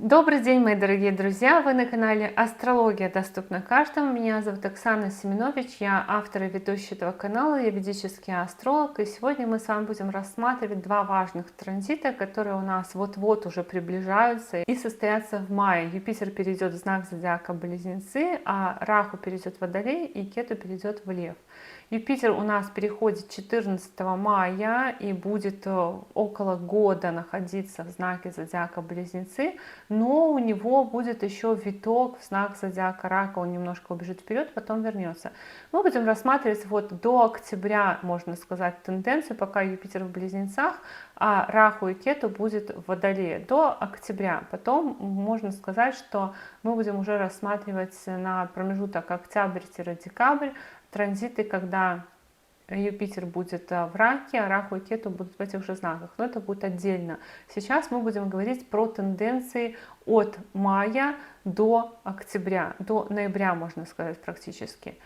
Добрый день, мои дорогие друзья! Вы на канале Астрология доступна каждому. Меня зовут Оксана Семенович, я автор и ведущая этого канала, я ведический астролог. И сегодня мы с вами будем рассматривать два важных транзита, которые у нас вот-вот уже приближаются и состоятся в мае. Юпитер перейдет в знак зодиака Близнецы, а Раху перейдет в Водолей и Кету перейдет в Лев. Юпитер у нас переходит 14 мая и будет около года находиться в знаке зодиака Близнецы, но у него будет еще виток в знак зодиака Рака, он немножко убежит вперед, потом вернется. Мы будем рассматривать вот до октября, можно сказать, тенденцию, пока Юпитер в Близнецах, а Раху и Кету будет в Водолее до октября. Потом можно сказать, что мы будем уже рассматривать на промежуток октябрь-декабрь транзиты, когда Юпитер будет в Раке, а Раху и Кету будут в этих же знаках. Но это будет отдельно. Сейчас мы будем говорить про тенденции от мая до октября, до ноября, можно сказать, практически.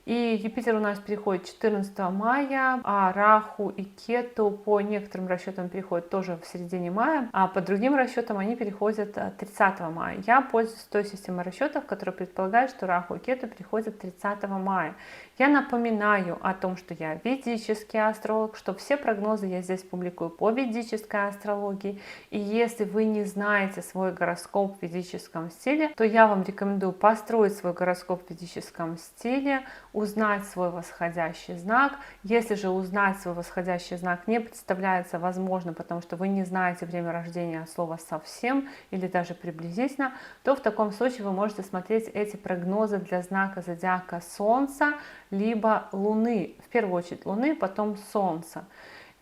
И Юпитер у нас переходит 14 мая, а Раху и Кету по некоторым расчетам переходят тоже в середине мая, а по другим расчетам они переходят 30 мая. Я пользуюсь той системой расчетов, которая предполагает, что Раху и Кету переходят 30 мая. Я напоминаю о том, что я ведический астролог, что все прогнозы я здесь публикую по ведической астрологии. И если вы не знаете свой гороскоп в ведическом стиле, то я вам рекомендую построить свой гороскоп в ведическом стиле, узнать свой восходящий знак. Если же узнать свой восходящий знак не представляется возможным, потому что вы не знаете время рождения от слова совсем или даже приблизительно, то в таком случае вы можете смотреть эти прогнозы для знака зодиака Солнца, либо Луны. В первую очередь Луны, потом Солнца.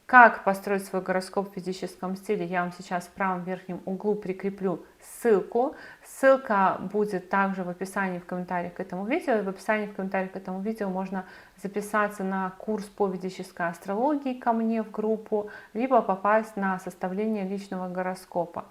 Как построить свой гороскоп в ведическом стиле, я вам сейчас в правом верхнем углу прикреплю ссылку. Ссылка будет также в описании, в комментариях к этому видео. И в описании, в комментариях к этому видео можно записаться на курс по ведической астрологии ко мне в группу, либо попасть на составление личного гороскопа.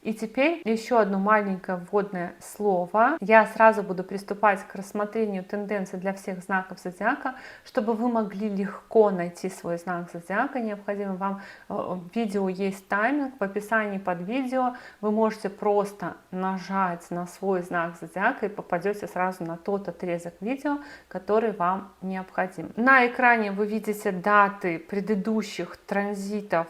И теперь еще одно маленькое вводное слово. Я сразу буду приступать к рассмотрению тенденций для всех знаков зодиака, чтобы вы могли легко найти свой знак зодиака. Необходимо вам в видео есть тайминг, в описании под видео вы можете просто нажать на свой знак зодиака и попадете сразу на тот отрезок видео, который вам необходим. На экране вы видите даты предыдущих транзитов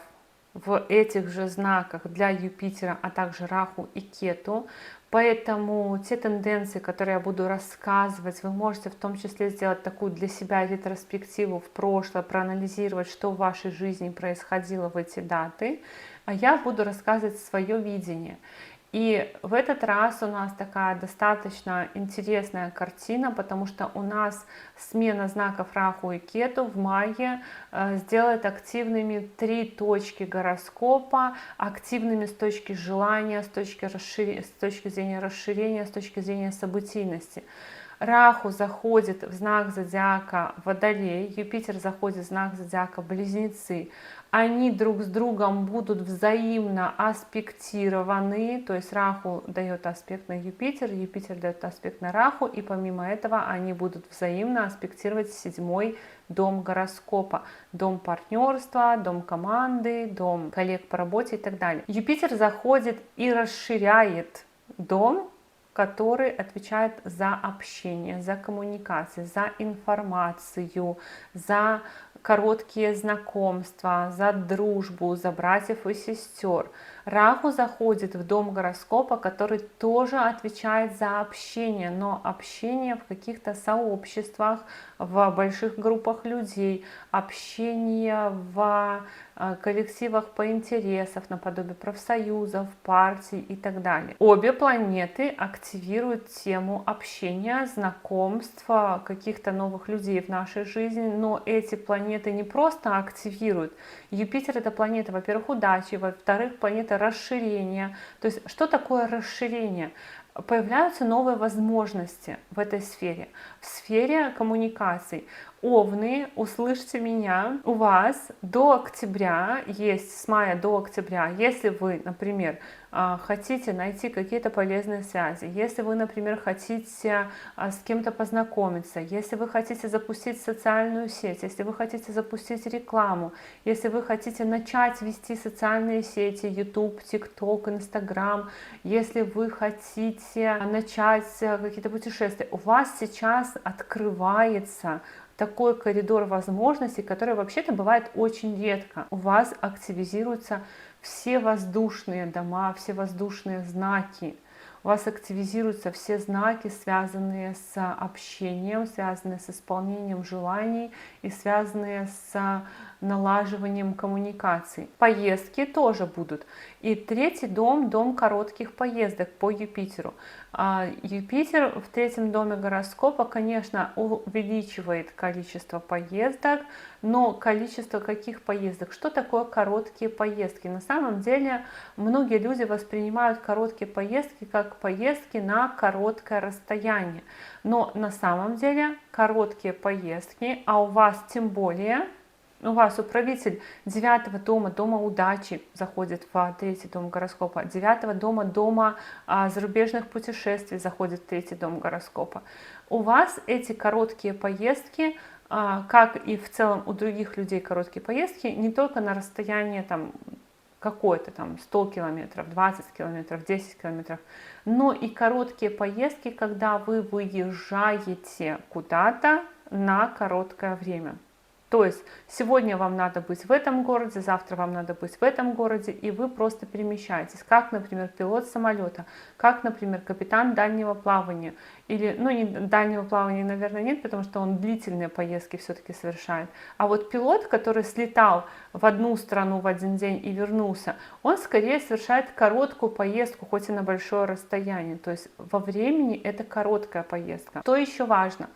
в этих же знаках для Юпитера, а также Раху и Кету. Поэтому те тенденции, которые я буду рассказывать, вы можете в том числе сделать такую для себя ретроспективу в прошлое, проанализировать, что в вашей жизни происходило в эти даты. А я буду рассказывать свое видение. И в этот раз у нас такая достаточно интересная картина, потому что у нас смена знаков Раху и Кету в мае сделает активными три точки гороскопа, активными с точки желания, с точки зрения расширения, с точки зрения событийности. Раху заходит в знак зодиака Водолей, Юпитер заходит в знак зодиака Близнецы. Они друг с другом будут взаимно аспектированы, то есть Раху дает аспект на Юпитер, Юпитер дает аспект на Раху, и помимо этого они будут взаимно аспектировать седьмой дом гороскопа, дом партнерства, дом команды, дом коллег по работе и так далее. Юпитер заходит и расширяет дом, который отвечает за общение, за коммуникации, за информацию, за короткие знакомства, за дружбу, за братьев и сестер. Раху заходит в дом гороскопа, который тоже отвечает за общение, но общение в каких-то сообществах, в больших группах людей, общение в коллективах по интересам, наподобие профсоюзов, партий и так далее. Обе планеты активируют тему общения, знакомств, каких-то новых людей в нашей жизни, но эти планеты не просто активируют. Юпитер — это планета, во-первых, удачи, во-вторых, планета расширения. То есть что такое расширение? появляются новые возможности в этой сфере, в сфере коммуникаций. Овны, услышьте меня, у вас до октября есть, с мая до октября, если вы, например, хотите найти какие-то полезные связи, если вы, например, хотите с кем-то познакомиться, если вы хотите запустить социальную сеть, если вы хотите запустить рекламу, если вы хотите начать вести социальные сети, YouTube, TikTok, Instagram, если вы хотите начать какие-то путешествия, у вас сейчас открывается такой коридор возможностей, который вообще-то бывает очень редко. У вас активизируются все воздушные дома, все воздушные знаки. У вас активизируются все знаки, связанные с общением, связанные с исполнением желаний и связанные с налаживанием коммуникаций. Поездки тоже будут. И третий дом, дом коротких поездок по Юпитеру. Юпитер в третьем доме гороскопа, конечно, увеличивает количество поездок, но количество каких поездок? Что такое короткие поездки? На самом деле многие люди воспринимают короткие поездки как поездки на короткое расстояние. Но на самом деле короткие поездки, а у вас тем более, у вас управитель 9 дома, дома удачи, заходит в третий дом гороскопа, 9 дома, дома зарубежных путешествий заходит в третий дом гороскопа. У вас эти короткие поездки, как и в целом у других людей короткие поездки, не только на расстояние там какое-то там 100 километров, 20 километров, 10 километров, но и короткие поездки, когда вы выезжаете куда-то на короткое время. То есть сегодня вам надо быть в этом городе, завтра вам надо быть в этом городе, и вы просто перемещаетесь, как, например, пилот самолета, как, например, капитан дальнего плавания, или, ну, не дальнего плавания, наверное, нет, потому что он длительные поездки все-таки совершает, а вот пилот, который слетал в одну страну в один день и вернулся, он скорее совершает короткую поездку, хоть и на большое расстояние, то есть во времени это короткая поездка. Что еще важно?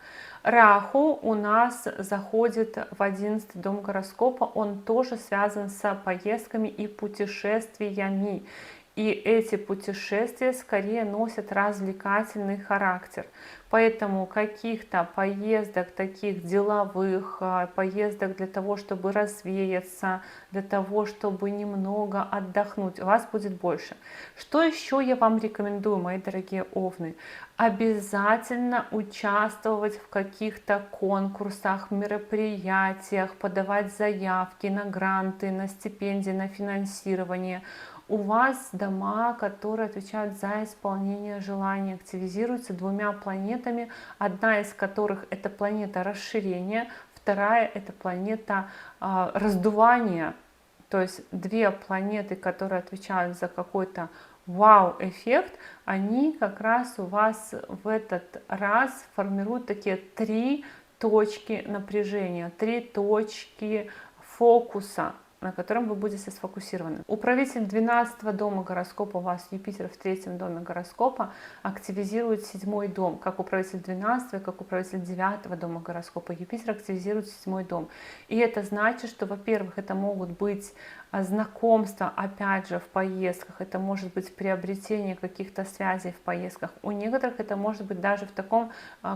Раху у нас заходит в 11 дом гороскопа, он тоже связан с поездками и путешествиями. И эти путешествия скорее носят развлекательный характер. Поэтому каких-то поездок, таких деловых, поездок для того, чтобы развеяться, для того, чтобы немного отдохнуть, у вас будет больше. Что еще я вам рекомендую, мои дорогие овны? Обязательно участвовать в каких-то конкурсах, мероприятиях, подавать заявки на гранты, на стипендии, на финансирование. У вас дома, которые отвечают за исполнение желаний, активизируются двумя планетами, одна из которых это планета расширения, вторая это планета раздувания. То есть две планеты, которые отвечают за какой-то вау-эффект, они как раз у вас в этот раз формируют такие три точки напряжения, три точки фокуса, на котором вы будете сфокусированы. Управитель 12 дома гороскопа у вас, Юпитер в третьем доме гороскопа, активизирует 7 дом, как управитель 12, как управитель 9 дома гороскопа. Юпитер активизирует 7 дом. И это значит, что, во-первых, это могут быть знакомства, опять же, в поездках, это может быть приобретение каких-то связей в поездках. У некоторых это может быть даже в таком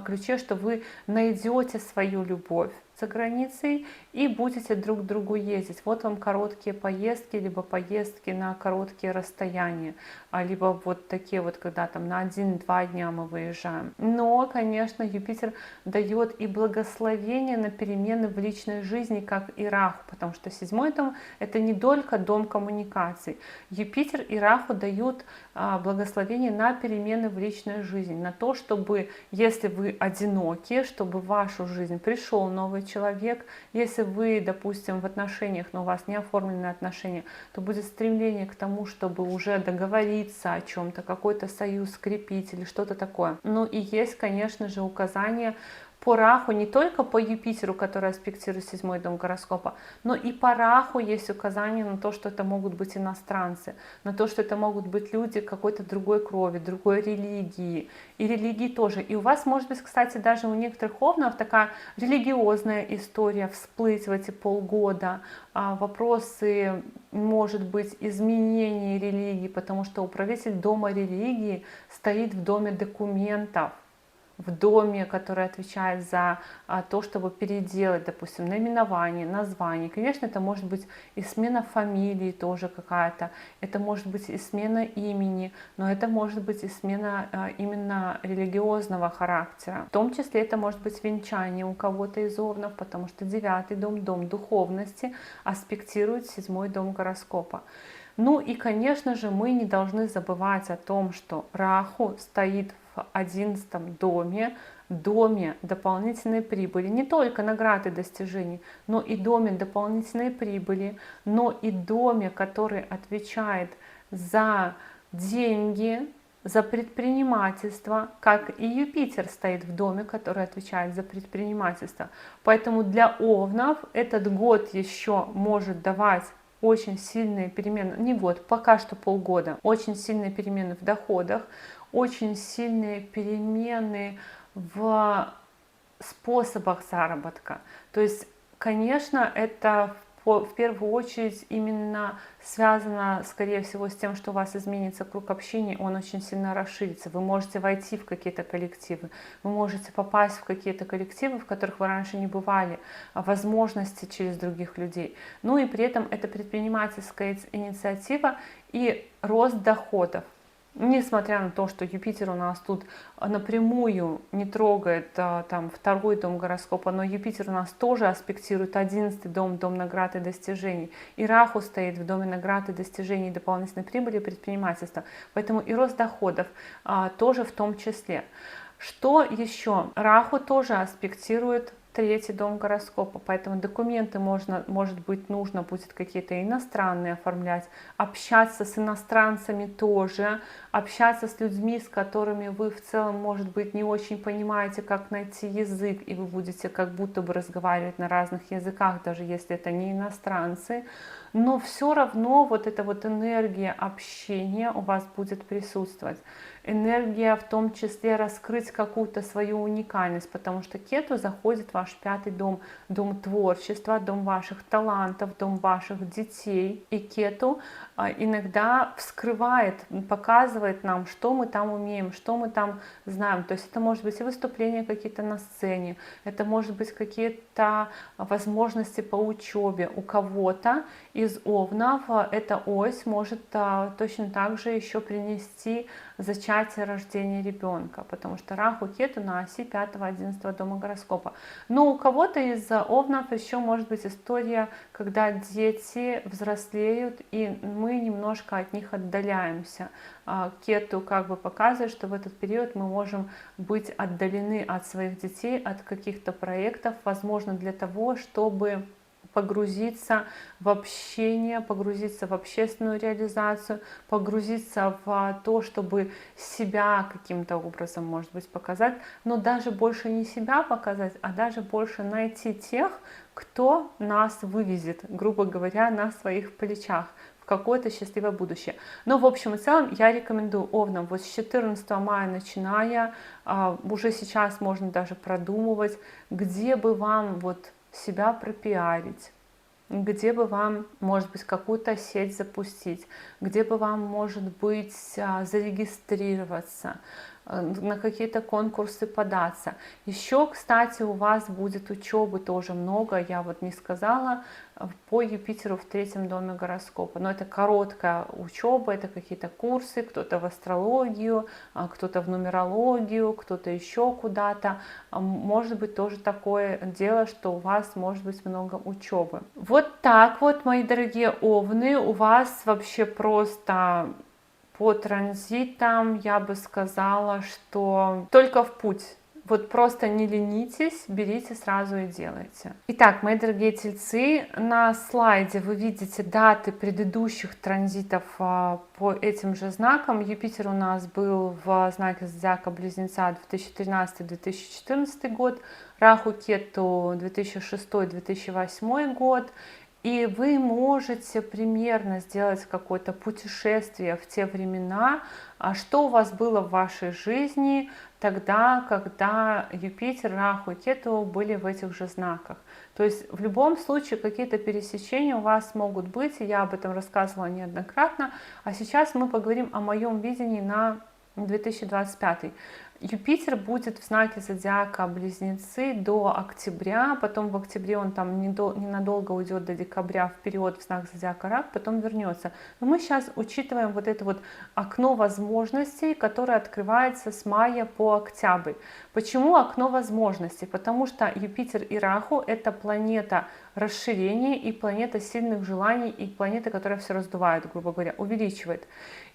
ключе, что вы найдете свою любовь за границей и будете друг к другу ездить. Вот вам короткие поездки, либо поездки на короткие расстояния, либо вот такие вот, когда там на 1-2 дня мы выезжаем. Но, конечно, Юпитер дает и благословение на перемены в личной жизни, как и Раху, потому что 7 дом это не только дом коммуникаций. Юпитер и Раху дают благословение на перемены в личной жизни, на то, чтобы, если вы одиноки, чтобы в вашу жизнь пришел новый человек. Если вы, допустим, в отношениях, но у вас не оформлены отношения, то будет стремление к тому, чтобы уже договориться о чем-то, какой-то союз скрепить или что-то такое. Ну и есть, конечно же, указание по Раху, не только по Юпитеру, который аспектирует 7-й дом гороскопа, но и по Раху есть указание на то, что это могут быть иностранцы, на то, что это могут быть люди какой-то другой крови, другой религии, и религии тоже. И у вас может быть, кстати, даже у некоторых овнов такая религиозная история всплыть в эти полгода, вопросы, может быть, изменения религии, потому что управитель дома религии стоит в доме документов, в доме, который отвечает за то, чтобы переделать, допустим, наименование, название. Конечно, это может быть и смена фамилии тоже какая-то, это может быть и смена имени, но это может быть и смена именно религиозного характера. В том числе это может быть венчание у кого-то из овнов, потому что 9-й дом, дом духовности, аспектирует 7-й дом гороскопа. Ну и, конечно же, мы не должны забывать о том, что Раху стоит в 11-м доме, доме дополнительной прибыли, не только наград и достижений, но и доме дополнительной прибыли, но и доме, который отвечает за деньги, за предпринимательство, как и Юпитер стоит в доме, который отвечает за предпринимательство. Поэтому для овнов этот год еще может давать очень сильные перемены, не год, пока что полгода, очень сильные перемены в доходах, очень сильные перемены в способах заработка. То есть, конечно, это в первую очередь именно связано, скорее всего, с тем, что у вас изменится круг общения, он очень сильно расширится. Вы можете войти в какие-то коллективы, вы можете попасть в какие-то коллективы, в которых вы раньше не бывали, возможности через других людей. Ну и при этом это предпринимательская инициатива и рост доходов. Несмотря на то, что Юпитер у нас тут напрямую не трогает там 2-й дом гороскопа, но Юпитер у нас тоже аспектирует 11-й дом, дом наград и достижений. И Раху стоит в доме наград и достижений, дополнительной прибыли и предпринимательства. Поэтому и рост доходов тоже в том числе. Что еще? Раху тоже аспектирует 3-й дом гороскопа, поэтому документы может быть, нужно будет какие-то иностранные оформлять, общаться с иностранцами тоже, общаться с людьми, с которыми вы в целом, может быть, не очень понимаете, как найти язык, и вы будете как будто бы разговаривать на разных языках, даже если это не иностранцы, но все равно вот эта вот энергия общения у вас будет присутствовать. Энергия в том числе раскрыть какую-то свою уникальность, потому что Кету заходит в ваш 5-й дом, дом творчества, дом ваших талантов, дом ваших детей. И Кету иногда вскрывает, показывает нам, что мы там умеем, что мы там знаем. То есть это может быть и выступления какие-то на сцене, это может быть какие-то возможности по учебе. У кого-то из овнов эта ось может точно так же еще принести зачатие, рождение ребенка, потому что Раху, Кету на оси 5-11 дома гороскопа. Но у кого-то из овнов еще может быть история, когда дети взрослеют, и мы немножко от них отдаляемся. Кету как бы показывает, что в этот период мы можем быть отдалены от своих детей, от каких-то проектов, возможно, для того, чтобы погрузиться в общение, погрузиться в общественную реализацию, погрузиться в то, чтобы себя каким-то образом, может быть, показать, но даже больше не себя показать, а даже больше найти тех, кто нас вывезет, грубо говоря, на своих плечах в какое-то счастливое будущее. Но в общем и целом я рекомендую овнам вот с 14 мая начиная, уже сейчас можно даже продумывать, где бы вам вот себя пропиарить, где бы вам, может быть, какую-то сеть запустить, где бы вам, может быть, зарегистрироваться, на какие-то конкурсы податься. Еще, кстати, у вас будет учебы тоже много, я вот не сказала, по Юпитеру в 3-м доме гороскопа. Но это короткая учеба, это какие-то курсы, кто-то в астрологию, кто-то в нумерологию, кто-то еще куда-то. Может быть тоже такое дело, что у вас может быть много учебы. Вот так вот, мои дорогие овны, у вас вообще просто по транзитам я бы сказала, что только в путь. Вот просто не ленитесь, берите сразу и делайте. Итак, мои дорогие тельцы, на слайде вы видите даты предыдущих транзитов по этим же знакам. Юпитер у нас был в знаке зодиака Близнеца 2013-2014 год, Раху Кету 2006-2008 год. И вы можете примерно сделать какое-то путешествие в те времена, что у вас было в вашей жизни тогда, когда Юпитер, Раху и Кету были в этих же знаках. То есть в любом случае какие-то пересечения у вас могут быть, и я об этом рассказывала неоднократно. А сейчас мы поговорим о моем видении на 2025. Юпитер будет в знаке зодиака Близнецы до октября, потом в октябре он там ненадолго уйдет до декабря вперед в знак зодиака Рак, потом вернется. Но мы сейчас учитываем вот это вот окно возможностей, которое открывается с мая по октябрь. Почему окно возможностей? Потому что Юпитер и Раху — это планета расширения и планета сильных желаний, и планета, которая все раздувает, грубо говоря, увеличивает.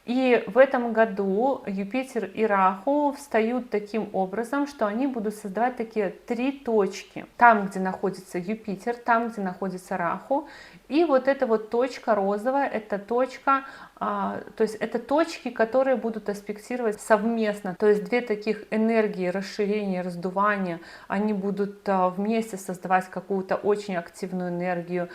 И в этом году Юпитер и Раху встают таким образом, что они будут создавать такие три точки. Там, где находится Юпитер, там, где находится Раху. И вот эта вот точка розовая, это точка, то есть это точки, которые будут аспектировать совместно. То есть две таких энергии расширения, раздувания, они будут вместе создавать какую-то очень активную энергию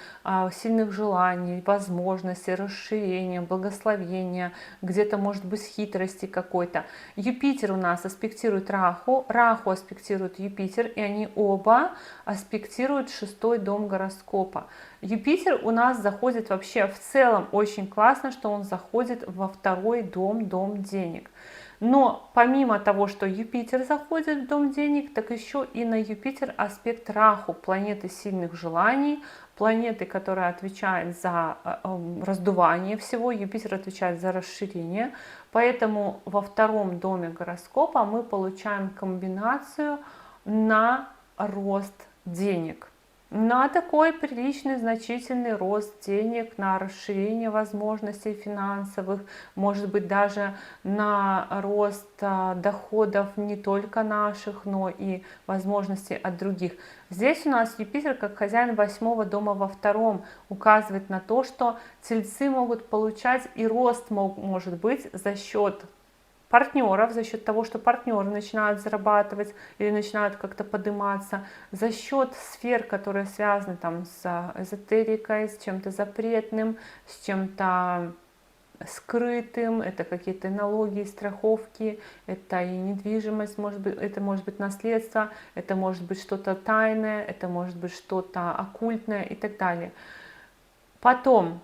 сильных желаний, возможностей, расширения, благословения, где-то может быть хитрости какой-то. Юпитер у нас аспектирует Раху, Раху аспектирует Юпитер, и они оба аспектируют 6-й дом гороскопа. Юпитер у нас заходит вообще в целом очень классно, что он заходит во 2-й дом, дом денег. Но помимо того, что Юпитер заходит в дом денег, так еще и на Юпитер аспект Раху, планеты сильных желаний, планеты, которая отвечает за раздувание всего, Юпитер отвечает за расширение. Поэтому во 2-м доме гороскопа мы получаем комбинацию на рост денег. На такой приличный, значительный рост денег, на расширение возможностей финансовых, может быть даже на рост доходов не только наших, но и возможностей от других. Здесь у нас Юпитер, как хозяин 8-го дома во 2-м, указывает на то, что тельцы могут получать, и рост может быть за счет партнеров, за счет того, что партнеры начинают зарабатывать или начинают как-то подниматься, за счет сфер, которые связаны там с эзотерикой, с чем-то запретным, с чем-то скрытым, это какие-то налоги, страховки, это и недвижимость, может быть, это может быть наследство, это может быть что-то тайное, это может быть что-то оккультное и так далее. Потом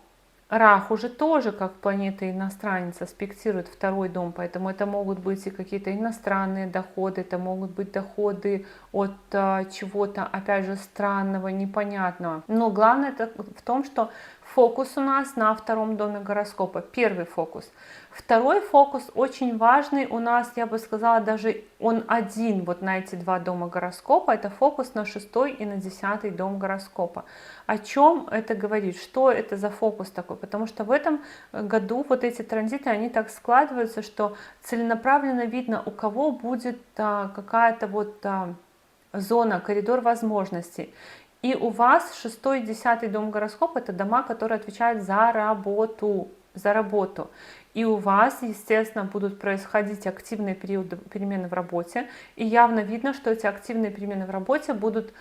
Раху же тоже, как планета иностранец, аспектирует 2-й дом, поэтому это могут быть и какие-то иностранные доходы, это могут быть доходы от чего-то, опять же, странного, непонятного. Но главное это в том, что фокус у нас на 2-м доме гороскопа, первый фокус. 2-й фокус очень важный у нас, я бы сказала, даже он один вот на эти 2 дома гороскопа, это фокус на 6-й и на 10-й дом гороскопа. О чем это говорит? Что это за фокус такой? Потому что в этом году вот эти транзиты, они так складываются, что целенаправленно видно, у кого будет какая-то вот зона, коридор возможностей. И у вас 6-й и 10-й дом гороскопа — это дома, которые отвечают за работу, за работу. И у вас, естественно, будут происходить активные перемены в работе. И явно видно, что эти активные перемены в работе будут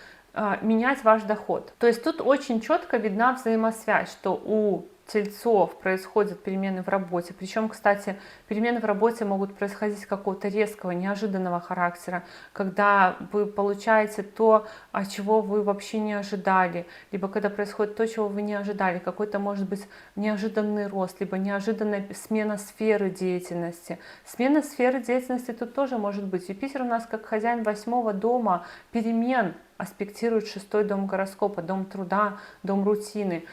менять ваш доход. То есть тут очень четко видна взаимосвязь, что у тельцов происходят перемены в работе. Причем, кстати, перемены в работе могут происходить какого-то резкого, неожиданного характера, когда вы получаете то, чего вы вообще не ожидали, либо когда происходит то, чего вы не ожидали, какой-то, может быть, неожиданный рост, либо неожиданная смена сферы деятельности. Смена сферы деятельности тут тоже может быть. Юпитер у нас как хозяин 8-го дома перемен аспектирует 6-й дом гороскопа, дом труда, дом рутины.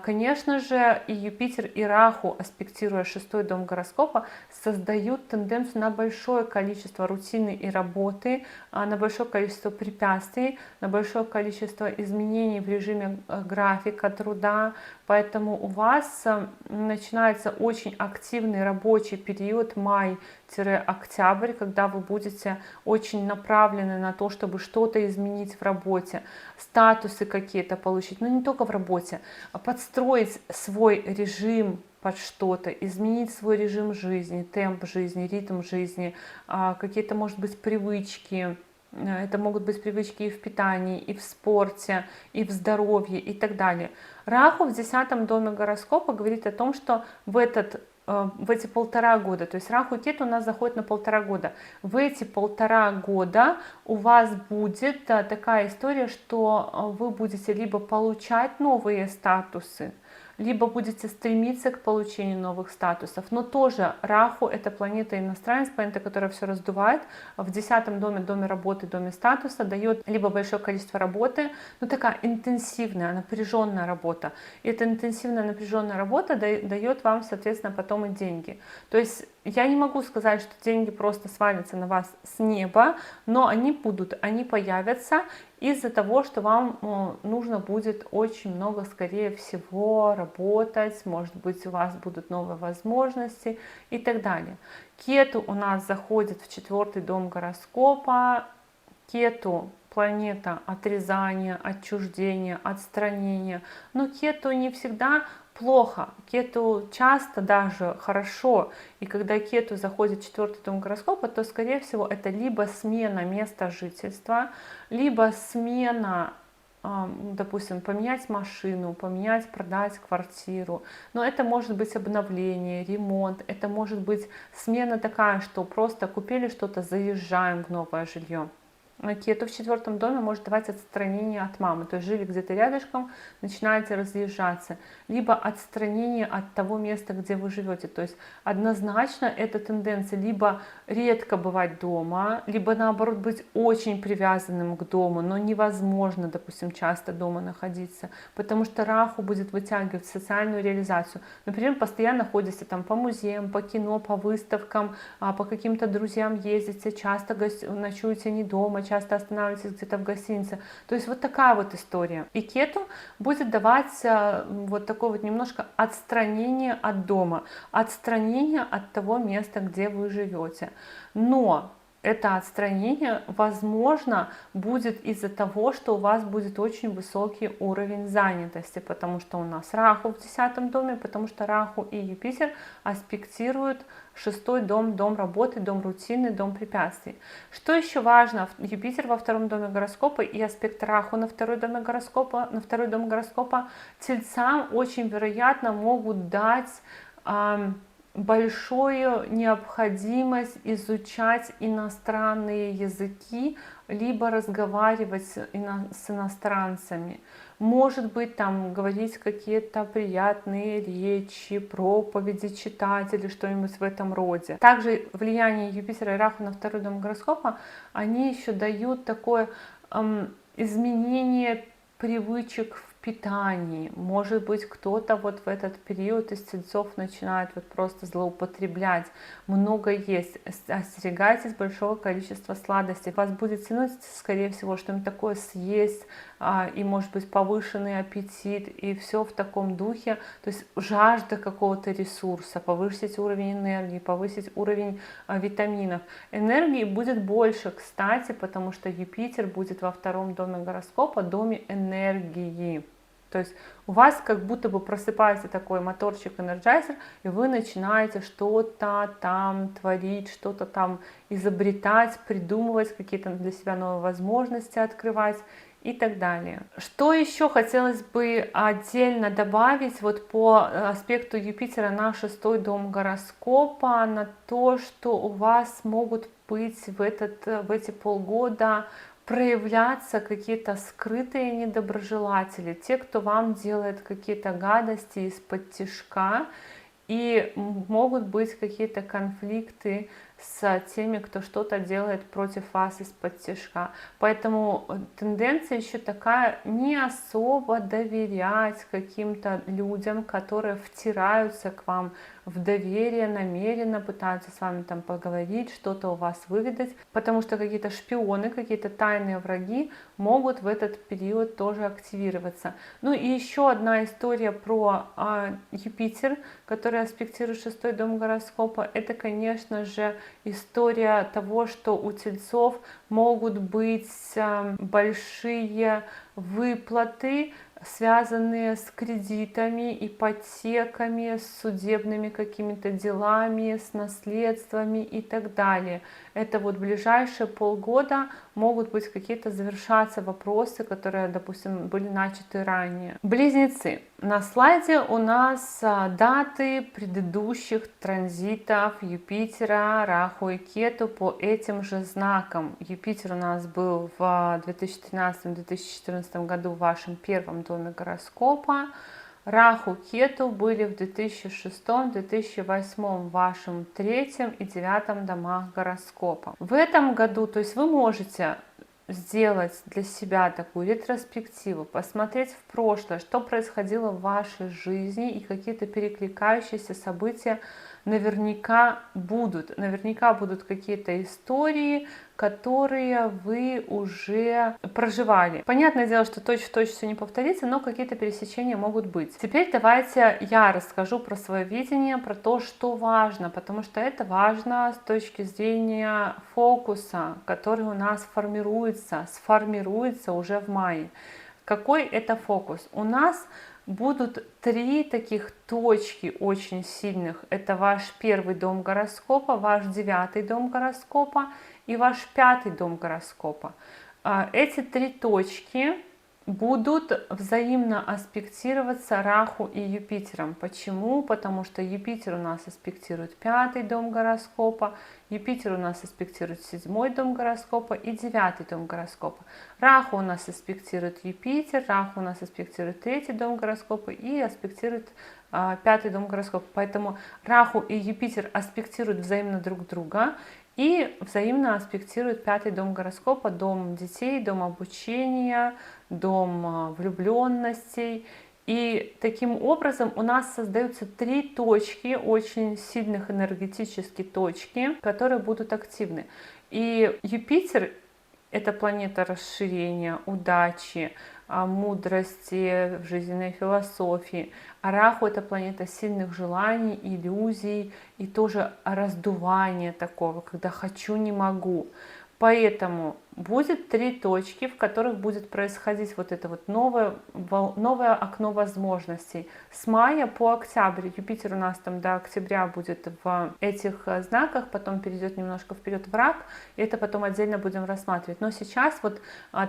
Конечно же, и Юпитер, и Раху, аспектируя 6-й дом гороскопа, создают тенденцию на большое количество рутины и работы, на большое количество препятствий, на большое количество изменений в режиме графика труда. Поэтому у вас начинается очень активный рабочий период, май, октябрь, когда вы будете очень направлены на то, чтобы что-то изменить в работе, статусы какие-то получить, но не только в работе, а подстроить свой режим под что-то, изменить свой режим жизни, темп жизни, ритм жизни, какие-то, может быть, привычки. Это могут быть привычки и в питании, и в спорте, и в здоровье, и так далее. Раху в 10-м доме гороскопа говорит о том, что в эти 1,5 года, то есть Раху и Кету у нас заходят на 1,5 года, в эти 1,5 года у вас будет такая история, что вы будете либо получать новые статусы, либо будете стремиться к получению новых статусов. Но тоже Раху — это планета иностранец, планета, которая все раздувает. В 10-м доме, доме работы, доме статуса, дает либо большое количество работы, но такая интенсивная, напряженная работа. И эта интенсивная, напряженная работа дает вам, соответственно, потом и деньги. То есть я не могу сказать, что деньги просто свалятся на вас с неба, но они будут, они появятся из-за того, что вам нужно будет очень много, скорее всего, работать, может быть, у вас будут новые возможности и так далее. Кету у нас заходит в 4-й дом гороскопа. Кету — планета отрезания, отчуждения, отстранения. Но Кету не всегда плохо, Кету часто даже хорошо. И когда Кету заходит в 4-й дом гороскопа, то, скорее всего, это либо смена места жительства, либо смена, допустим, поменять машину, поменять, продать квартиру. Но это может быть обновление, ремонт, это может быть смена такая, что просто купили что-то, заезжаем в новое жилье. Кету в 4-м доме может давать отстранение от мамы, то есть жили где-то рядышком, начинаете разъезжаться, либо отстранение от того места, где вы живете, то есть однозначно эта тенденция либо редко бывать дома, либо наоборот быть очень привязанным к дому, но невозможно, допустим, часто дома находиться, потому что Раху будет вытягивать социальную реализацию, например, постоянно ходите там по музеям, по кино, по выставкам, по каким-то друзьям ездите, часто ночуете не дома, часто останавливаетесь где-то в гостинице. То есть вот такая вот история. И Кету будет давать вот такое вот немножко отстранение от дома, отстранение от того места, где вы живете. Но это отстранение, возможно, будет из-за того, что у вас будет очень высокий уровень занятости, потому что у нас Раху в 10-м доме, потому что Раху и Юпитер аспектируют 6-й дом, дом работы, дом рутины, дом препятствий. Что еще важно? Юпитер во 2-м доме гороскопа и аспект Раху на 2-й доме гороскопа, на 2-й дом гороскопа тельцам очень вероятно могут дать большую необходимость изучать иностранные языки, либо разговаривать с иностранцами. Может быть, там говорить какие-то приятные речи, проповеди читать или что-нибудь в этом роде. Также влияние Юпитера и Раху на 2-й дом гороскопа, они еще дают такое изменение привычек в питании. Может быть, кто-то вот в этот период из тельцов начинает вот просто злоупотреблять, много есть. Остерегайтесь большого количества сладостей. Вас будет тянуть, скорее всего, что-нибудь такое съесть, и может быть повышенный аппетит, и все в таком духе. То есть жажда какого-то ресурса, повысить уровень энергии, повысить уровень витаминов. Энергии будет больше, кстати, потому что Юпитер будет во 2-м доме гороскопа, доме энергии. То есть у вас как будто бы просыпается такой моторчик, энерджайзер, и вы начинаете что-то там творить, что-то там изобретать, придумывать, какие-то для себя новые возможности открывать и так далее. Что еще хотелось бы отдельно добавить вот по аспекту Юпитера на 6-й дом гороскопа, на то, что у вас могут быть в эти полгода проявляться какие-то скрытые недоброжелатели, те, кто вам делает какие-то гадости из-под тишка, и могут быть какие-то конфликты с теми, кто что-то делает против вас из-под тишка. Поэтому тенденция еще такая: не особо доверять каким-то людям, которые втираются к вам в доверие, намеренно пытаются с вами там поговорить, что-то у вас выведать, потому что какие-то шпионы, какие-то тайные враги могут в этот период тоже активироваться. Ну и еще одна история про Юпитер, который аспектирует 6-й дом гороскопа, это, конечно же, история того, что у тельцов могут быть большие выплаты, связанные с кредитами, ипотеками, с судебными какими-то делами, с наследствами и так далее. Это вот ближайшие полгода могут быть какие-то завершаться вопросы, которые, допустим, были начаты ранее. Близнецы. На слайде у нас даты предыдущих транзитов Юпитера, Раху и Кету по этим же знакам. Юпитер у нас был в 2013-2014 году в вашем первом доме гороскопа. Раху, Кету были в 2006-2008 в вашем 3-м и 9-м домах гороскопа. В этом году, то есть вы можете сделать для себя такую ретроспективу, посмотреть в прошлое, что происходило в вашей жизни, и какие-то перекликающиеся события наверняка будут. Наверняка будут какие-то истории, которые вы уже проживали. Понятное дело, что точь-в-точь все не повторится, но какие-то пересечения могут быть. Теперь давайте я расскажу про свое видение, про то, что важно, потому что это важно с точки зрения фокуса, который у нас сформируется уже в мае. Какой это фокус? У нас будут 3 таких точки очень сильных. Это ваш 1-й дом гороскопа, ваш 9-й дом гороскопа и ваш 5-й дом гороскопа. Эти 3 точки будут взаимно аспектироваться Раху и Юпитером. Почему? Потому что Юпитер у нас аспектирует 5-й дом гороскопа, Юпитер у нас аспектирует 7-й дом гороскопа и 9-й дом гороскопа. Раху у нас аспектирует Юпитер, Раху у нас аспектирует 3-й дом гороскопа и аспектирует 5-й дом гороскопа. Поэтому Раху и Юпитер аспектируют взаимно друг друга и взаимно аспектируют 5-й дом гороскопа, дом детей, дом обучения, дом влюбленностей. И таким образом у нас создаются 3 точки, очень сильных энергетические точки, которые будут активны. И Юпитер — это планета расширения, удачи, мудрости в жизненной философии. А Раху — это планета сильных желаний, иллюзий и тоже раздувания такого, когда хочу, не могу. Поэтому будет 3 точки, в которых будет происходить вот это вот новое окно возможностей. С мая по октябрь. Юпитер у нас там до октября будет в этих знаках, потом перейдет немножко вперед в Рак, и это потом отдельно будем рассматривать. Но сейчас вот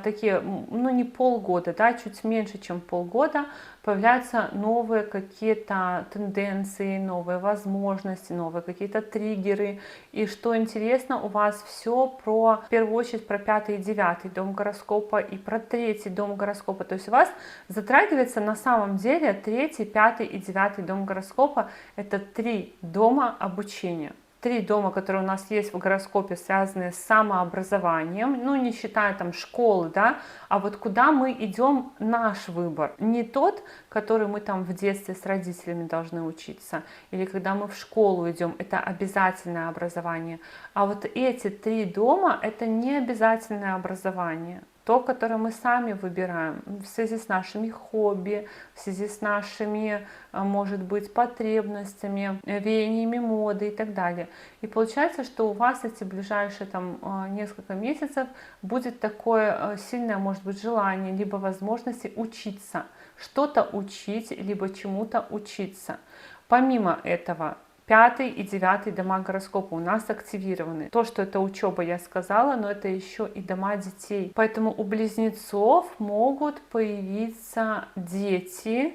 такие, ну не полгода, да, чуть меньше, чем полгода, появляются новые какие-то тенденции, новые возможности, новые какие-то триггеры. И что интересно, у вас все в первую очередь про 5-й и 9-й дом гороскопа и про 3-й дом гороскопа. То есть у вас затрагивается на самом деле 3-й, 5-й и 9-й дом гороскопа. Это 3 дома обучения. 3 дома, которые у нас есть в гороскопе, связанные с самообразованием, ну не считая там школы, да, а вот куда мы идем, наш выбор. Не тот, который мы там в детстве с родителями должны учиться, или когда мы в школу идем, это обязательное образование. А вот эти 3 дома — это не обязательное образование. То, которое мы сами выбираем в связи с нашими хобби, в связи с нашими, может быть, потребностями, веяниями моды и так далее. И получается, что у вас эти ближайшие там несколько месяцев будет такое сильное, может быть, желание, либо возможности учиться, что-то учить, либо чему-то учиться. Помимо этого, 5-й и 9-й дома гороскопа у нас активированы. То, что это учеба, я сказала, но это еще и дома детей. Поэтому у близнецов могут появиться дети,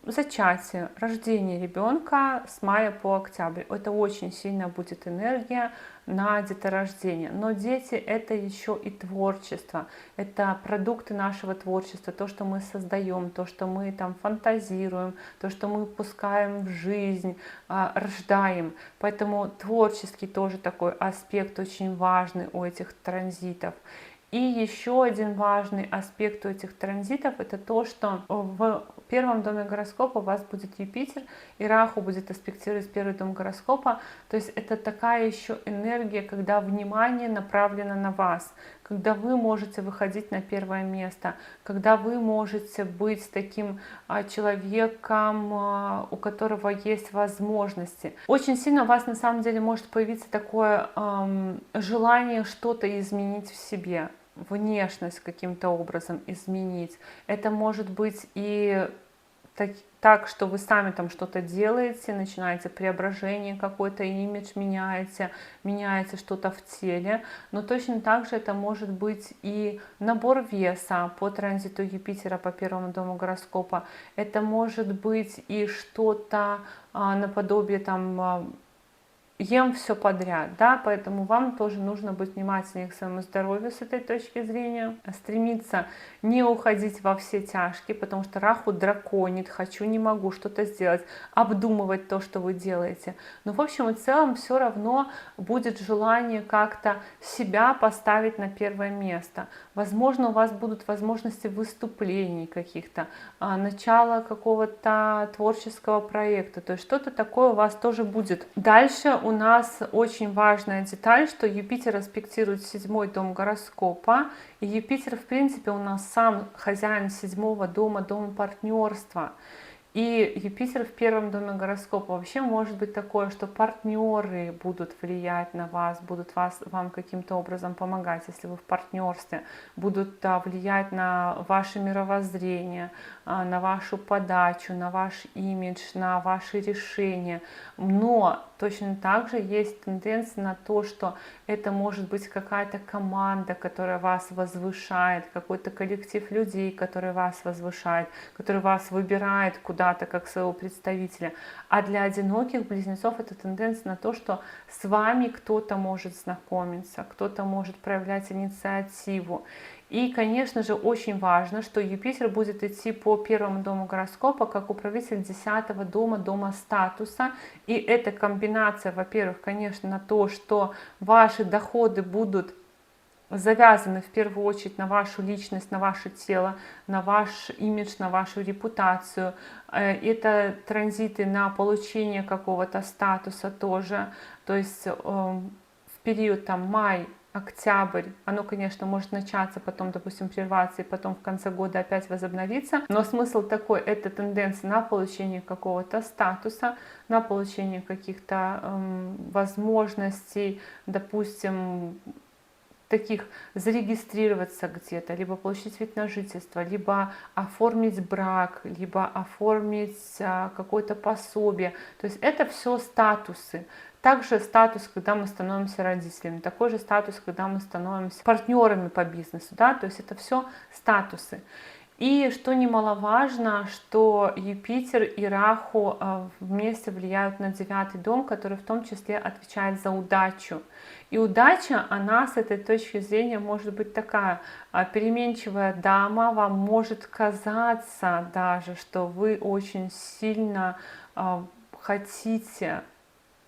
зачатие, рождение ребенка с мая по октябрь. Это очень сильно будет энергия на деторождение. Но дети — это еще и творчество, это продукты нашего творчества, то, что мы создаем, то, что мы там фантазируем, то, что мы пускаем в жизнь, рождаем. Поэтому творческий тоже такой аспект очень важный у этих транзитов. И еще один важный аспект у этих транзитов — это то, что в первом доме гороскопа у вас будет Юпитер, и Раху будет аспектировать первый дом гороскопа. То есть это такая еще энергия, когда внимание направлено на вас, когда вы можете выходить на первое место, когда вы можете быть таким человеком, у которого есть возможности. Очень сильно у вас на самом деле может появиться такое желание что-то изменить в себе, внешность каким-то образом изменить. Это может быть и так, что вы сами там что-то делаете, начинаете преображение, какой-то имидж меняете что-то в теле, но точно так же это может быть и набор веса по транзиту Юпитера по первому дому гороскопа, это может быть и что-то наподобие там ем все подряд, да, поэтому вам тоже нужно быть внимательнее к своему здоровью с этой точки зрения, стремиться не уходить во все тяжкие, потому что Раху драконит, хочу, не могу что-то сделать, обдумывать то, что вы делаете. Но в общем и целом все равно будет желание как-то себя поставить на первое место. Возможно, у вас будут возможности выступлений каких-то, начала какого-то творческого проекта, то есть что-то такое у вас тоже будет. Дальше у нас очень важная деталь, что Юпитер аспектирует 7-й дом гороскопа, и Юпитер, в принципе, у нас сам хозяин 7-го дома, дома партнерства. И Юпитер в первом доме гороскопа вообще может быть такое, что партнеры будут влиять на вас, будут вам каким-то образом помогать, если вы в партнерстве, будут влиять на ваше мировоззрение, на вашу подачу, на ваш имидж, на ваши решения. Но точно так же есть тенденция на то, что это может быть какая-то команда, которая вас возвышает, какой-то коллектив людей, который вас возвышает, который вас выбирает куда-то как своего представителя. А для одиноких близнецов это тенденция на то, что с вами кто-то может знакомиться, кто-то может проявлять инициативу. И, конечно же, очень важно, что Юпитер будет идти по первому дому гороскопа как управитель 10-го дома, дома статуса. И эта комбинация, во-первых, конечно, на то, что ваши доходы будут завязаны в первую очередь на вашу личность, на ваше тело, на ваш имидж, на вашу репутацию. Это транзиты на получение какого-то статуса тоже. То есть в период там май, октябрь, оно, конечно, может начаться, потом, допустим, прерваться и потом в конце года опять возобновиться. Но смысл такой, это тенденция на получение какого-то статуса, на получение каких-то возможностей, допустим, таких зарегистрироваться где-то, либо получить вид на жительство, либо оформить брак, либо оформить какое-то пособие. То есть это все статусы. Также статус, когда мы становимся родителями, такой же статус, когда мы становимся партнерами по бизнесу, да, то есть это все статусы. И что немаловажно, что Юпитер и Раху вместе влияют на 9-й дом, который в том числе отвечает за удачу. И удача, она с этой точки зрения может быть такая: переменчивая дама, вам может казаться даже, что вы очень сильно хотите,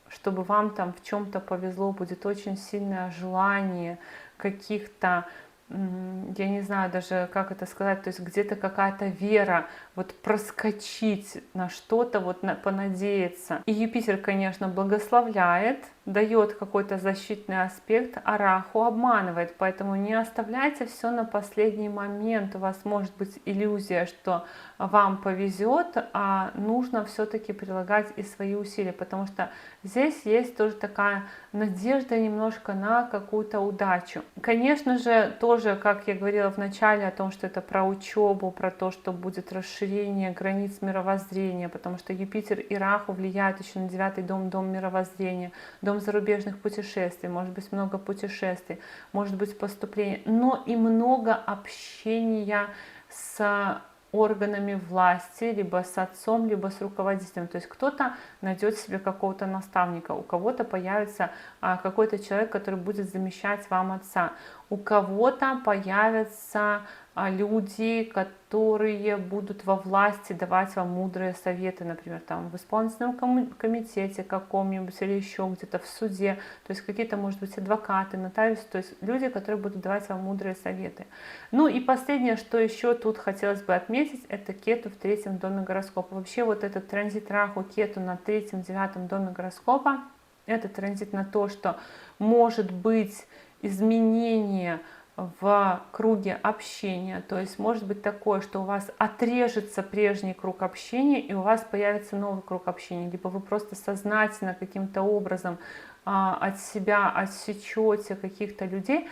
чтобы вам там в чем-то повезло, будет очень сильное желание каких-то, я не знаю даже, как это сказать, то есть где-то какая-то вера, вот проскочить на что-то, вот понадеяться. И Юпитер, конечно, благословляет, дает какой-то защитный аспект, а Раху обманывает, поэтому не оставляйте все на последний момент. У вас может быть иллюзия, что вам повезет, а нужно все-таки прилагать и свои усилия, потому что здесь есть тоже такая надежда немножко на какую-то удачу. Конечно же, тоже, как я говорила в начале о том, что это про учебу, про то, что будет расширение границ мировоззрения, потому что Юпитер и Раху влияют еще на 9-й дом, дом мировоззрения, дом зарубежных путешествий, может быть много путешествий, может быть поступление, но и много общения с органами власти, либо с отцом, либо с руководителем. То есть кто-то найдет себе какого-то наставника, у кого-то появится какой-то человек, который будет замещать вам отца, у кого-то появятся люди, которые будут во власти давать вам мудрые советы, например, там в исполнительном комитете каком-нибудь или еще где-то в суде, то есть какие-то, может быть, адвокаты, нотариусы, то есть люди, которые будут давать вам мудрые советы. Ну и последнее, что еще тут хотелось бы отметить, это Кету в третьем доме гороскопа. Вообще вот этот транзит Раху Кету на третьем-девятом доме гороскопа, это транзит на то, что может быть изменение в круге общения. То есть может быть такое, что у вас отрежется прежний круг общения, и у вас появится новый круг общения. Либо вы просто сознательно каким-то образом от себя отсечете каких-то людей.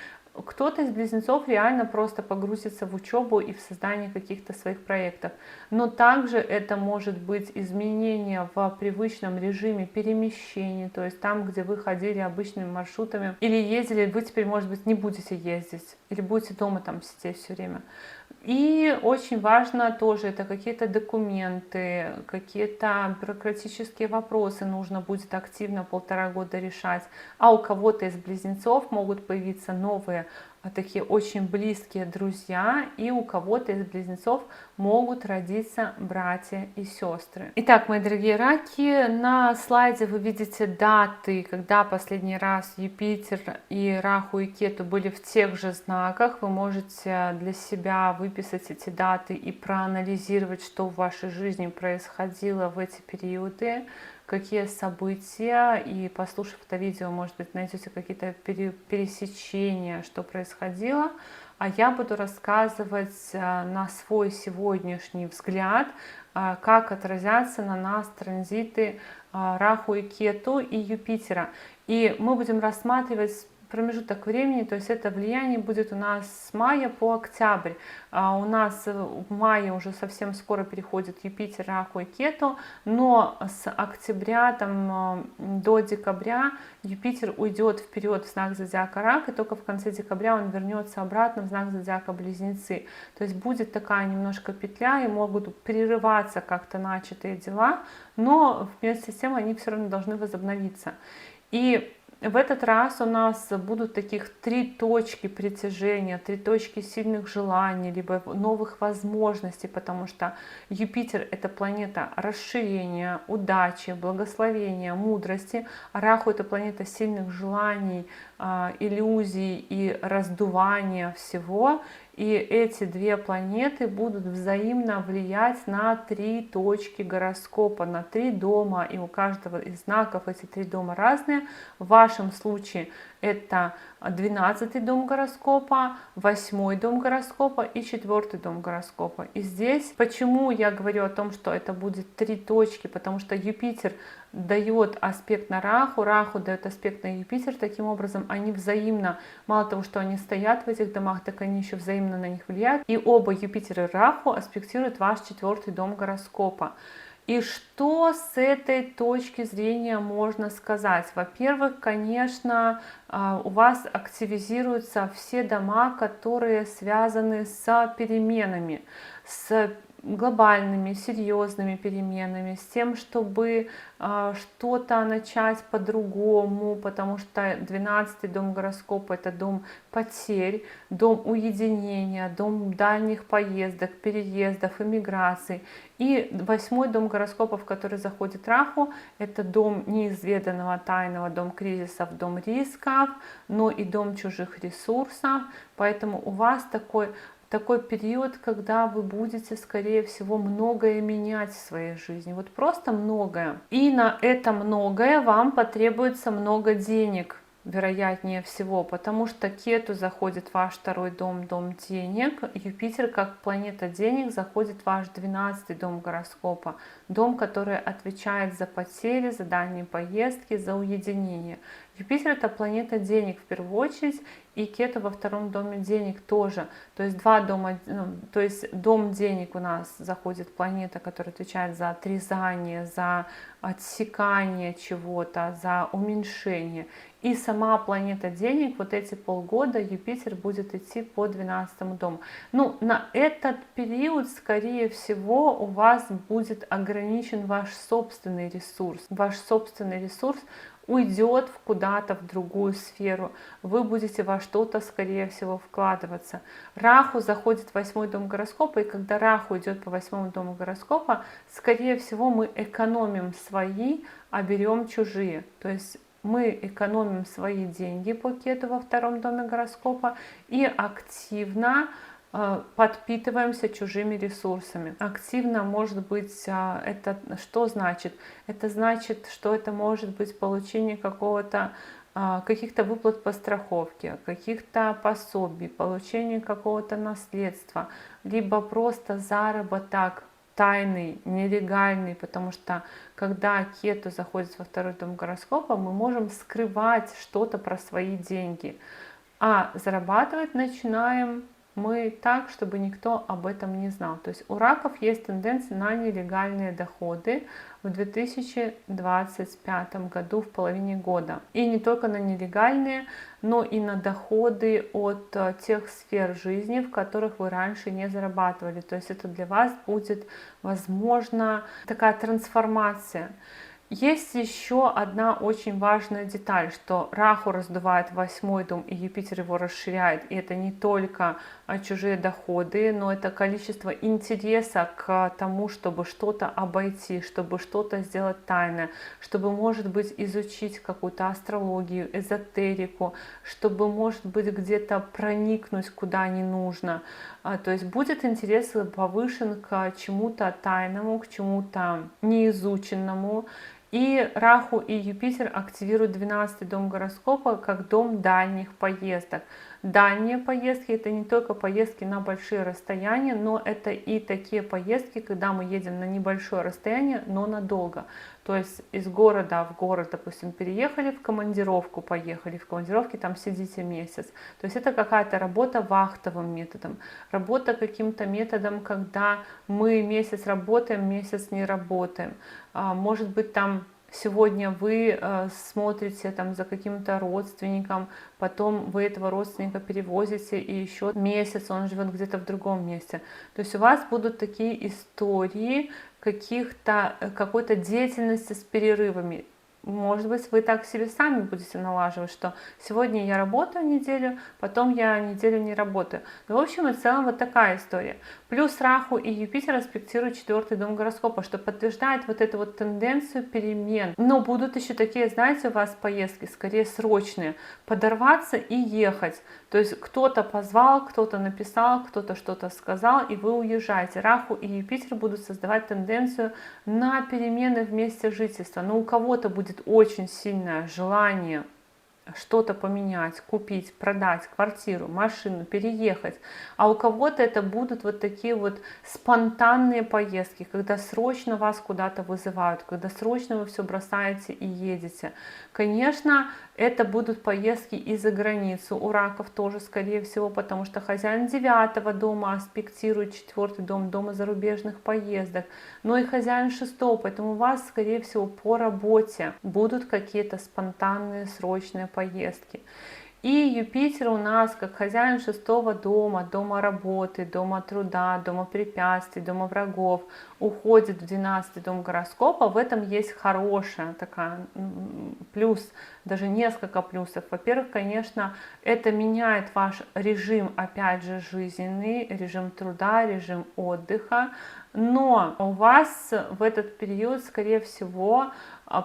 Кто-то из близнецов реально просто погрузится в учебу и в создание каких-то своих проектов. Но также это может быть изменение в привычном режиме перемещений, то есть там, где вы ходили обычными маршрутами или ездили, вы теперь, может быть, не будете ездить или будете дома там сидеть все время. И очень важно тоже, это какие-то документы, какие-то бюрократические вопросы нужно будет активно 1,5 года решать. А у кого-то из близнецов могут появиться новые такие очень близкие друзья, и у кого-то из близнецов могут родиться братья и сестры. Итак, мои дорогие раки, на слайде вы видите даты, когда последний раз Юпитер и Раху и Кету были в тех же знаках. Вы можете для себя выписать эти даты и проанализировать, что в вашей жизни происходило в эти периоды, какие события, и послушав это видео, может быть, найдете какие-то пересечения, что происходило. А я буду рассказывать на свой сегодняшний взгляд, как отразятся на нас транзиты Раху и Кету и Юпитера. И мы будем рассматривать промежуток времени, то есть это влияние будет у нас с мая по октябрь. У нас в мае уже совсем скоро переходит Юпитер, Раху и Кету, но с октября до декабря Юпитер уйдет вперед в знак зодиака Рак, и только в конце декабря он вернется обратно в знак зодиака Близнецы. То есть будет такая немножко петля, и могут прерываться как-то начатые дела, но вместе с тем они все равно должны возобновиться. И в этот раз у нас будут таких 3 точки притяжения, 3 точки сильных желаний, либо новых возможностей, потому что Юпитер — это планета расширения, удачи, благословения, мудрости, а Раху — это планета сильных желаний, иллюзий и раздувания всего. И эти 2 планеты будут взаимно влиять на 3 точки гороскопа, на 3 дома, и у каждого из знаков эти 3 дома разные. В вашем случае это 12-й дом гороскопа, 8-й дом гороскопа и 4-й дом гороскопа. И здесь, почему я говорю о том, что это будет 3 точки, потому что Юпитер дает аспект на Раху, Раху дает аспект на Юпитер, таким образом они взаимно, мало того, что они стоят в этих домах, так они еще взаимно на них влияют. И оба Юпитер и Раху аспектируют ваш 4-й дом гороскопа. И что с этой точки зрения можно сказать? Во-первых, конечно, у вас активизируются все дома, которые связаны с переменами, с глобальными, серьезными переменами, с тем, чтобы что-то начать по-другому, потому что 12-й дом гороскопа — это дом потерь, дом уединения, дом дальних поездок, переездов, эмиграций. И 8-й дом гороскопа, в который заходит Раху, это дом неизведанного, тайного, дом кризисов, дом рисков, но и дом чужих ресурсов. Поэтому у вас такой период, когда вы будете, скорее всего, многое менять в своей жизни. Вот просто многое. И на это многое вам потребуется много денег, вероятнее всего, потому что Кету заходит в ваш 2-й дом, дом денег. Юпитер, как планета денег, заходит в ваш 12-й дом гороскопа, дом, который отвечает за потери, за дальние поездки, за уединение. Юпитер — это планета денег в первую очередь, и Кету во 2-м доме денег тоже. То есть 2 дома, то есть дом денег у нас заходит планета, которая отвечает за отрезание, за отсекание чего-то, за уменьшение. И сама планета денег, вот эти полгода Юпитер будет идти по 12-му дому. Ну, на этот период, скорее всего, у вас будет ограничен ваш собственный ресурс. Ваш собственный ресурс уйдет куда-то в другую сферу, вы будете во что-то, скорее всего, вкладываться. Раху заходит в 8-й дом гороскопа, и когда Раху идет по 8-му дому гороскопа, скорее всего, мы экономим свои, а берем чужие. То есть мы экономим свои деньги по Кету во 2-м доме гороскопа и активно подпитываемся чужими ресурсами. Активно, может быть, это что значит? Это значит, что это может быть получение каких-то выплат по страховке, каких-то пособий, получение какого-то наследства, либо просто заработок тайный, нелегальный, потому что когда Кету заходит во 2-й дом гороскопа, мы можем скрывать что-то про свои деньги, а зарабатывать начинаем мы так, чтобы никто об этом не знал. То есть у раков есть тенденция на нелегальные доходы в 2025 году, в половине года. И не только на нелегальные, но и на доходы от тех сфер жизни, в которых вы раньше не зарабатывали. То есть это для вас будет, возможно, такая трансформация. Есть еще одна очень важная деталь, что Раху раздувает 8-й дом, и Юпитер его расширяет. И это не только чужие доходы, но это количество интереса к тому, чтобы что-то обойти, чтобы что-то сделать тайное, чтобы, может быть, изучить какую-то астрологию, эзотерику, чтобы, может быть, где-то проникнуть куда не нужно. То есть будет интерес повышен к чему-то тайному, к чему-то неизученному. И Раху и Юпитер активируют 12-й дом гороскопа как дом дальних поездок. Дальние поездки — это не только поездки на большие расстояния, но это и такие поездки, когда мы едем на небольшое расстояние, но надолго. То есть из города в город, допустим, переехали, в командировку поехали, в командировке там сидите месяц. То есть это какая-то работа вахтовым методом, работа каким-то методом, когда мы месяц работаем, месяц не работаем. Может быть, там сегодня вы смотрите там за каким-то родственником, потом вы этого родственника перевозите, и еще месяц он живет где-то в другом месте. То есть у вас будут такие истории какой-то деятельности с перерывами. Может быть, вы так себе сами будете налаживать, что сегодня я работаю неделю, потом я неделю не работаю. Но в общем и целом вот такая история. Плюс Раху и Юпитер аспектируют 4-й дом гороскопа, что подтверждает вот эту вот тенденцию перемен. Но будут еще такие, знаете, у вас поездки, скорее срочные, подорваться и ехать. То есть кто-то позвал, кто-то написал, кто-то что-то сказал, и вы уезжаете. Раху и Юпитер будут создавать тенденцию на перемены в месте жительства. Но у кого-то будет очень сильное желание что-то поменять, купить, продать квартиру, машину, переехать. А у кого-то это будут вот такие вот спонтанные поездки, когда срочно вас куда-то вызывают, когда срочно вы все бросаете и едете. Конечно, это будут поездки и за границу. У раков тоже, скорее всего, потому что хозяин 9-го дома аспектирует 4-й дом, дома зарубежных поездок, но и хозяин 6-го, поэтому у вас, скорее всего, по работе будут какие-то спонтанные, срочные поездки. И Юпитер у нас как хозяин 6-го дома, дома работы, дома труда, дома препятствий, дома врагов, уходит в 12-й дом гороскопа. В этом есть хорошая такая плюс, даже несколько плюсов. Во-первых, конечно, это меняет ваш режим, опять же, жизненный, режим труда, режим отдыха. Но у вас в этот период, скорее всего,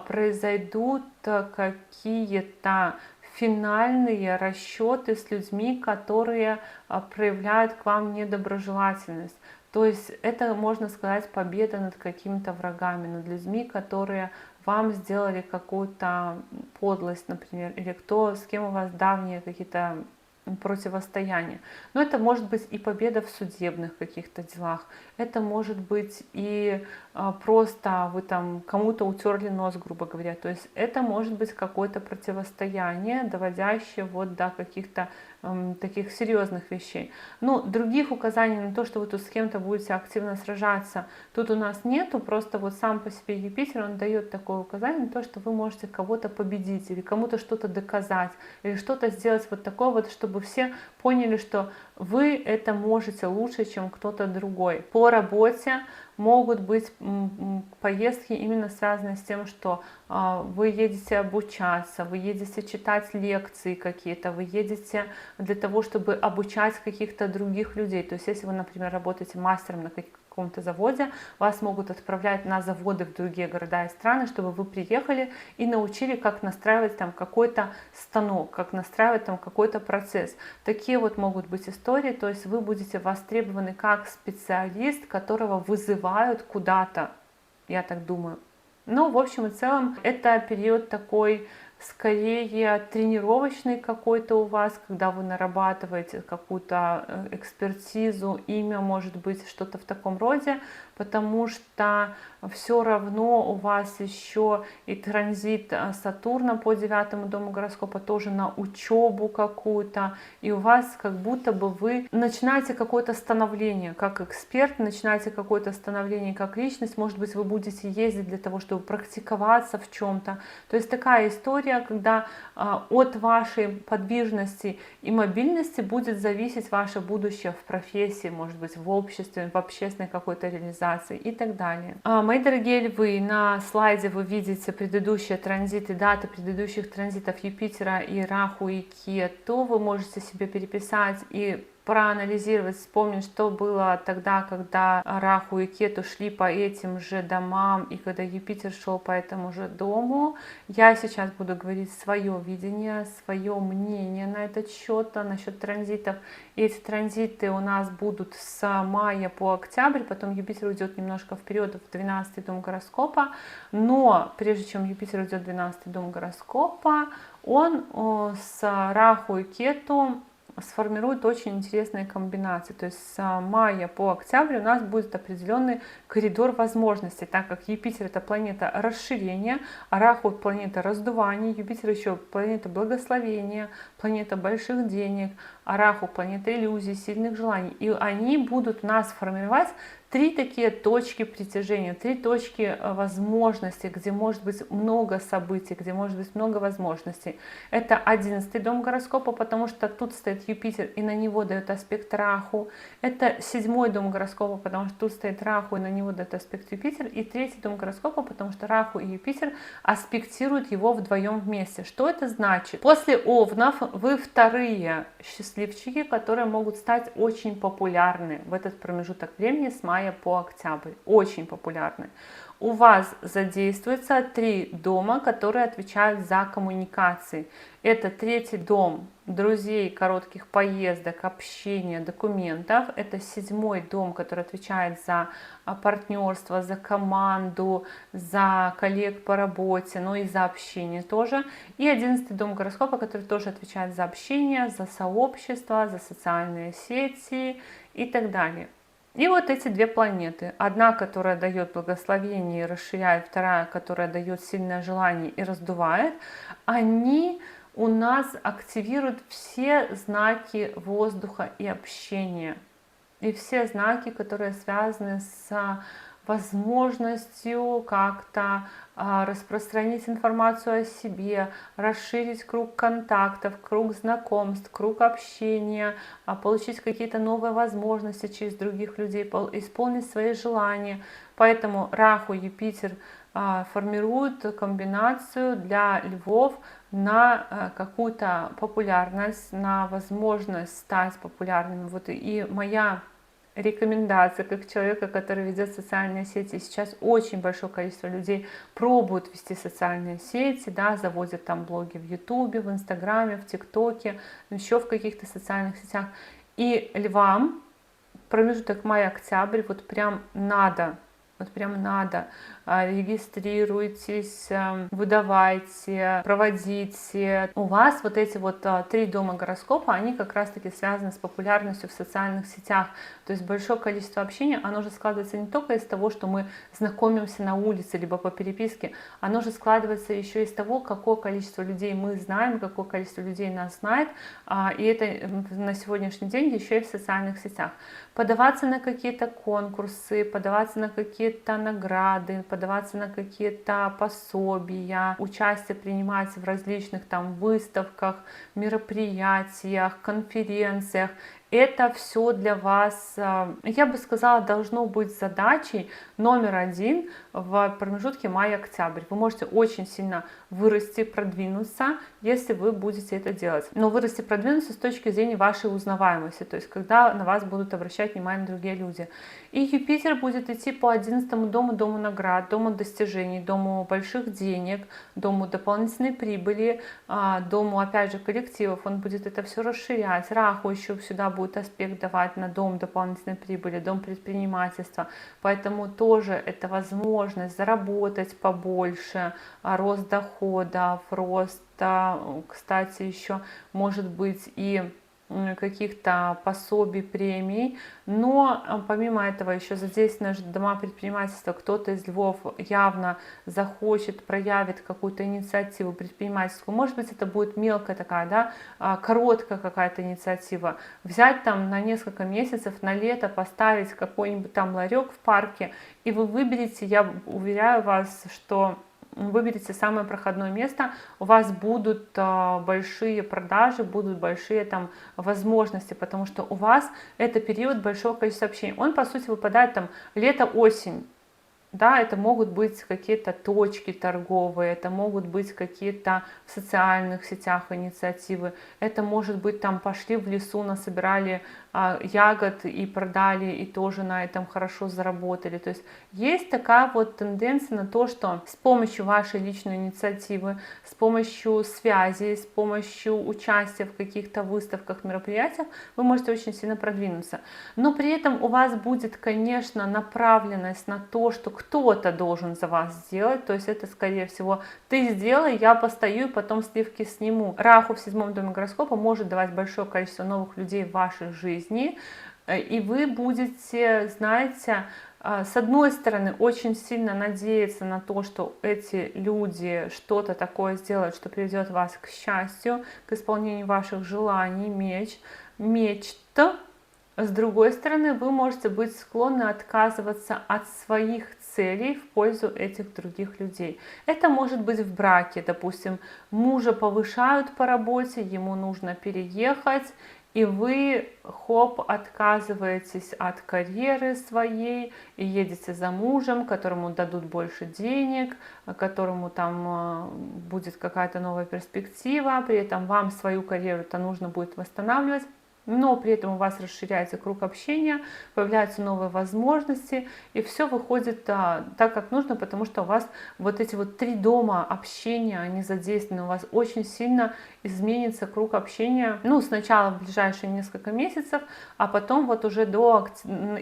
произойдут какие-то финальные расчеты с людьми, которые проявляют к вам недоброжелательность. То есть это, можно сказать, победа над какими-то врагами, над людьми, которые вам сделали какую-то подлость, например, или с кем у вас давние какие-то противостояние. Но это может быть и победа в судебных каких-то делах, это может быть и просто вы там кому-то утерли нос, грубо говоря. То есть это может быть какое-то противостояние, доводящее вот до каких-то таких серьезных вещей. Но других указаний на то, что вы тут с кем-то будете активно сражаться, тут у нас нету. Просто вот сам по себе Юпитер, он дает такое указание на то, что вы можете кого-то победить или кому-то что-то доказать, или что-то сделать вот такое вот, чтобы чтобы все поняли, что вы это можете лучше, чем кто-то другой. По работе могут быть поездки именно связанные с тем, что вы едете обучаться, вы едете читать лекции какие-то, вы едете для того, чтобы обучать каких-то других людей. То есть если вы, например, работаете мастером на каком-то заводе, вас могут отправлять на заводы в другие города и страны, чтобы вы приехали и научили, как настраивать там какой-то станок, как настраивать там какой-то процесс. Такие вот могут быть истории, то есть вы будете востребованы как специалист, которого вызывают куда-то, я так думаю. Но в общем и целом это период такой скорее тренировочный какой-то у вас, когда вы нарабатываете какую-то экспертизу, имя, может быть, что-то в таком роде, потому что все равно у вас еще и транзит Сатурна по 9 дому гороскопа тоже на учебу какую-то, и у вас как будто бы вы начинаете какое-то становление как эксперт, начинаете какое-то становление как личность, может быть, вы будете ездить для того, чтобы практиковаться в чем-то. То есть такая история, когда от вашей подвижности и мобильности будет зависеть ваше будущее в профессии, может быть, в обществе, в общественной какой-то реализации и так далее. Мои дорогие львы, на слайде вы видите предыдущие транзиты, даты предыдущих транзитов Юпитера и Раху и Кету. Вы можете себе переписать и проанализировать, вспомнить, что было тогда, когда Раху и Кету шли по этим же домам и когда Юпитер шел по этому же дому. Я сейчас буду говорить свое видение, свое мнение на этот счет, насчет транзитов. И эти транзиты у нас будут с мая по октябрь, потом Юпитер уйдет немножко вперед в 12 дом гороскопа, но прежде чем Юпитер уйдет в 12 дом гороскопа, он с Раху и Кету сформирует очень интересные комбинации. То есть с мая по октябрь у нас будет определенный коридор возможностей, так как Юпитер это планета расширения, а Раху планета раздувания, Юпитер еще планета благословения, планета больших денег, а Раху планета иллюзий, сильных желаний. И они будут нас формировать три такие точки притяжения, три точки возможностей, где может быть много событий, где может быть много возможностей. Это 11 дом гороскопа, потому что тут стоит Юпитер и на него дает аспект Раху. Это 7 дом гороскопа, потому что тут стоит Раху и на него дает аспект Юпитер. И 3 дом гороскопа, потому что Раху и Юпитер аспектируют его вдвоем вместе. Что это значит? После Овнов вы вторые счастливчики, которые могут стать очень популярны в этот промежуток времени с мая по октябрь. Очень популярны. У вас задействуется 3 дома, которые отвечают за коммуникации. Это 3-й дом друзей, коротких поездок, общения, документов. Это 7-й дом, который отвечает за партнерство, за команду, за коллег по работе, но и за общение тоже. И 11-й дом гороскопа, который тоже отвечает за общение, за сообщество, за социальные сети и так далее. И вот эти две планеты. Одна, которая дает благословение и расширяет, вторая, которая дает сильное желание и раздувает, они у нас активируют все знаки воздуха и общения. И все знаки, которые связаны с возможностью как-то распространить информацию о себе, расширить круг контактов, круг знакомств, круг общения, получить какие-то новые возможности через других людей, исполнить свои желания. Поэтому Раху, Юпитер формируют комбинацию для львов на какую-то популярность, на возможность стать популярными. Вот и моя рекомендация как человека, который ведет социальные сети. Сейчас очень большое количество людей пробуют вести социальные сети, да, заводят там блоги в Ютубе, в Инстаграме, в ТикТоке, еще в каких-то социальных сетях. И львам промежуток май-октябрь вот прям надо. Вот прям надо. Регистрируйтесь, выдавайте, проводите. У вас вот эти вот 3 дома гороскопа, они как раз-таки связаны с популярностью в социальных сетях. То есть большое количество общения, оно же складывается не только из того, что мы знакомимся на улице, либо по переписке, оно же складывается еще из того, какое количество людей мы знаем, какое количество людей нас знает. И это на сегодняшний день еще и в социальных сетях. Подаваться на какие-то конкурсы, подаваться на какие какие-то награды, подаваться на какие-то пособия, участие принимать в различных там выставках, мероприятиях, конференциях. Это все для вас, я бы сказала, должно быть задачей номер один в промежутке май-октябрь. Вы можете очень сильно вырасти, продвинуться, если вы будете это делать. Но вырасти, продвинуться с точки зрения вашей узнаваемости, то есть когда на вас будут обращать внимание другие люди. И Юпитер будет идти по 11 дому, дому наград, дому достижений, дому больших денег, дому дополнительной прибыли, дому, опять же, коллективов. Он будет это все расширять. Раху еще сюда будет аспект давать на дом дополнительной прибыли, дом предпринимательства. Поэтому тоже это возможность заработать побольше, рост доходов, рост, кстати, еще может быть и каких-то пособий, премий, но помимо этого еще задействованы дома предпринимательства, кто-то из львов явно захочет, проявит какую-то инициативу предпринимательскую, может быть это будет мелкая такая, да, короткая какая-то инициатива, взять там на несколько месяцев, на лето поставить какой-нибудь там ларек в парке, и вы выберете, я уверяю вас, что выберите самое проходное место, у вас будут большие продажи, будут большие там возможности, потому что у вас это период большого количества общения. Он, по сути, выпадает там лето-осень. Да, это могут быть какие-то точки торговые, это могут быть какие-то в социальных сетях инициативы, это может быть там пошли в лесу, насобирали ягод и продали, и тоже на этом хорошо заработали. То есть такая вот тенденция на то, что с помощью вашей личной инициативы, с помощью связей, с помощью участия в каких-то выставках, мероприятиях вы можете очень сильно продвинуться. Но при этом у вас будет, конечно, направленность на то, что кто-то должен за вас сделать, то есть это, скорее всего, ты сделай, я постою и потом сливки сниму. Раху в 7 доме гороскопа может давать большое количество новых людей в вашей жизни, и вы будете, знаете, с одной стороны, очень сильно надеяться на то, что эти люди что-то такое сделают, что приведет вас к счастью, к исполнению ваших желаний, мечт. С другой стороны, вы можете быть склонны отказываться от своих целей в пользу этих других людей. Это может быть в браке, допустим, мужа повышают по работе, ему нужно переехать, и вы, хоп, отказываетесь от карьеры своей и едете за мужем, которому дадут больше денег, которому там будет какая-то новая перспектива, при этом вам свою карьеру-то нужно будет восстанавливать. Но при этом у вас расширяется круг общения, появляются новые возможности, и все выходит так, как нужно, потому что у вас вот эти вот 3 дома общения, они задействованы, у вас очень сильно изменится круг общения, ну, сначала в ближайшие несколько месяцев, а потом вот уже до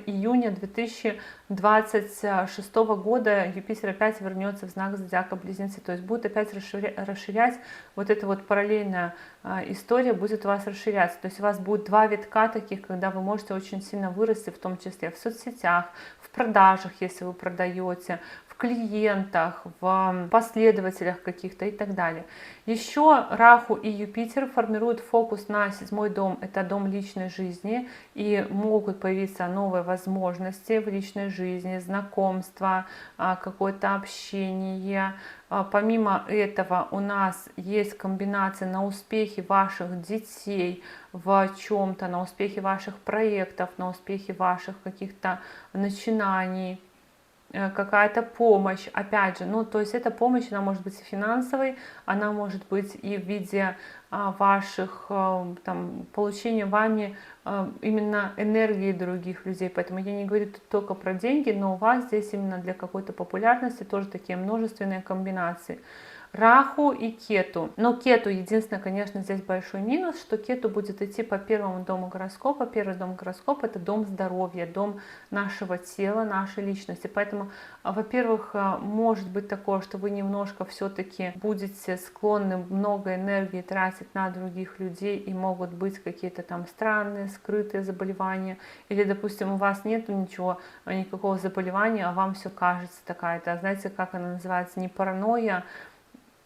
июня 2026 года Юпитер опять вернется в знак зодиака Близнецы, то есть будет опять расширять вот эта вот параллельная история будет у вас расширяться, то есть у вас будет 2 витка таких, когда вы можете очень сильно вырасти, в том числе в соцсетях, в продажах, если вы продаете, в клиентах, в последователях каких-то и так далее. Еще Раху и Юпитер формируют фокус на 7 дом, это дом личной жизни, и могут появиться новые возможности в личной жизни, знакомства, какое-то общение. Помимо этого у нас есть комбинация на успехи ваших детей в чем-то, на успехи ваших проектов, на успехи ваших каких-то начинаний, какая-то помощь, опять же, ну, то есть эта помощь, она может быть и финансовой, она может быть и в виде ваших, там, получения вами именно энергии других людей, поэтому я не говорю тут только про деньги, но у вас здесь именно для какой-то популярности тоже такие множественные комбинации. Раху и Кету. Но Кету, единственное, конечно, здесь большой минус, что Кету будет идти по 1 дому гороскопа. 1 дом гороскопа — это дом здоровья, дом нашего тела, нашей личности. Поэтому, во-первых, может быть такое, что вы немножко все-таки будете склонны много энергии тратить на других людей, и могут быть какие-то там странные, скрытые заболевания. Или, допустим, у вас нет никакого заболевания, а вам все кажется такая-то, знаете, как она называется, не паранойя,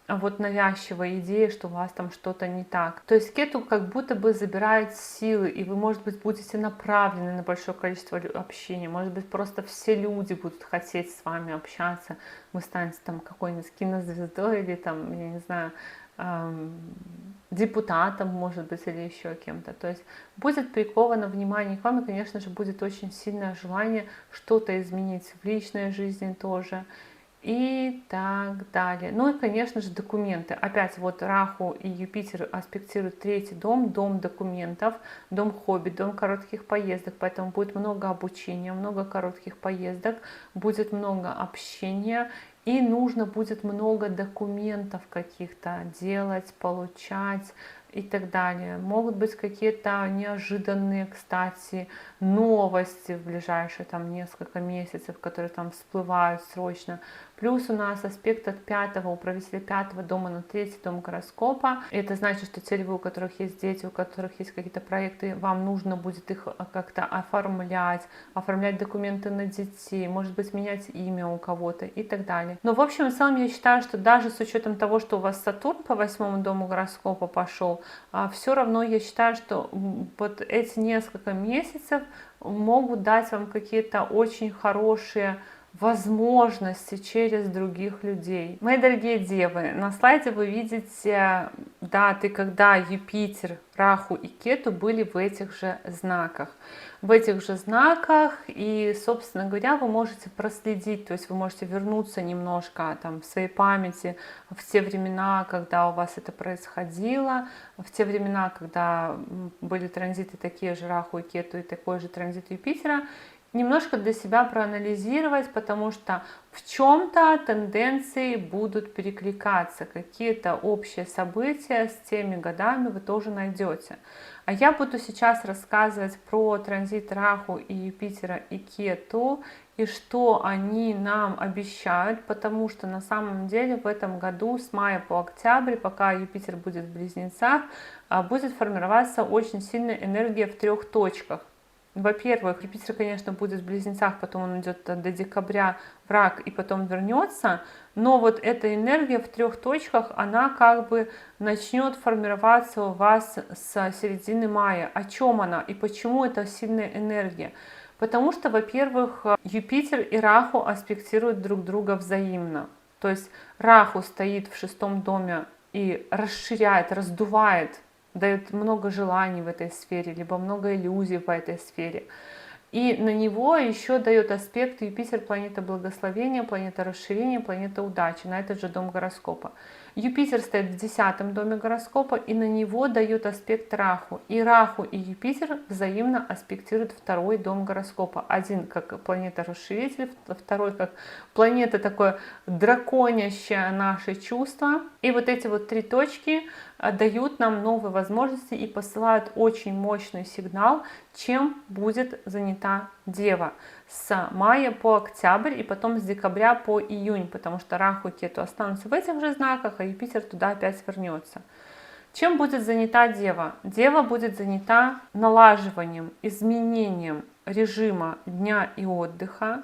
вот навязчивая идея, что у вас там что-то не так. То есть кету как будто бы забирает силы, и вы, может быть, будете направлены на большое количество общения, может быть, просто все люди будут хотеть с вами общаться, вы станете там какой-нибудь кинозвездой или там, я не знаю, депутатом, может быть, или еще кем-то. То есть будет приковано внимание к вам, и, конечно же, будет очень сильное желание что-то изменить в личной жизни тоже и так далее. Ну и, конечно же, документы. Опять вот Раху и Юпитер аспектируют третий дом, дом документов, дом хобби, дом коротких поездок, поэтому будет много обучения, много коротких поездок, будет много общения, и нужно будет много документов каких-то делать, получать и так далее. Могут быть какие-то неожиданные, кстати, новости в ближайшие там несколько месяцев, которые там всплывают срочно. Плюс у нас аспект от пятого, управителя пятого дома на третий дом гороскопа. Это значит, что те львы, у которых есть дети, у которых есть какие-то проекты, вам нужно будет их как-то оформлять документы на детей, может быть, менять имя у кого-то и так далее. Но в общем и целом я считаю, что даже с учетом того, что у вас Сатурн по восьмому дому гороскопа пошел, все равно я считаю, что вот эти несколько месяцев могут дать вам какие-то очень хорошие возможности через других людей. Мои дорогие девы, на слайде вы видите даты, когда Юпитер, Раху и Кету были в этих же знаках. В этих же знаках, и, собственно говоря, вы можете проследить, то есть вы можете вернуться немножко там в своей памяти в те времена, когда у вас это происходило, в те времена, когда были транзиты такие же Раху и Кету и такой же транзит Юпитера, немножко для себя проанализировать, потому что в чем-то тенденции будут перекликаться, какие-то общие события с теми годами вы тоже найдете. А я буду сейчас рассказывать про транзит Раху и Юпитера и Кету, и что они нам обещают, потому что на самом деле в этом году с мая по октябрь, пока Юпитер будет в Близнецах, будет формироваться очень сильная энергия в трех точках. Во-первых, Юпитер, конечно, будет в Близнецах, потом он идет до декабря в Рак и потом вернется, но вот эта энергия в трех точках, она как бы начнет формироваться у вас с середины мая. О чем она и почему это сильная энергия? Потому что, во-первых, Юпитер и Раху аспектируют друг друга взаимно. То есть Раху стоит в шестом доме и расширяет, раздувает, дает много желаний в этой сфере, либо много иллюзий в этой сфере. И на него еще дает аспект Юпитер, планета благословения, планета расширения, планета удачи, на этот же дом гороскопа. Юпитер стоит в 10-м доме гороскопа, и на него дает аспект Раху. И Раху, и Юпитер взаимно аспектируют второй дом гороскопа. Один как планета расширитель, второй как планета такое драконящее наши чувства. И вот эти вот три точки дают нам новые возможности и посылают очень мощный сигнал, чем будет занята Дева с мая по октябрь и потом с декабря по июнь, потому что Раху и Кету останутся в этих же знаках, а Юпитер туда опять вернется. Чем будет занята Дева? Дева будет занята налаживанием, изменением режима дня и отдыха,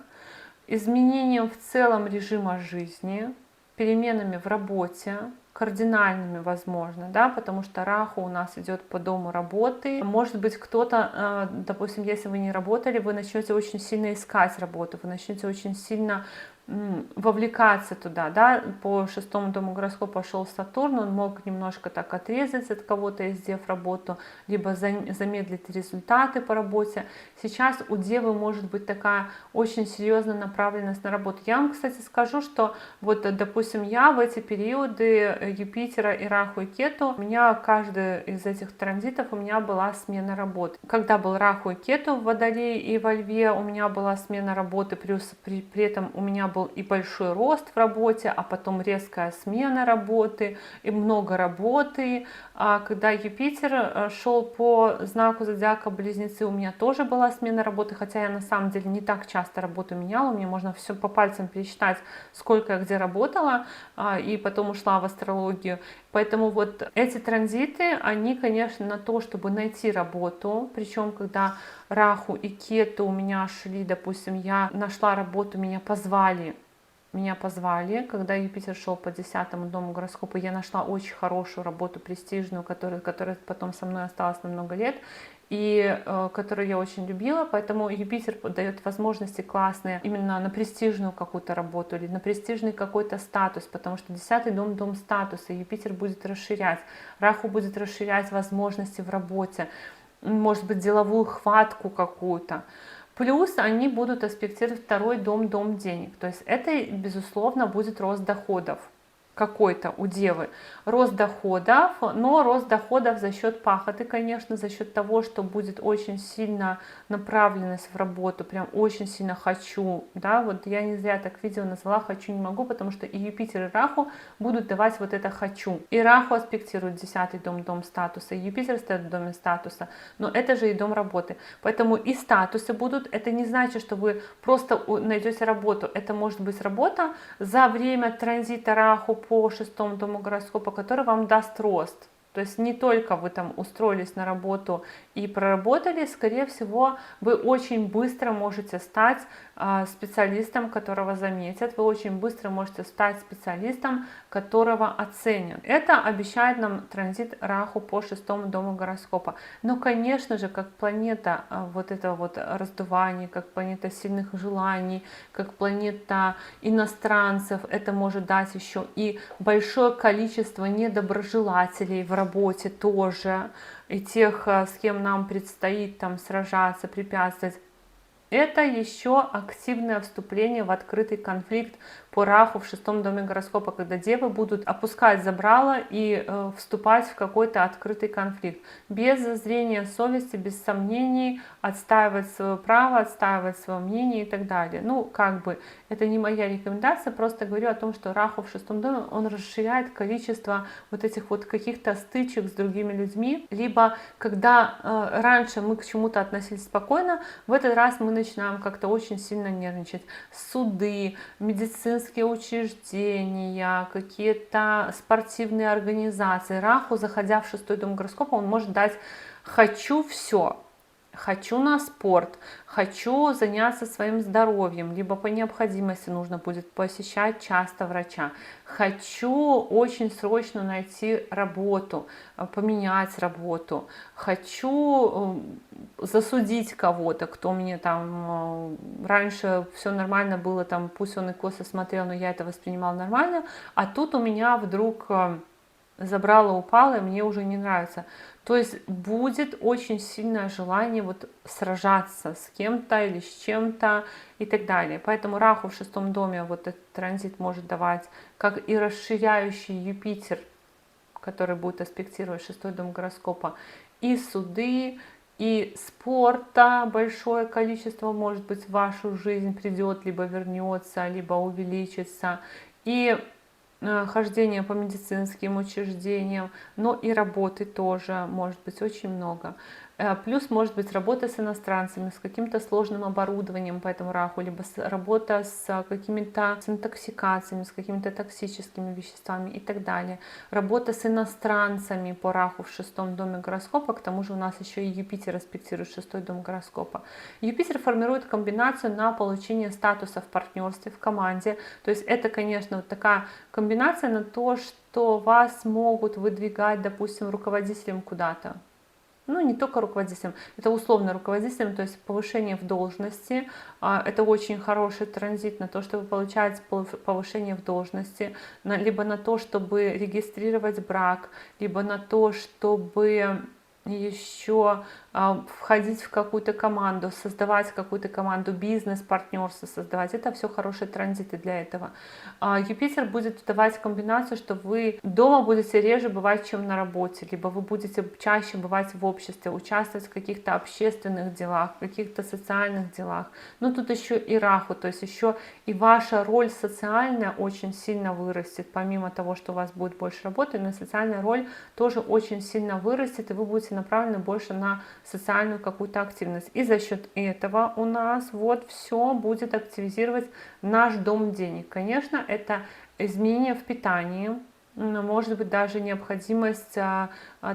изменением в целом режима жизни, переменами в работе, кардинальными, возможно, да, потому что Раху у нас идет по дому работы. Может быть, кто-то, допустим, если вы не работали, вы начнете очень сильно искать работу, вы начнете очень сильно вовлекаться туда, да, по шестому дому гороскопа пошел Сатурн, он мог немножко так отрезать от кого-то из дев работу, либо замедлить результаты по работе. Сейчас у Девы может быть такая очень серьезная направленность на работу. Я вам, кстати, скажу, что вот, допустим, я в эти периоды Юпитера и Раху и Кету, у меня каждый из этих транзитов у меня была смена работы. Когда был Раху и Кету в Водолее и во Льве, у меня была смена работы, плюс при этом у меня был и большой рост в работе, а потом резкая смена работы и много работы. А когда Юпитер шел по знаку зодиака Близнецы, у меня тоже была смена работы, хотя я на самом деле не так часто работу меняла, мне можно все по пальцам пересчитать, сколько я где работала, и потом ушла в астрологию. Поэтому вот эти транзиты, они, конечно, на то, чтобы найти работу, причем когда Раху и Кету у меня шли, допустим, я нашла работу, меня позвали меня позвали, когда Юпитер шел по 10-му дому гороскопа, я нашла очень хорошую работу, престижную, которая потом со мной осталась на много лет, и которую я очень любила, поэтому Юпитер дает возможности классные именно на престижную какую-то работу или на престижный какой-то статус, потому что 10-й дом — дом статуса, Юпитер будет расширять, Раху будет расширять возможности в работе, может быть, деловую хватку какую-то. Плюс они будут аспектировать 2-й дом, дом денег. То есть это, безусловно, будет рост доходов какой-то у Девы. Рост доходов, но рост доходов за счет пахоты, конечно, за счет того, что будет очень сильно направленность в работу, прям очень сильно хочу, да, вот я не зря так видео назвала «хочу, не могу», потому что и Юпитер, и Раху будут давать вот это «хочу». И Раху аспектирует 10-й дом, дом статуса, и Юпитер стоит в доме статуса, но это же и дом работы. Поэтому и статусы будут, это не значит, что вы просто найдете работу, это может быть работа за время транзита Раху по 6-му дому гороскопа, который вам даст рост. То есть не только вы там устроились на работу и проработали, скорее всего, вы очень быстро можете стать специалистом, которого заметят, вы очень быстро можете стать специалистом, которого оценят. Это обещает нам транзит Раху по 6-му дому гороскопа. Но, конечно же, как планета вот этого вот раздувания, как планета сильных желаний, как планета иностранцев, это может дать еще и большое количество недоброжелателей в работе тоже, и тех, с кем нам предстоит там сражаться, препятствовать. Это еще активное вступление в открытый конфликт по Раху в 6-м доме гороскопа, когда девы будут опускать забрало и вступать в какой-то открытый конфликт. Без зазрения совести, без сомнений, отстаивать свое право, отстаивать свое мнение и так далее. Ну, как бы, это не моя рекомендация, просто говорю о том, что Раху в 6-м доме, он расширяет количество вот этих вот каких-то стычек с другими людьми, либо когда раньше мы к чему-то относились спокойно, в этот раз мы начинаем как-то очень сильно нервничать. Суды, медицинские учреждения, какие-то спортивные организации. Раху, заходя в 6-й дом гороскопа, он может дать «хочу все». Хочу на спорт, хочу заняться своим здоровьем, либо по необходимости нужно будет посещать часто врача. Хочу очень срочно найти работу, поменять работу. Хочу засудить кого-то, кто мне там раньше все нормально было, там пусть он и косо смотрел, но я это воспринимала нормально, а тут у меня вдруг забрало, упало, и мне уже не нравится. То есть будет очень сильное желание вот сражаться с кем-то или с чем-то и так далее. Поэтому Раху в 6-м доме вот этот транзит может давать, как и расширяющий Юпитер, который будет аспектировать 6-й дом гороскопа, и суды, и спорта большое количество, может быть, в вашу жизнь придет, либо вернется, либо увеличится, и хождение по медицинским учреждениям, но и работы тоже может быть очень много. Плюс может быть работа с иностранцами, с каким-то сложным оборудованием по этому Раху, либо работа с какими-то интоксикациями, с какими-то токсическими веществами и так далее. Работа с иностранцами по Раху в 6-м доме гороскопа, к тому же у нас еще и Юпитер аспектирует 6-й дом гороскопа. Юпитер формирует комбинацию на получение статуса в партнерстве, в команде. То есть это, конечно, вот такая комбинация на то, что вас могут выдвигать, допустим, руководителем куда-то. Ну, не только руководителем, это условно руководителем, то есть повышение в должности. Это очень хороший транзит на то, чтобы получать повышение в должности, либо на то, чтобы регистрировать брак, либо на то, чтобы еще входить в какую-то команду, создавать какую-то команду, бизнес, партнерство создавать. Это все хорошие транзиты для этого. Юпитер будет давать комбинацию, что вы дома будете реже бывать, чем на работе, либо вы будете чаще бывать в обществе, участвовать в каких-то общественных делах, в каких-то социальных делах. Но тут еще и Раху, то есть еще и ваша роль социальная очень сильно вырастет, помимо того, что у вас будет больше работы, но социальная роль тоже очень сильно вырастет, и вы будете направлены больше на социальную какую-то активность. И за счет этого у нас вот все будет активизировать наш дом денег. Конечно, это изменения в питании, может быть даже необходимость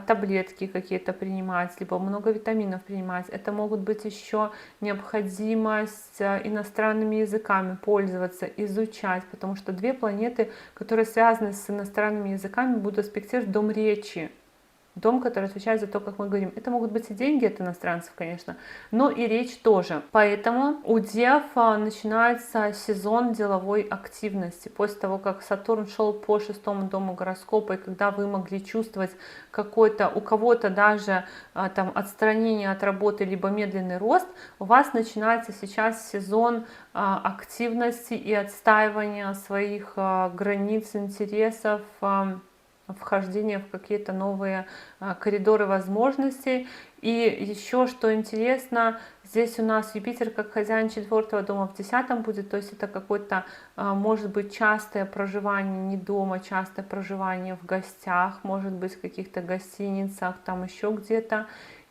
таблетки какие-то принимать, либо много витаминов принимать. Это могут быть еще необходимость иностранными языками пользоваться, изучать, потому что две планеты, которые связаны с иностранными языками, будут аспектировать дом речи. Дом, который отвечает за то, как мы говорим. Это могут быть и деньги от иностранцев, конечно, но и речь тоже. Поэтому у Дев начинается сезон деловой активности. После того, как Сатурн шел по 6-му дому гороскопа, и когда вы могли чувствовать какой-то, у кого-то даже там отстранение от работы, либо медленный рост, у вас начинается сейчас сезон активности и отстаивания своих границ, интересов, вхождение в какие-то новые коридоры возможностей. И еще, что интересно, здесь у нас Юпитер как хозяин 4-го дома в 10-м будет, то есть это какое-то, может быть, частое проживание не дома, частое проживание в гостях, может быть, в каких-то гостиницах, там еще где-то.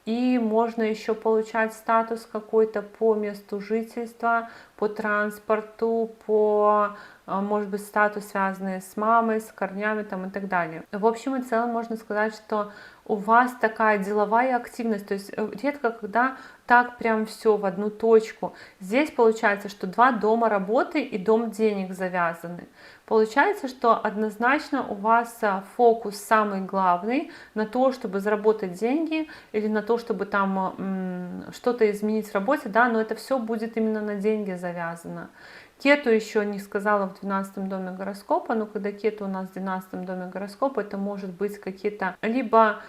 И можно еще получать статус какой-то по месту жительства, по транспорту, по, может быть, статус, связанный с мамой, с корнями там, и так далее. В общем и целом можно сказать, что у вас такая деловая активность, то есть редко когда так прям все в одну точку. Здесь получается, что два дома работы и дом денег завязаны. Получается, что однозначно у вас фокус самый главный на то, чтобы заработать деньги или на то, чтобы там что-то изменить в работе, да, но это все будет именно на деньги завязано. Кету еще не сказала в 12-м доме гороскопа, но когда Кету у нас в 12-м доме гороскопа, это может быть какие-то либо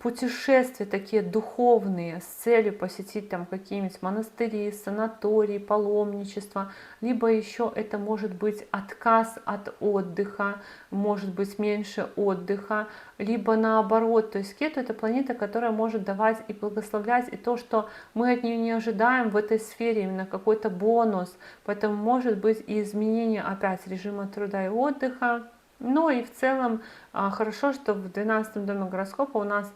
путешествия такие духовные с целью посетить там какие-нибудь монастыри, санатории, паломничество, либо еще это может быть отказ от отдыха, может быть меньше отдыха, либо наоборот, то есть Кету это планета, которая может давать и благословлять и то, что мы от нее не ожидаем в этой сфере, именно какой-то бонус, поэтому может быть и изменение опять режима труда и отдыха. Ну и в целом хорошо, что в 12-м доме гороскопа у нас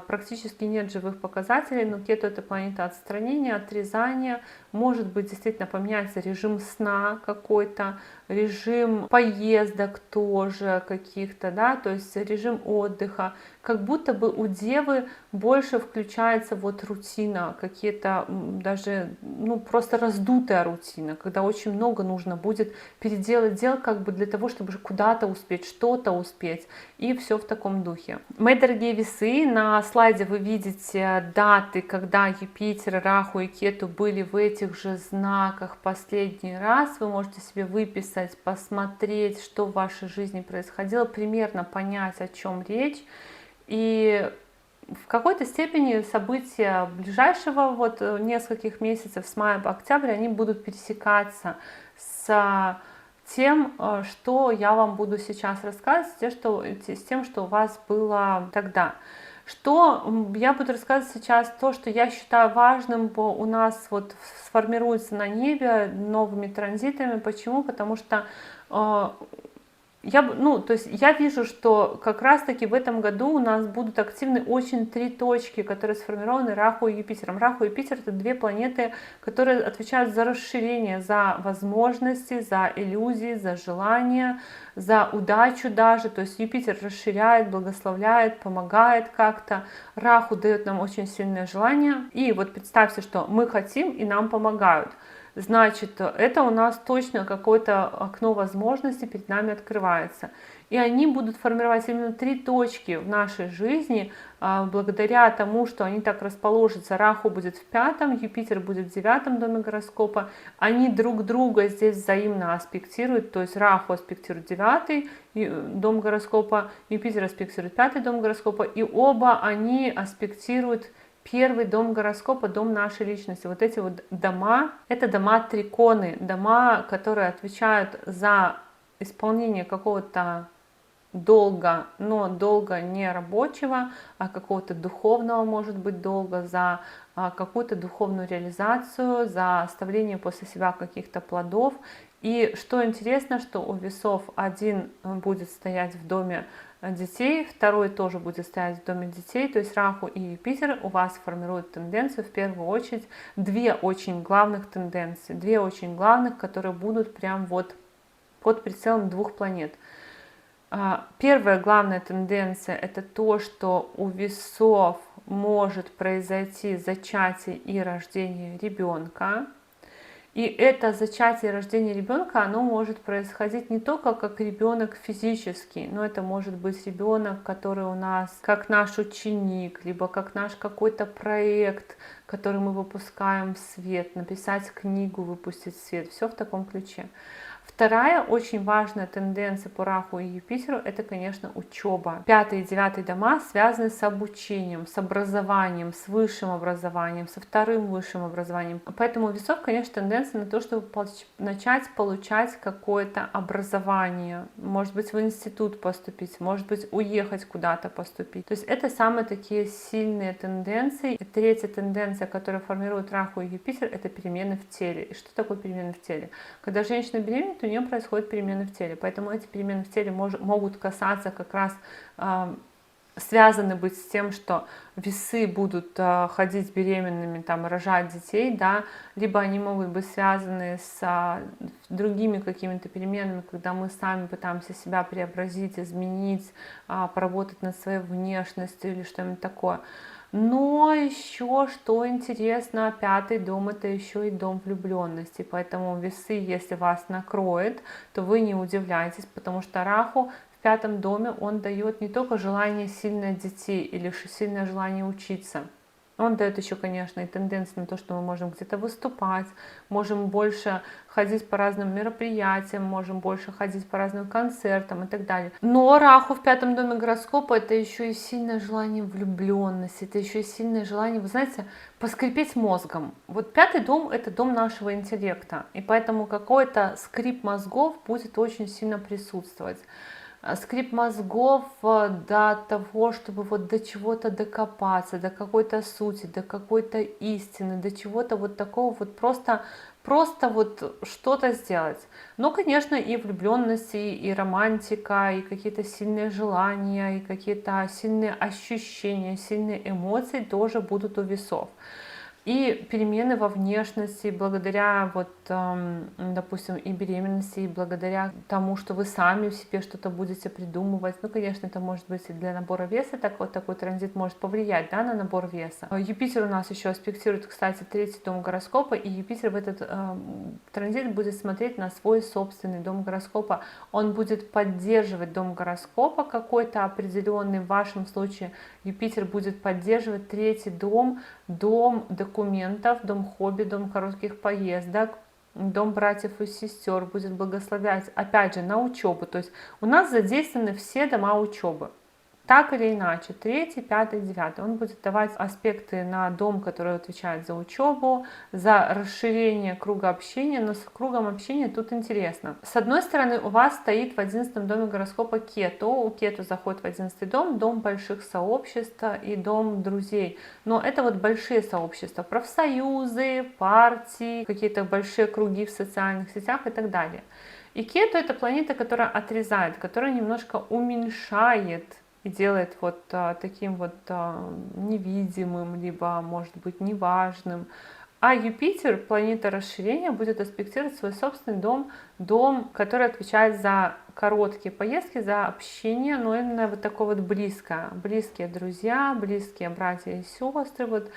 практически нет живых показателей, но Кету это планета отстранения, отрезания, может быть действительно поменяется режим сна какой-то, режим поездок тоже каких-то, да, то есть режим отдыха, как будто бы у Девы больше включается вот рутина, какие-то даже, ну, просто раздутая рутина, когда очень много нужно будет переделать дел как бы для того, чтобы куда-то успеть, что-то успеть, и все в таком духе. Мои дорогие весы, на слайде вы видите даты, когда Юпитер, Раху и Кету были в этих же знаках последний раз. Вы можете себе выписать, посмотреть, что в вашей жизни происходило, примерно понять, о чем речь. И в какой-то степени события ближайшего вот нескольких месяцев с мая по октябрь, они будут пересекаться с тем, что я вам буду сейчас рассказывать, с тем, что у вас было тогда. Что я буду рассказывать сейчас, то, что я считаю важным, у нас вот сформируется на небе новыми транзитами. Почему? Потому что я вижу, что как раз-таки в этом году у нас будут активны очень три точки, которые сформированы Раху и Юпитером. Раху и Юпитер — это две планеты, которые отвечают за расширение, за возможности, за иллюзии, за желания, за удачу даже. То есть Юпитер расширяет, благословляет, помогает как-то. Раху дает нам очень сильное желание. И вот представьте, что мы хотим и нам помогают. Значит, это у нас точно какое-то окно возможностей перед нами открывается. И они будут формировать именно три точки в нашей жизни, благодаря тому, что они так расположатся. Раху будет в 5-м, Юпитер будет в 9-м доме гороскопа. Они друг друга здесь взаимно аспектируют, то есть Раху аспектирует 9-й дом гороскопа, Юпитер аспектирует 5-й дом гороскопа, и оба они аспектируют 1-й дом гороскопа, дом нашей личности. Вот эти вот дома, это дома-триконы, дома, которые отвечают за исполнение какого-то долга, но долга не рабочего, а какого-то духовного, может быть, долга, за какую-то духовную реализацию, за оставление после себя каких-то плодов. И что интересно, что у весов один будет стоять в доме детей, второй тоже будет стоять в доме детей, то есть Раху и Юпитер у вас формируют тенденцию, в первую очередь, две очень главных тенденции, две очень главных, которые будут прям вот под прицелом двух планет. Первая главная тенденция — это то, что у весов может произойти зачатие и рождение ребенка. И это зачатие и рождение ребенка, оно может происходить не только как ребенок физический, но это может быть ребенок, который у нас как наш ученик, либо как наш какой-то проект, который мы выпускаем в свет, написать книгу, выпустить в свет, все в таком ключе. Вторая очень важная тенденция по Раху и Юпитеру — это, конечно, учеба. 5 и 9 дома связаны с обучением, с образованием, с высшим образованием, со вторым высшим образованием. Поэтому у весов, конечно, тенденция на то, чтобы начать получать какое-то образование. Может быть, в институт поступить, может быть, уехать куда-то поступить. То есть это самые такие сильные тенденции. И третья тенденция, которая формирует Раху и Юпитер, это перемены в теле. И что такое перемены в теле? Когда женщина беременна, у нее происходят перемены в теле. Поэтому эти перемены в теле могут касаться как раз, связаны быть с тем, что весы будут ходить беременными, там, рожать детей, да, либо они могут быть связаны с другими какими-то переменами, когда мы сами пытаемся себя преобразить, изменить, поработать над своей внешностью или что-нибудь такое. Но еще, что интересно, 5 дом — это еще и дом влюбленности, поэтому весы, если вас накроет, то вы не удивляйтесь, потому что Раху в 5 доме он дает не только желание сильное детей или сильное желание учиться. Он дает еще, конечно, и тенденцию на то, что мы можем где-то выступать, можем больше ходить по разным мероприятиям, можем больше ходить по разным концертам и так далее. Но Раху в 5 доме гороскопа — это еще и сильное желание влюбленности, это еще и сильное желание, вы знаете, поскрипеть мозгом. Вот 5 дом — это дом нашего интеллекта, и поэтому какой-то скрип мозгов будет очень сильно присутствовать. Скрип мозгов до того, чтобы вот до чего-то докопаться, до какой-то сути, до какой-то истины, до чего-то вот такого вот просто вот что-то сделать. Но, конечно, и влюбленность, и романтика, и какие-то сильные желания, и какие-то сильные ощущения, сильные эмоции тоже будут у весов. И перемены во внешности благодаря, вот, допустим, и беременности, и благодаря тому, что вы сами в себе что-то будете придумывать. Ну, конечно, это может быть и для набора веса, такой транзит может повлиять, да, на набор веса. Юпитер у нас еще аспектирует, кстати, 3-й дом гороскопа, и Юпитер в этот транзит будет смотреть на свой собственный дом гороскопа. Он будет поддерживать дом гороскопа какой-то определенный. В вашем случае Юпитер будет поддерживать 3-й дом, дом документов, дом хобби, дом коротких поездок, дом братьев и сестер, будет благословлять, опять же, на учебу. То есть у нас задействованы все дома учебы. Так или иначе, 3, 5, 9, он будет давать аспекты на дом, который отвечает за учебу, за расширение круга общения, но с кругом общения тут интересно. С одной стороны, у вас стоит в 11 доме гороскопа Кету, у Кету заходит в 11 дом больших сообществ и дом друзей, но это вот большие сообщества, профсоюзы, партии, какие-то большие круги в социальных сетях и так далее. И Кету — это планета, которая отрезает, которая немножко уменьшает и делает вот таким вот невидимым, либо, может быть, неважным. А Юпитер, планета расширения, будет аспектировать свой собственный дом, который отвечает за короткие поездки, за общение, но именно вот такое вот близкие друзья, близкие братья и сестры, вот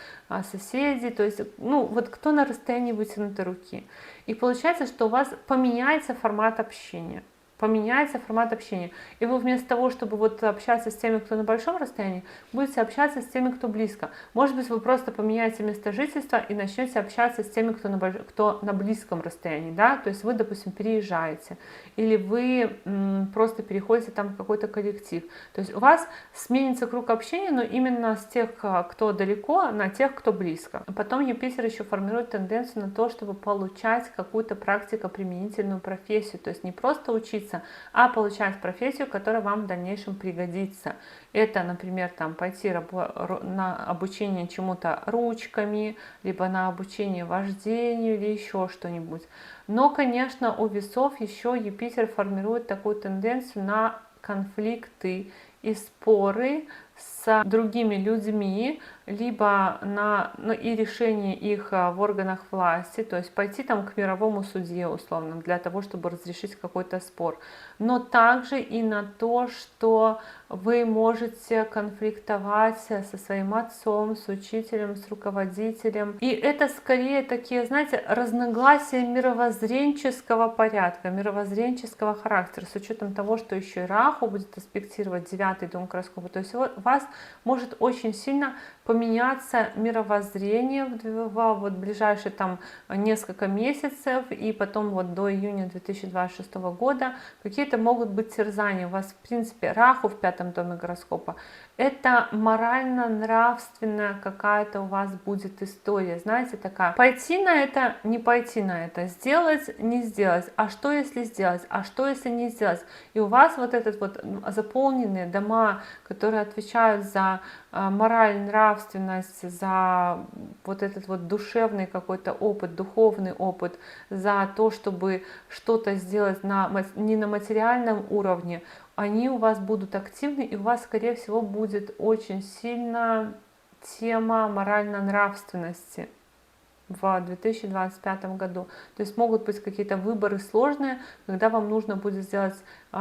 соседи, то есть, ну, вот кто на расстоянии вытянутой руки. И получается, что у вас поменяется формат общения. И вы вместо того, чтобы вот общаться с теми, кто на большом расстоянии, будете общаться с теми, кто близко. Может быть, вы просто поменяете место жительства и начнете общаться с теми, кто на близком расстоянии, да, то есть вы, допустим, переезжаете, или вы просто переходите там в какой-то коллектив. То есть у вас сменится круг общения, но именно с тех, кто далеко, на тех, кто близко. Потом Юпитер еще формирует тенденцию на то, чтобы получать какую-то практико-применительную профессию, то есть не просто учиться, а получать профессию, которая вам в дальнейшем пригодится. Это, например, там, пойти на обучение чему-то ручками, либо на обучение вождению или еще что-нибудь. Но, конечно, у весов еще Юпитер формирует такую тенденцию на конфликты и споры с другими людьми, либо и решение их в органах власти, то есть пойти там к мировому судье условно для того, чтобы разрешить какой-то спор, но также и на то, что вы можете конфликтовать со своим отцом, с учителем, с руководителем. И это скорее такие, знаете, разногласия мировоззренческого порядка, мировоззренческого характера, с учетом того, что еще и Раху будет аспектировать 9-й дом гороскопа. То есть у вас может очень сильно поменяться мировоззрение в ближайшие там несколько месяцев, и потом вот до июня 2026 года какие-то могут быть терзания. У вас, в принципе, Раху в 5-м доме гороскопа. Это морально-нравственная какая-то у вас будет история, знаете, такая. Пойти на это, не пойти на это, сделать, не сделать. А что если сделать? А что если не сделать? И у вас вот этот вот заполненные дома, которые отвечают за мораль, нравственность, за вот этот вот душевный какой-то опыт, духовный опыт, за то, чтобы что-то сделать не на материальном уровне, они у вас будут активны, и у вас, скорее всего, будет очень сильно тема морально-нравственности в 2025 году. То есть могут быть какие-то выборы сложные, когда вам нужно будет сделать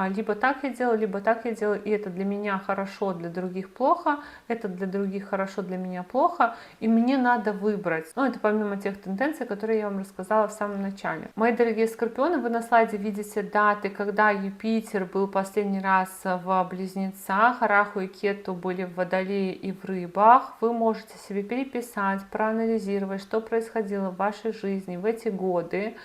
либо так я делаю, либо так я делаю, и это для меня хорошо, для других плохо, это для других хорошо, для меня плохо, и мне надо выбрать. Ну, это помимо тех тенденций, которые я вам рассказала в самом начале. Мои дорогие скорпионы, вы на слайде видите даты, когда Юпитер был последний раз в Близнецах, а Раху и Кету были в Водолее и в Рыбах. Вы можете себе переписать, проанализировать, что происходило в вашей жизни в эти годы,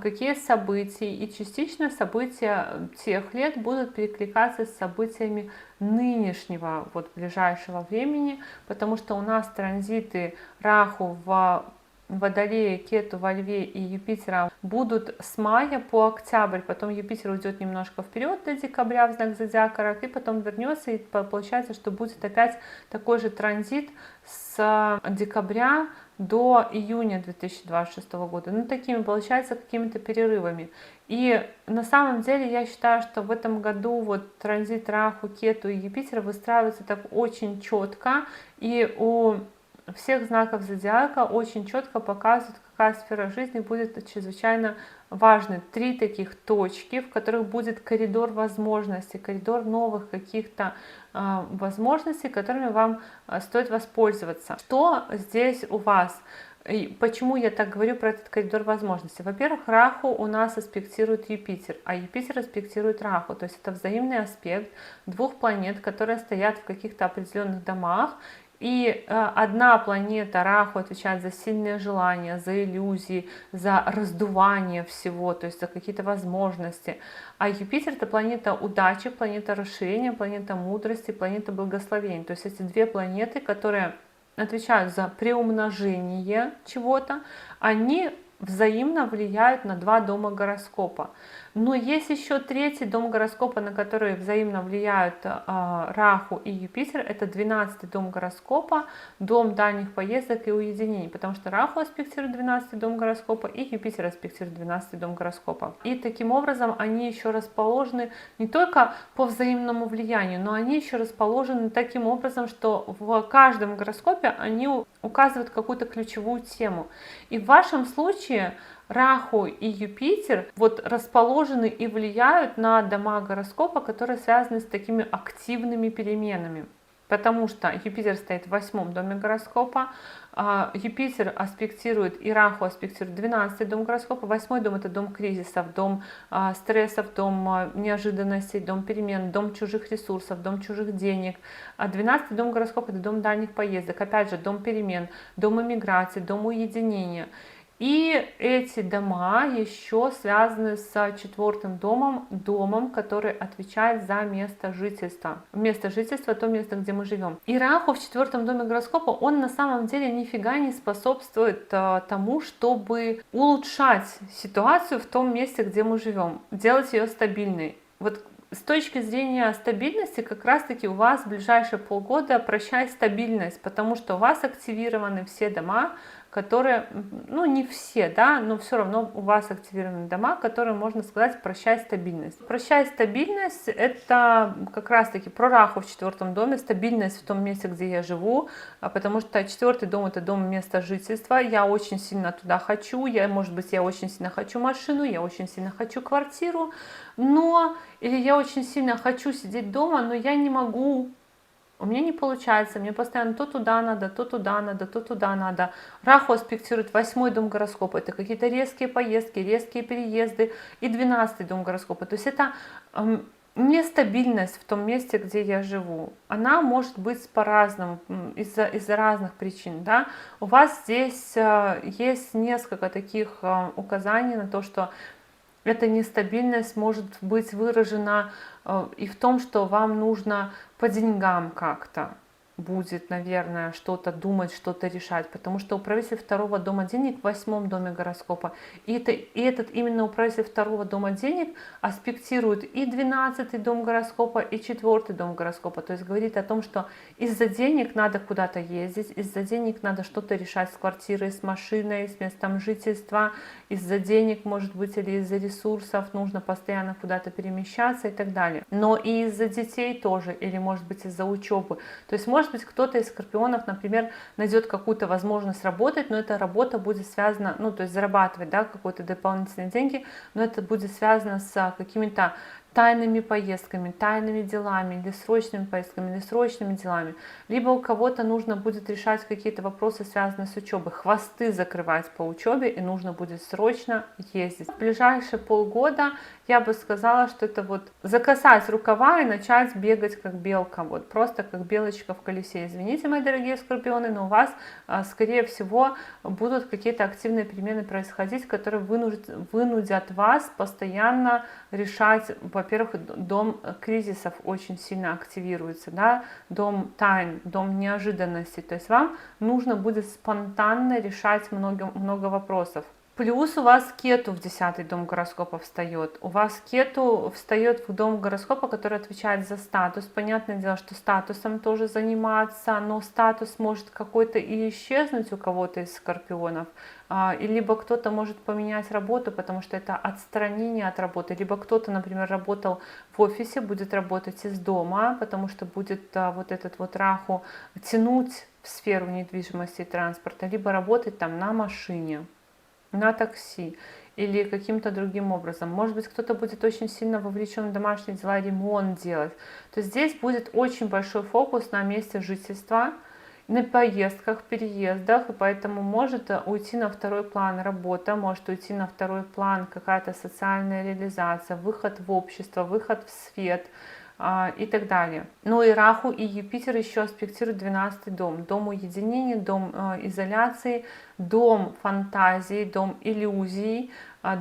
какие события, и частично события тех лет будут перекликаться с событиями нынешнего, вот ближайшего времени, потому что у нас транзиты Раху в Водолее, Кету во Льве и Юпитера будут с мая по октябрь, потом Юпитер уйдет немножко вперед до декабря в знак зодиака Рак, и потом вернется, и получается, что будет опять такой же транзит с декабря до июня 2026 года. Ну, такими, получается, какими-то перерывами. И на самом деле я считаю, что в этом году вот транзит Раху, Кету и Юпитера выстраивается так очень четко, и у всех знаков зодиака очень четко показывают, какая сфера жизни будет чрезвычайно важной. 3 таких точки, в которых будет коридор возможностей, коридор новых каких-то возможностей, которыми вам стоит воспользоваться. Что здесь у вас? И почему я так говорю про этот коридор возможностей? Во-первых, Раху у нас аспектирует Юпитер, а Юпитер аспектирует Раху. То есть это взаимный аспект 2 планет, которые стоят в каких-то определенных домах. И одна планета Раху отвечает за сильные желания, за иллюзии, за раздувание всего, то есть за какие-то возможности. А Юпитер — это планета удачи, планета расширения, планета мудрости, планета благословения. То есть эти 2 планеты, которые отвечают за приумножение чего-то, они взаимно влияют на 2 дома гороскопа. Но есть еще 3-й дом гороскопа, на который взаимно влияют Раху и Юпитер. Это 12-й дом гороскопа, дом дальних поездок и уединений, потому что Раху аспектирует 12-й дом гороскопа и Юпитер аспектирует 12-й дом гороскопа. И таким образом они еще расположены не только по взаимному влиянию, но они еще расположены таким образом, что в каждом гороскопе они указывают какую-то ключевую тему. И в вашем случае Раху и Юпитер вот расположены и влияют на дома гороскопа, которые связаны с такими активными переменами. Потому что Юпитер стоит в 8-м доме гороскопа, Юпитер аспектирует и Раху аспектирует 12-й дом гороскопа. 8-й дом — это дом кризисов, дом стрессов, дом неожиданностей, дом перемен, дом чужих ресурсов, дом чужих денег. А 12-й дом гороскопа — это дом дальних поездок, опять же, дом перемен, дом эмиграции, дом уединения. И эти дома еще связаны с 4-м домом, который отвечает за место жительства. Место жительства — то место, где мы живем. И Раху в 4-м доме гороскопа, он на самом деле нифига не способствует тому, чтобы улучшать ситуацию в том месте, где мы живем, делать ее стабильной. Вот с точки зрения стабильности, как раз-таки у вас в ближайшие полгода прощай стабильность, потому что у вас активированы все дома, которые, ну не все, да, но все равно у вас активированы дома, которые, можно сказать, прощай стабильность. Прощай стабильность — это как раз-таки про Раху в 4-м доме, стабильность в том месте, где я живу, потому что 4-й дом — это дом места жительства, я очень сильно туда хочу, может быть, я очень сильно хочу машину, я очень сильно хочу квартиру, но, или я очень сильно хочу сидеть дома, но я не могу. У меня не получается, мне постоянно то туда надо, то туда надо, то туда надо. Раху аспектирует 8-й дом гороскопа, это какие-то резкие поездки, резкие переезды, и 12-й дом гороскопа. То есть это нестабильность в том месте, где я живу. Она может быть по-разному, из-за разных причин. Да? У вас здесь есть несколько таких указаний на то, что эта нестабильность может быть выражена и в том, что вам нужно по деньгам как-то будет, наверное, что-то думать, что-то решать, потому что управитель 2-го дома денег в 8-м доме гороскопа, и этот именно управитель 2-го дома денег аспектирует и 12-й дом гороскопа, и 4-й дом гороскопа, то есть говорит о том, что из-за денег надо куда-то ездить, из-за денег надо что-то решать с квартирой, с машиной, с местом жительства, из-за денег, может быть, или из-за ресурсов нужно постоянно куда-то перемещаться и так далее. Но и из-за детей тоже, или, может быть, из-за учебы. То есть, может быть, кто-то из скорпионов, например, найдет какую-то возможность работать, но эта работа будет связана, ну, то есть зарабатывать, да, какие-то дополнительные деньги, но это будет связано с какими-то тайными поездками, тайными делами, или срочными поездками, или срочными делами. Либо у кого-то нужно будет решать какие-то вопросы, связанные с учебой, хвосты закрывать по учебе, и нужно будет срочно ездить. В ближайшие полгода я бы сказала, что это вот закасать рукава и начать бегать как белка, вот просто как белочка в колесе. Извините, мои дорогие скорпионы, но у вас, скорее всего, будут какие-то активные перемены происходить, которые вынудят вас постоянно решать. Во-первых, дом кризисов очень сильно активируется, да, дом тайн, дом неожиданностей. То есть вам нужно будет спонтанно решать много вопросов. Плюс у вас кету в 10-й дом гороскопа встает. У вас кету встает в дом гороскопа, который отвечает за статус. Понятное дело, что статусом тоже заниматься, но статус может какой-то и исчезнуть у кого-то из скорпионов. И либо кто-то может поменять работу, потому что это отстранение от работы. Либо кто-то, например, работал в офисе, будет работать из дома, потому что будет вот этот вот Раху тянуть в сферу недвижимости и транспорта. Либо работать там на машине, на такси или каким-то другим образом. Может быть, кто-то будет очень сильно вовлечен в домашние дела, ремонт делать. То есть здесь будет очень большой фокус на месте жительства, на поездках, переездах, и поэтому может уйти на второй план работа, может уйти на второй план какая-то социальная реализация, выход в общество, выход в свет, и так далее. Ну и Раху и Юпитер еще аспектируют 12-й дом. Дом уединения, дом изоляции, дом фантазии, дом иллюзий,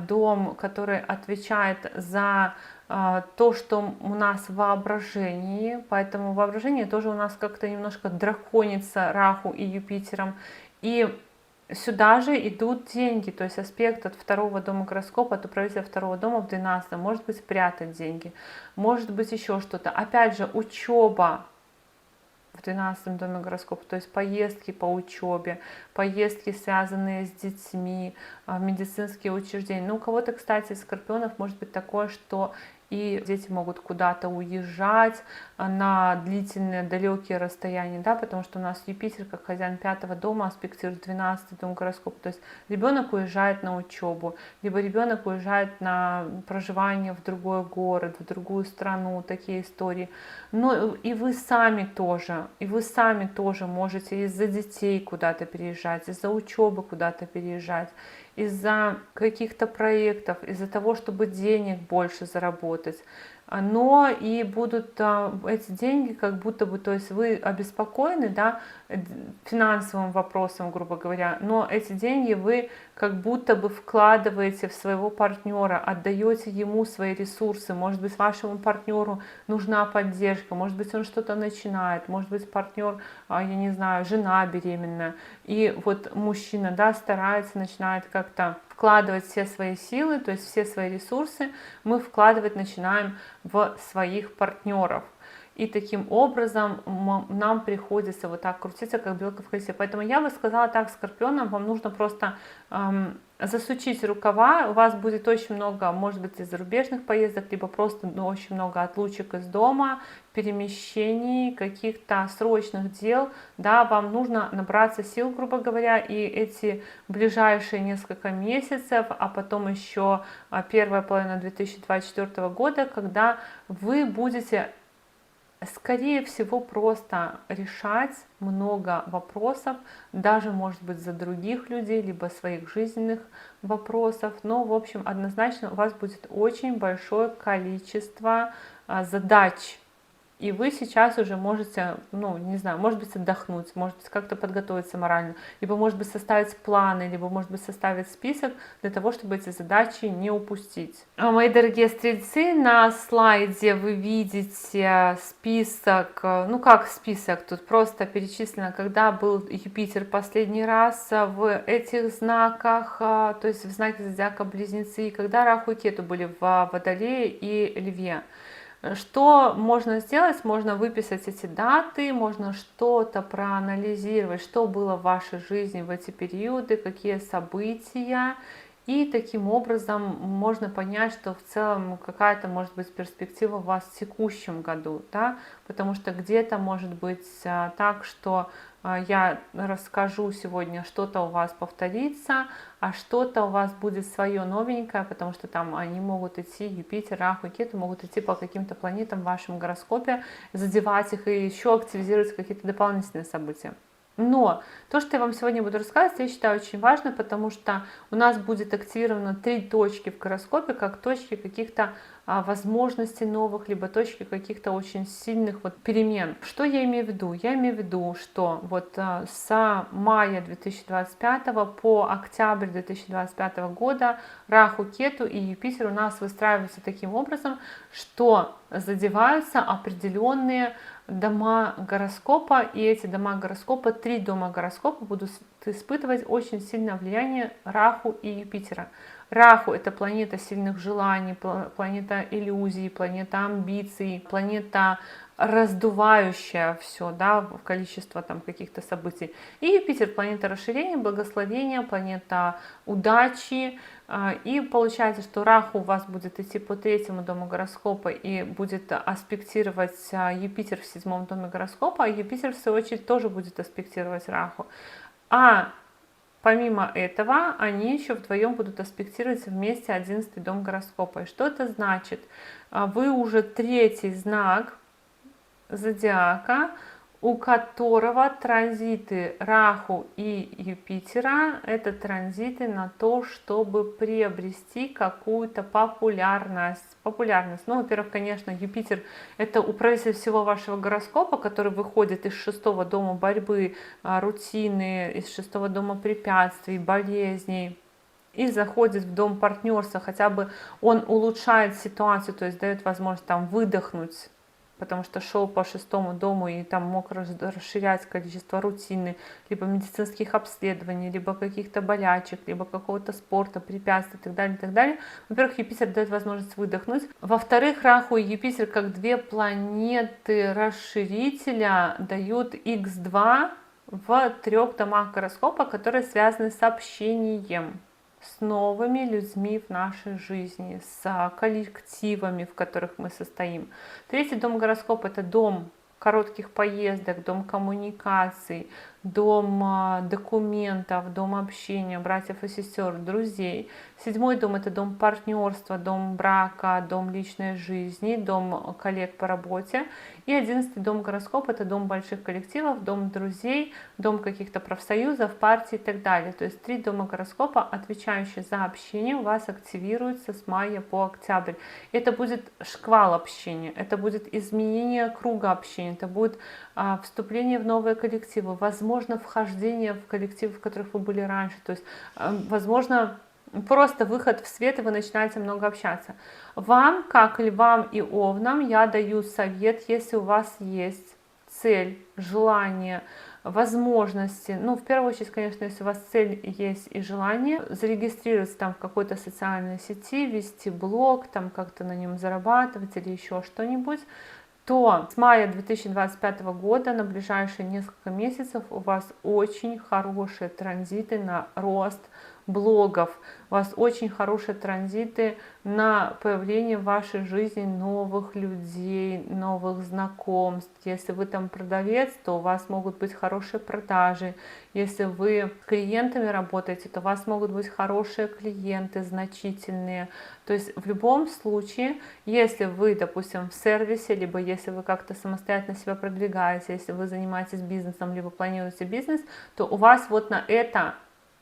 дом, который отвечает за то, что у нас в воображении. Поэтому воображение тоже у нас как-то немножко драконится Раху и Юпитером. И сюда же идут деньги, то есть аспект от 2-го дома гороскопа, от управителя 2-го дома в 12-м, может быть спрятать деньги, может быть еще что-то. Опять же, учеба в 12-м доме гороскопа, то есть поездки по учебе, поездки, связанные с детьми, медицинские учреждения. Ну, у кого-то, кстати, из скорпионов может быть такое, что и дети могут куда-то уезжать на длительные, далекие расстояния, да, потому что у нас Юпитер, как хозяин 5-го дома, аспектирует 12-й дом гороскопа, то есть ребенок уезжает на учебу, либо ребенок уезжает на проживание в другой город, в другую страну, такие истории. Но и вы сами тоже можете из-за детей куда-то переезжать, из-за учебы куда-то переезжать, из-за каких-то проектов, из-за того, чтобы денег больше заработать. Но и будут эти деньги как будто бы, то есть вы обеспокоены, да, финансовым вопросом, грубо говоря, но эти деньги вы как будто бы вкладываете в своего партнера, отдаете ему свои ресурсы. Может быть, вашему партнеру нужна поддержка, может быть, он что-то начинает, может быть, партнер, я не знаю, жена беременная, и вот мужчина, да, старается, начинает как-то вкладывать все свои силы, то есть все свои ресурсы мы вкладывать начинаем в своих партнеров. и таким образом нам приходится вот так крутиться, как белка в колесе. Поэтому я бы сказала так, скорпионам вам нужно просто засучить рукава, у вас будет очень много, может быть, и зарубежных поездок, либо просто очень много отлучек из дома, перемещений, каких-то срочных дел, да, вам нужно набраться сил, грубо говоря, и эти ближайшие несколько месяцев, а потом еще первая половина 2024 года, когда вы будете, скорее всего, просто решать много вопросов, даже, может быть, за других людей, либо своих жизненных вопросов, но, в общем, однозначно у вас будет очень большое количество задач. И вы сейчас уже можете, ну, не знаю, может быть, отдохнуть, может быть, как-то подготовиться морально, либо, может быть, составить планы, либо, может быть, составить список для того, чтобы эти задачи не упустить. Мои дорогие стрельцы, на слайде вы видите список, ну, как список, тут просто перечислено, когда был Юпитер последний раз в этих знаках, то есть в знаке зодиака Близнецы, и когда Раху и Кету были в Водолее и Льве. Что можно сделать? Можно выписать эти даты, можно что-то проанализировать, что было в вашей жизни в эти периоды, какие события. И таким образом можно понять, что в целом какая-то может быть перспектива у вас в текущем году, да? Потому что где-то может быть так, что я расскажу сегодня, что-то у вас повторится, а что-то у вас будет свое новенькое, потому что там они могут идти, Юпитер, Раху, Кету могут идти по каким-то планетам в вашем гороскопе, задевать их и еще активизировать какие-то дополнительные события. Но то, что я вам сегодня буду рассказывать, я считаю очень важно, потому что у нас будет активировано 3 точки в гороскопе, как точки каких-то возможностей новых, либо точки каких-то очень сильных вот перемен. Что я имею в виду? Я имею в виду, что вот с мая 2025 по октябрь 2025 года Раху, Кету и Юпитер у нас выстраиваются таким образом, что задеваются определенные дома гороскопа, и эти дома гороскопа, 3 дома гороскопа будут испытывать очень сильное влияние Раху и Юпитера. Раху — это планета сильных желаний, планета иллюзий, планета амбиций, планета раздувающая все, да, в количество там каких-то событий. И Юпитер — планета расширения, благословения, планета удачи. И получается, что Раху у вас будет идти по 3-му дому гороскопа и будет аспектировать Юпитер в 7-м доме гороскопа, а Юпитер, в свою очередь, тоже будет аспектировать Раху. А помимо этого, они еще вдвоем будут аспектировать вместе 11-й дом гороскопа. И что это значит? Вы уже 3-й знак зодиака, у которого транзиты Раху и Юпитера, это транзиты на то, чтобы приобрести какую-то популярность. Ну, во-первых, конечно, Юпитер — это управитель всего вашего гороскопа, который выходит из 6-го дома борьбы, рутины, из 6-го дома препятствий, болезней, и заходит в дом партнерства, хотя бы он улучшает ситуацию, то есть дает возможность там выдохнуть, потому что шел по 6-му дому и там мог расширять количество рутины, либо медицинских обследований, либо каких-то болячек, либо какого-то спорта, препятствий и так далее, и так далее. Во-первых, Юпитер дает возможность выдохнуть. Во-вторых, Раху и Юпитер, как 2 планеты расширителя, дают Х2 в 3 домах гороскопа, которые связаны с общением, с новыми людьми в нашей жизни, с коллективами, в которых мы состоим. 3-й дом гороскопа — это дом коротких поездок, дом коммуникаций, дом документов, дом общения, братьев и сестер, друзей. 7-й дом — это дом партнерства, дом брака, дом личной жизни, дом коллег по работе. И 11-й дом гороскопа — это дом больших коллективов, дом друзей, дом каких-то профсоюзов, партий и так далее. То есть 3 дома гороскопа, отвечающие за общение, у вас активируются с мая по октябрь. Это будет шквал общения, это будет изменение круга общения, это будет вступление в новые коллективы, возможно, вхождение в коллективы, в которых вы были раньше. То есть, возможно, просто выход в свет, и вы начинаете много общаться. Вам, как львам и овнам, я даю совет, если у вас есть цель, желание, возможности, ну, в первую очередь, конечно, если у вас цель есть и желание, зарегистрироваться там в какой-то социальной сети, вести блог, там как-то на нем зарабатывать или еще что-нибудь, то с мая 2025 года на ближайшие несколько месяцев у вас очень хорошие транзиты на рост блогов, у вас очень хорошие транзиты на появление в вашей жизни новых людей, новых знакомств. Если вы там продавец, то у вас могут быть хорошие продажи. Если вы с клиентами работаете, то у вас могут быть хорошие клиенты, значительные. То есть в любом случае, если вы, допустим, в сервисе, либо если вы как-то самостоятельно себя продвигаете, если вы занимаетесь бизнесом, либо планируете бизнес, то у вас вот на это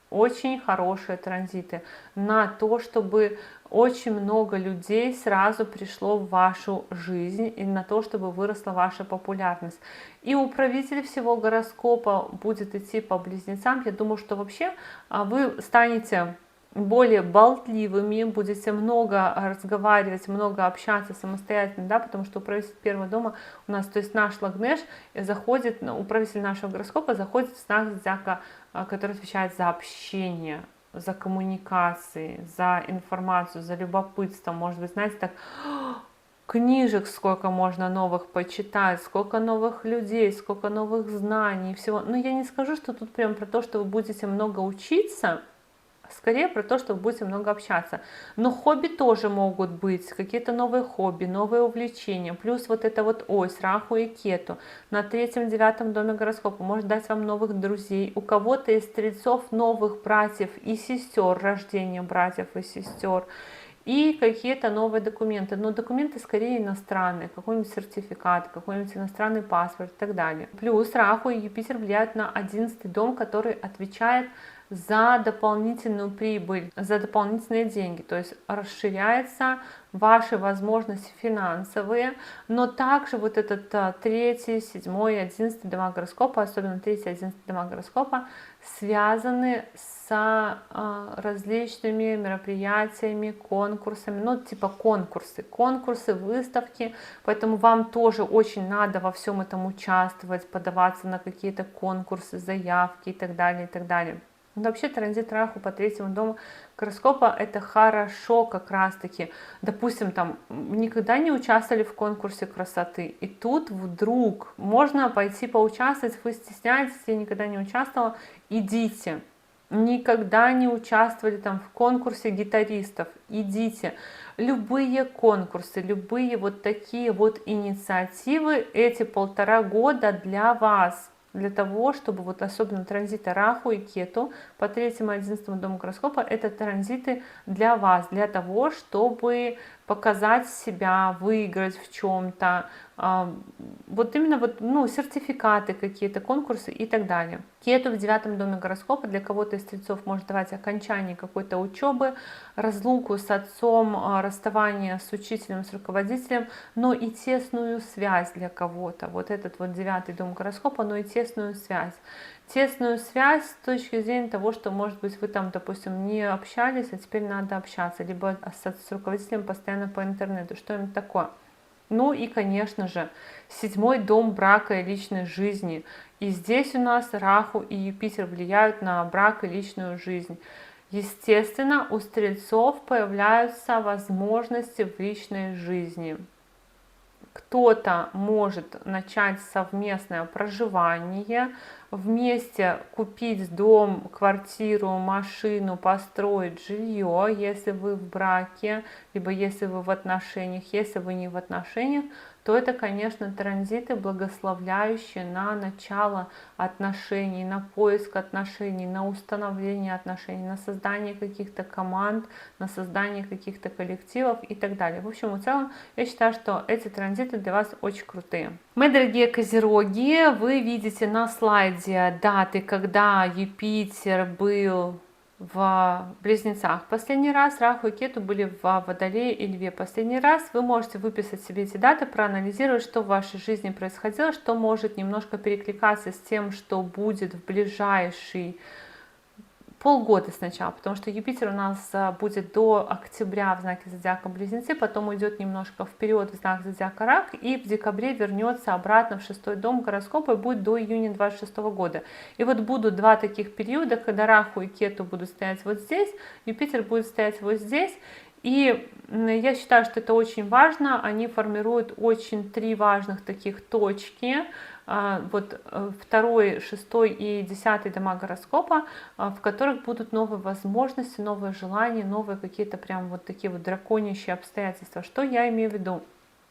очень хорошие транзиты, на то, чтобы очень много людей сразу пришло в вашу жизнь и на то, чтобы выросла ваша популярность. И управитель всего гороскопа будет идти по близнецам. Я думаю, что вообще вы станете более болтливыми, будете много разговаривать, много общаться самостоятельно, да, потому что управитель первого дома у нас, то есть наш Лагнеш, заходит, управитель нашего гороскопа заходит в знак зодиака, который отвечает за общение, за коммуникации, за информацию, за любопытство. Может быть, знаете, так, книжек сколько можно новых почитать, сколько новых людей, сколько новых знаний, всего. Но я не скажу, что тут прям про то, что вы будете много учиться, скорее про то, что вы будете много общаться. Но хобби тоже могут быть, какие-то новые хобби, новые увлечения. Плюс вот эта вот ось Раху и Кету на 3-9 доме гороскопа может дать вам новых друзей. У кого-то из стрельцов новых братьев и сестер, рождение братьев и сестер. И какие-то новые документы. Но документы скорее иностранные, какой-нибудь сертификат, какой-нибудь иностранный паспорт и так далее. Плюс Раху и Юпитер влияют на 11 дом, который отвечает за дополнительную прибыль, за дополнительные деньги. То есть расширяются ваши возможности финансовые, но также вот этот 3, 7, 11 дома гороскопа, особенно 3, 11 дома гороскопа, связаны с различными мероприятиями, конкурсами, ну типа конкурсы, выставки, поэтому вам тоже очень надо во всем этом участвовать, подаваться на какие-то конкурсы, заявки и так далее, и так далее. Но вообще транзит Раху по 3-му дому гороскопа это хорошо как раз таки. Допустим, там никогда не участвовали в конкурсе красоты, и тут вдруг можно пойти поучаствовать, вы стесняетесь, я никогда не участвовала, идите. Никогда не участвовали там в конкурсе гитаристов, идите. Любые конкурсы, любые вот такие вот инициативы, эти 1,5 года для вас. Для того, чтобы вот особенно транзиты Раху и Кету по 3-му и 11-му дому гороскопа, это транзиты для вас, для того, чтобы показать себя, выиграть в чем-то, вот именно вот, ну, сертификаты какие-то, конкурсы и так далее. Кету в 9-м доме гороскопа для кого-то из стрельцов может давать окончание какой-то учебы, разлуку с отцом, расставание с учителем, с руководителем, но и тесную связь для кого-то. Вот этот вот 9-й дом гороскопа, но и тесную связь. Тесную связь с точки зрения того, что, может быть, вы там, допустим, не общались, а теперь надо общаться, либо с руководителем постоянно по интернету, что-нибудь такое. Ну и, конечно же, 7-й дом брака и личной жизни. И здесь у нас Раху и Юпитер влияют на брак и личную жизнь. Естественно, у стрельцов появляются возможности в личной жизни. Кто-то может начать совместное проживание, вместе купить дом, квартиру, машину, построить жилье, если вы в браке, либо если вы в отношениях. Если вы не в отношениях, то это, конечно, транзиты, благословляющие на начало отношений, на поиск отношений, на установление отношений, на создание каких-то команд, на создание каких-то коллективов и так далее. В общем, в целом, я считаю, что эти транзиты для вас очень крутые. Мои дорогие козероги, вы видите на слайде даты, когда Юпитер был в Близнецах последний раз, Раху и Кету были в Водолее и Льве последний раз. Вы можете выписать себе эти даты, проанализировать, что в вашей жизни происходило, что может немножко перекликаться с тем, что будет в ближайший полгода сначала, потому что Юпитер у нас будет до октября в знаке зодиака Близнецы, потом уйдет немножко вперед в знак зодиака Рак и в декабре вернется обратно в 6-й дом гороскопа и будет до июня 26 года. И вот будут два таких периода, когда Раху и Кету будут стоять вот здесь, Юпитер будет стоять вот здесь. И я считаю, что это очень важно. Они формируют очень три важных таких точки. Вот второй, шестой и 10 дома гороскопа, в которых будут новые возможности, новые желания, новые какие-то прям вот такие вот драконьющие обстоятельства. Что я имею в виду?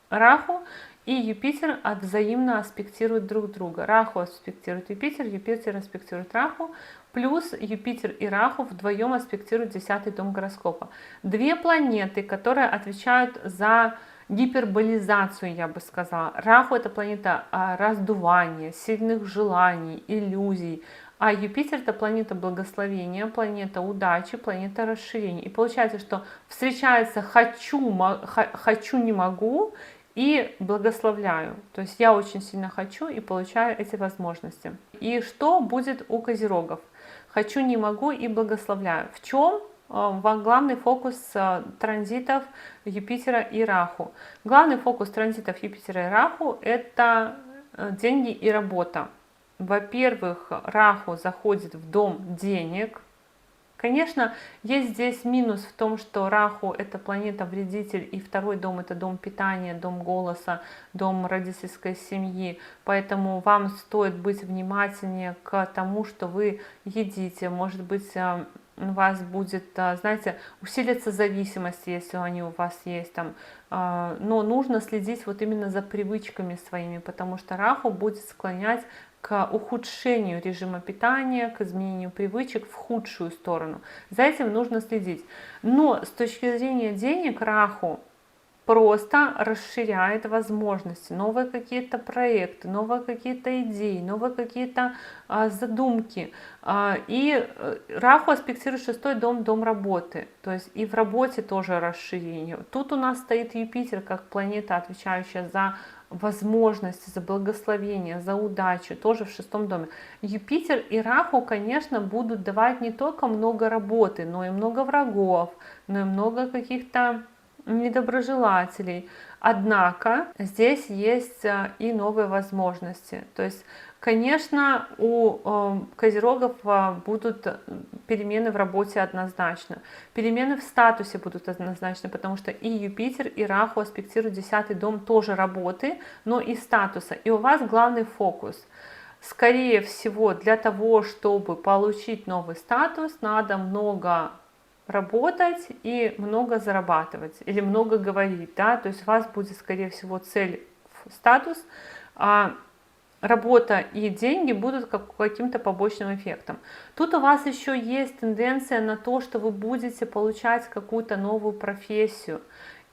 Раху и Юпитер взаимно аспектируют друг друга. Раху аспектирует Юпитер, Юпитер аспектирует Раху, плюс Юпитер и Раху вдвоем аспектируют 10 дом гороскопа. Две планеты, которые отвечают за гиперболизацию, я бы сказала. Раху — это планета раздувания, сильных желаний, иллюзий, а Юпитер — это планета благословения, планета удачи, планета расширения. И получается, что встречается хочу, не могу и благословляю. То есть я очень сильно хочу и получаю эти возможности. И что будет у козерогов? Хочу, не могу и благословляю. В чем главный фокус транзитов Юпитера и Раху? Главный фокус транзитов Юпитера и Раху — это деньги и работа. Во-первых, Раху заходит в дом денег. Конечно, есть здесь минус в том, что Раху — это планета-вредитель, и второй дом — это дом питания, дом голоса, дом родительской семьи. Поэтому вам стоит быть внимательнее к тому, что вы едите. Может быть, у вас будет, знаете, усилится зависимость, если они у вас есть там. Но нужно следить вот именно за привычками своими, потому что Раху будет склонять к ухудшению режима питания, к изменению привычек в худшую сторону. За этим нужно следить. Но с точки зрения денег Раху просто расширяет возможности, новые какие-то проекты, новые какие-то идеи, новые какие-то задумки. И Раху аспектирует шестой дом, дом работы. То есть и в работе тоже расширение. Тут у нас стоит Юпитер как планета, отвечающая за возможности, за благословение, за удачу, тоже в шестом доме. Юпитер и Раху, конечно, будут давать не только много работы, но и много врагов, но и много каких-то недоброжелателей. Однако здесь есть и новые возможности. То есть, конечно, у козерогов будут перемены в работе однозначно. Перемены в статусе будут однозначно, потому что и Юпитер, и Раху аспектируют 10 дом тоже работы, но и статуса. И у вас главный фокус. Скорее всего, для того, чтобы получить новый статус, надо много работать и много зарабатывать или много говорить, да, то есть у вас будет, скорее всего, цель в статус, а работа и деньги будут каким-то побочным эффектом. Тут у вас еще есть тенденция на то, что вы будете получать какую-то новую профессию.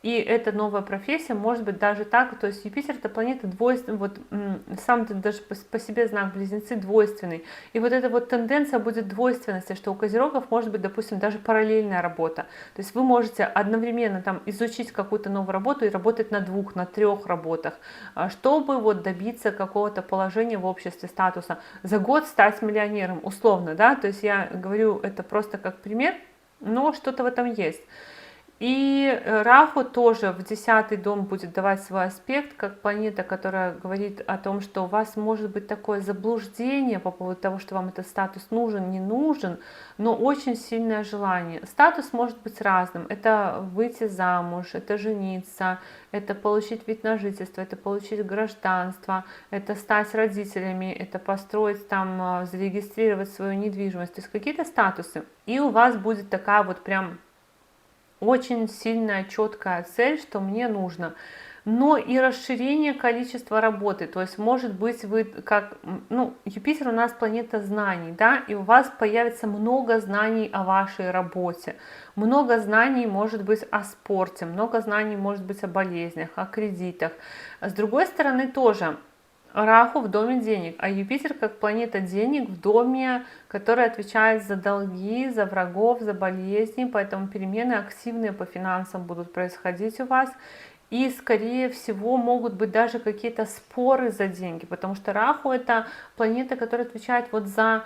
И эта новая профессия может быть даже так, то есть Юпитер — это планета двойственная, вот сам даже по себе знак Близнецы двойственный. И вот эта вот тенденция будет двойственности, что у козерогов может быть, допустим, даже параллельная работа. То есть вы можете одновременно там изучить какую-то новую работу и работать на двух, на трех работах, чтобы вот добиться какого-то положения в обществе, статуса. За год стать миллионером, условно, да, то есть я говорю это просто как пример, но что-то в этом есть. И Раху тоже в 10-й дом будет давать свой аспект, как планета, которая говорит о том, что у вас может быть такое заблуждение по поводу того, что вам этот статус нужен, не нужен, но очень сильное желание. Статус может быть разным. Это выйти замуж, это жениться, это получить вид на жительство, это получить гражданство, это стать родителями, это построить там, зарегистрировать свою недвижимость. То есть какие-то статусы. И у вас будет такая вот прям очень сильная, четкая цель, что мне нужно. Но и расширение количества работы. То есть, может быть, вы как, Юпитер у нас планета знаний, да, и у вас появится много знаний о вашей работе. Много знаний может быть о спорте, много знаний может быть о болезнях, о кредитах. С другой стороны тоже, Раху в доме денег, а Юпитер как планета денег в доме, который отвечает за долги, за врагов, за болезни, поэтому перемены активные по финансам будут происходить у вас. и, скорее всего, могут быть даже какие-то споры за деньги, потому что Раху — это планета, которая отвечает вот за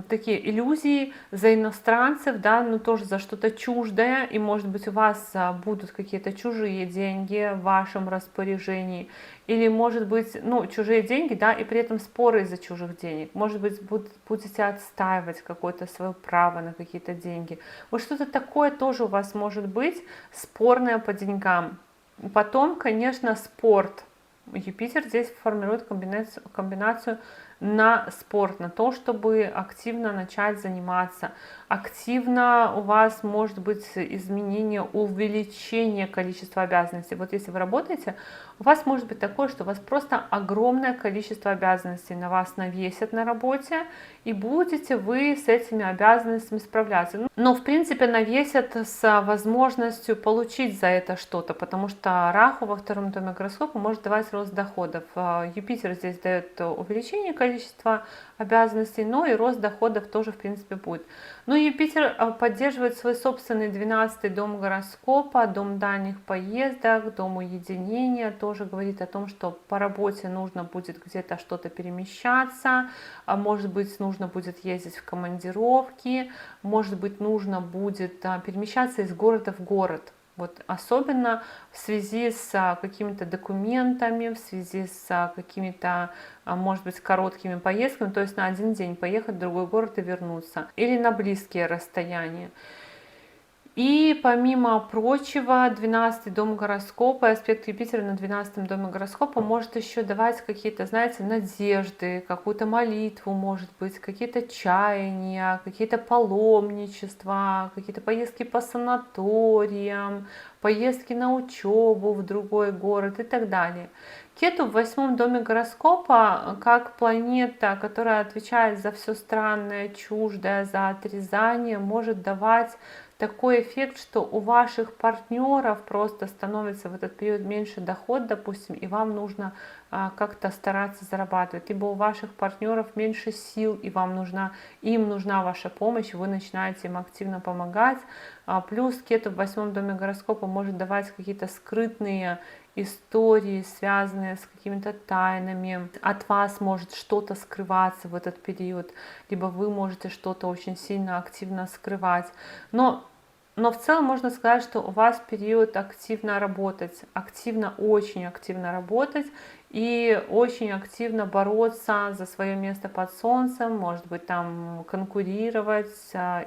такие иллюзии, за иностранцев, да, но тоже за что-то чуждое, и, может быть, у вас будут какие-то чужие деньги в вашем распоряжении, или, может быть, ну, чужие деньги, да, и при этом споры из-за чужих денег. Может быть, будете отстаивать какое-то свое право на какие-то деньги. Вот что-то такое тоже у вас может быть, спорное по деньгам. Потом, конечно, спорт. Юпитер здесь формирует комбинацию на спорт, на то, чтобы активно начать заниматься. Активно у вас может быть изменение, увеличение количества обязанностей. Вот если вы работаете, у вас может быть такое, что у вас просто огромное количество обязанностей на вас навесят на работе, и будете вы с этими обязанностями справляться. Но, в принципе, навесят с возможностью получить за это что-то, потому что Раху во втором доме гороскопа может давать рост доходов. Юпитер здесь дает увеличение количества обязанностей, но и рост доходов тоже, в принципе, будет. Но Юпитер поддерживает свой собственный 12-й дом гороскопа, дом дальних поездок, дом уединения, тоже говорит о том, что по работе нужно будет где-то что-то перемещаться, может быть, нужно будет ездить в командировки, может быть, нужно будет перемещаться из города в город. Вот особенно в связи с какими-то документами, в связи с какими-то, может быть, короткими поездками, то есть на один день поехать в другой город и вернуться, или на близкие расстояния. И помимо прочего, 12-й дом гороскопа, аспект Юпитера на 12-м доме гороскопа может еще давать какие-то, знаете, надежды, какую-то молитву, может быть, какие-то чаяния, какие-то паломничества, какие-то поездки по санаториям, поездки на учебу в другой город и так далее. Кету в 8-м доме гороскопа, как планета, которая отвечает за все странное, чуждое, за отрезание, может давать такой эффект, что у ваших партнеров просто становится в этот период меньше доход, допустим, и вам нужно как-то стараться зарабатывать, либо у ваших партнеров меньше сил, и им нужна ваша помощь, вы начинаете им активно помогать. Плюс Кету в 8-м доме гороскопа может давать какие-то скрытные истории, связанные с какими-то тайнами. От вас может что-то скрываться в этот период, либо вы можете что-то очень сильно активно скрывать. Но в целом можно сказать, что у вас период активно работать, очень активно работать и очень активно бороться за свое место под солнцем, может быть, там конкурировать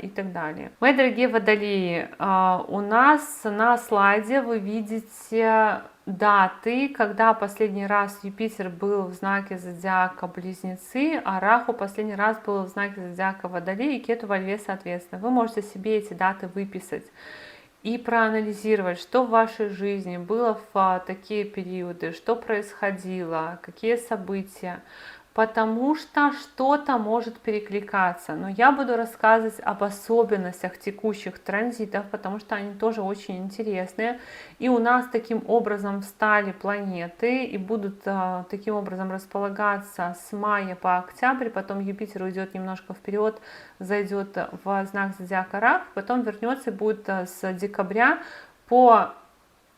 и так далее. Мои дорогие водолеи, у нас на слайде вы видите даты, когда последний раз Юпитер был в знаке зодиака Близнецы, а Раху последний раз был в знаке зодиака Водолей и Кету во Льве, соответственно. Вы можете себе эти даты выписать и проанализировать, что в вашей жизни было в такие периоды, что происходило, какие события, потому что что-то может перекликаться. Но я буду рассказывать об особенностях текущих транзитов, потому что они тоже очень интересные. И у нас таким образом встали планеты и будут таким образом располагаться с мая по октябрь, потом Юпитер уйдет немножко вперед, зайдет в знак зодиака Рак, потом вернется и будет с декабря по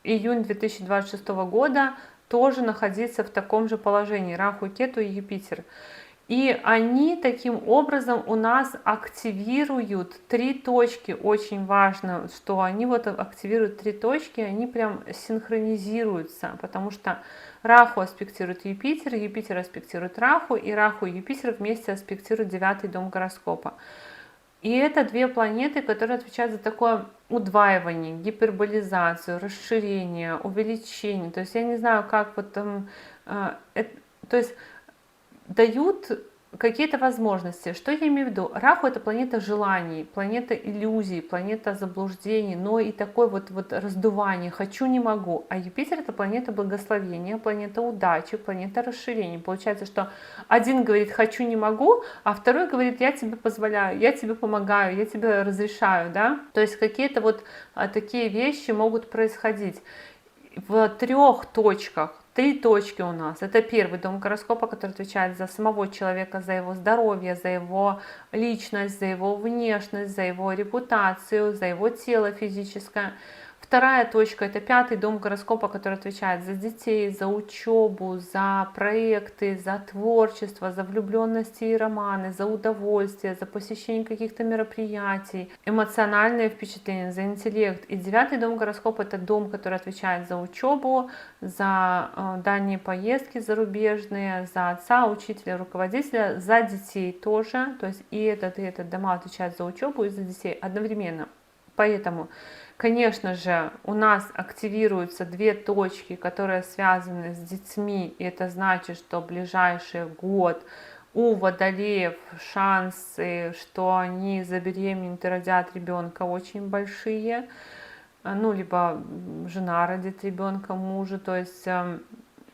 июнь 2026 года тоже находиться в таком же положении, Раху, Кету и Юпитер. И они таким образом у нас активируют 3 точки, очень важно, что они вот активируют 3 точки, они прям синхронизируются, потому что Раху аспектирует Юпитер, Юпитер аспектирует Раху, и Раху и Юпитер вместе аспектируют 9-й дом гороскопа. И это 2 планеты, которые отвечают за такое удваивание, гиперболизацию, расширение, увеличение. То есть я не знаю, как вот там, то есть дают какие-то возможности. Что я имею в виду? Раху — это планета желаний, планета иллюзий, планета заблуждений, но и такое вот раздувание «хочу, не могу». А Юпитер — это планета благословения, планета удачи, планета расширения. Получается, что один говорит «хочу, не могу», а второй говорит «я тебе позволяю, я тебе помогаю, я тебе разрешаю». Да? То есть какие-то вот такие вещи могут происходить в 3 точках. 3 точки у нас. Это 1-й дом гороскопа, который отвечает за самого человека, за его здоровье, за его личность, за его внешность, за его репутацию, за его тело физическое. Вторая точка — это 5-й дом гороскопа, который отвечает за детей, за учебу, за проекты, за творчество, за влюбленности и романы, за удовольствие, за посещение каких-то мероприятий, эмоциональные впечатления, за интеллект. И 9-й дом гороскопа — это дом, который отвечает за учебу, за дальние поездки зарубежные, за отца, учителя, руководителя, за детей тоже. То есть и этот дома отвечают за учебу и за детей одновременно. Поэтому, конечно же, у нас активируются две точки, которые связаны с детьми. И это значит, что в ближайший год у водолеев шансы, что они забеременеют и родят ребенка, очень большие. Ну, либо жена родит ребенка мужу, то есть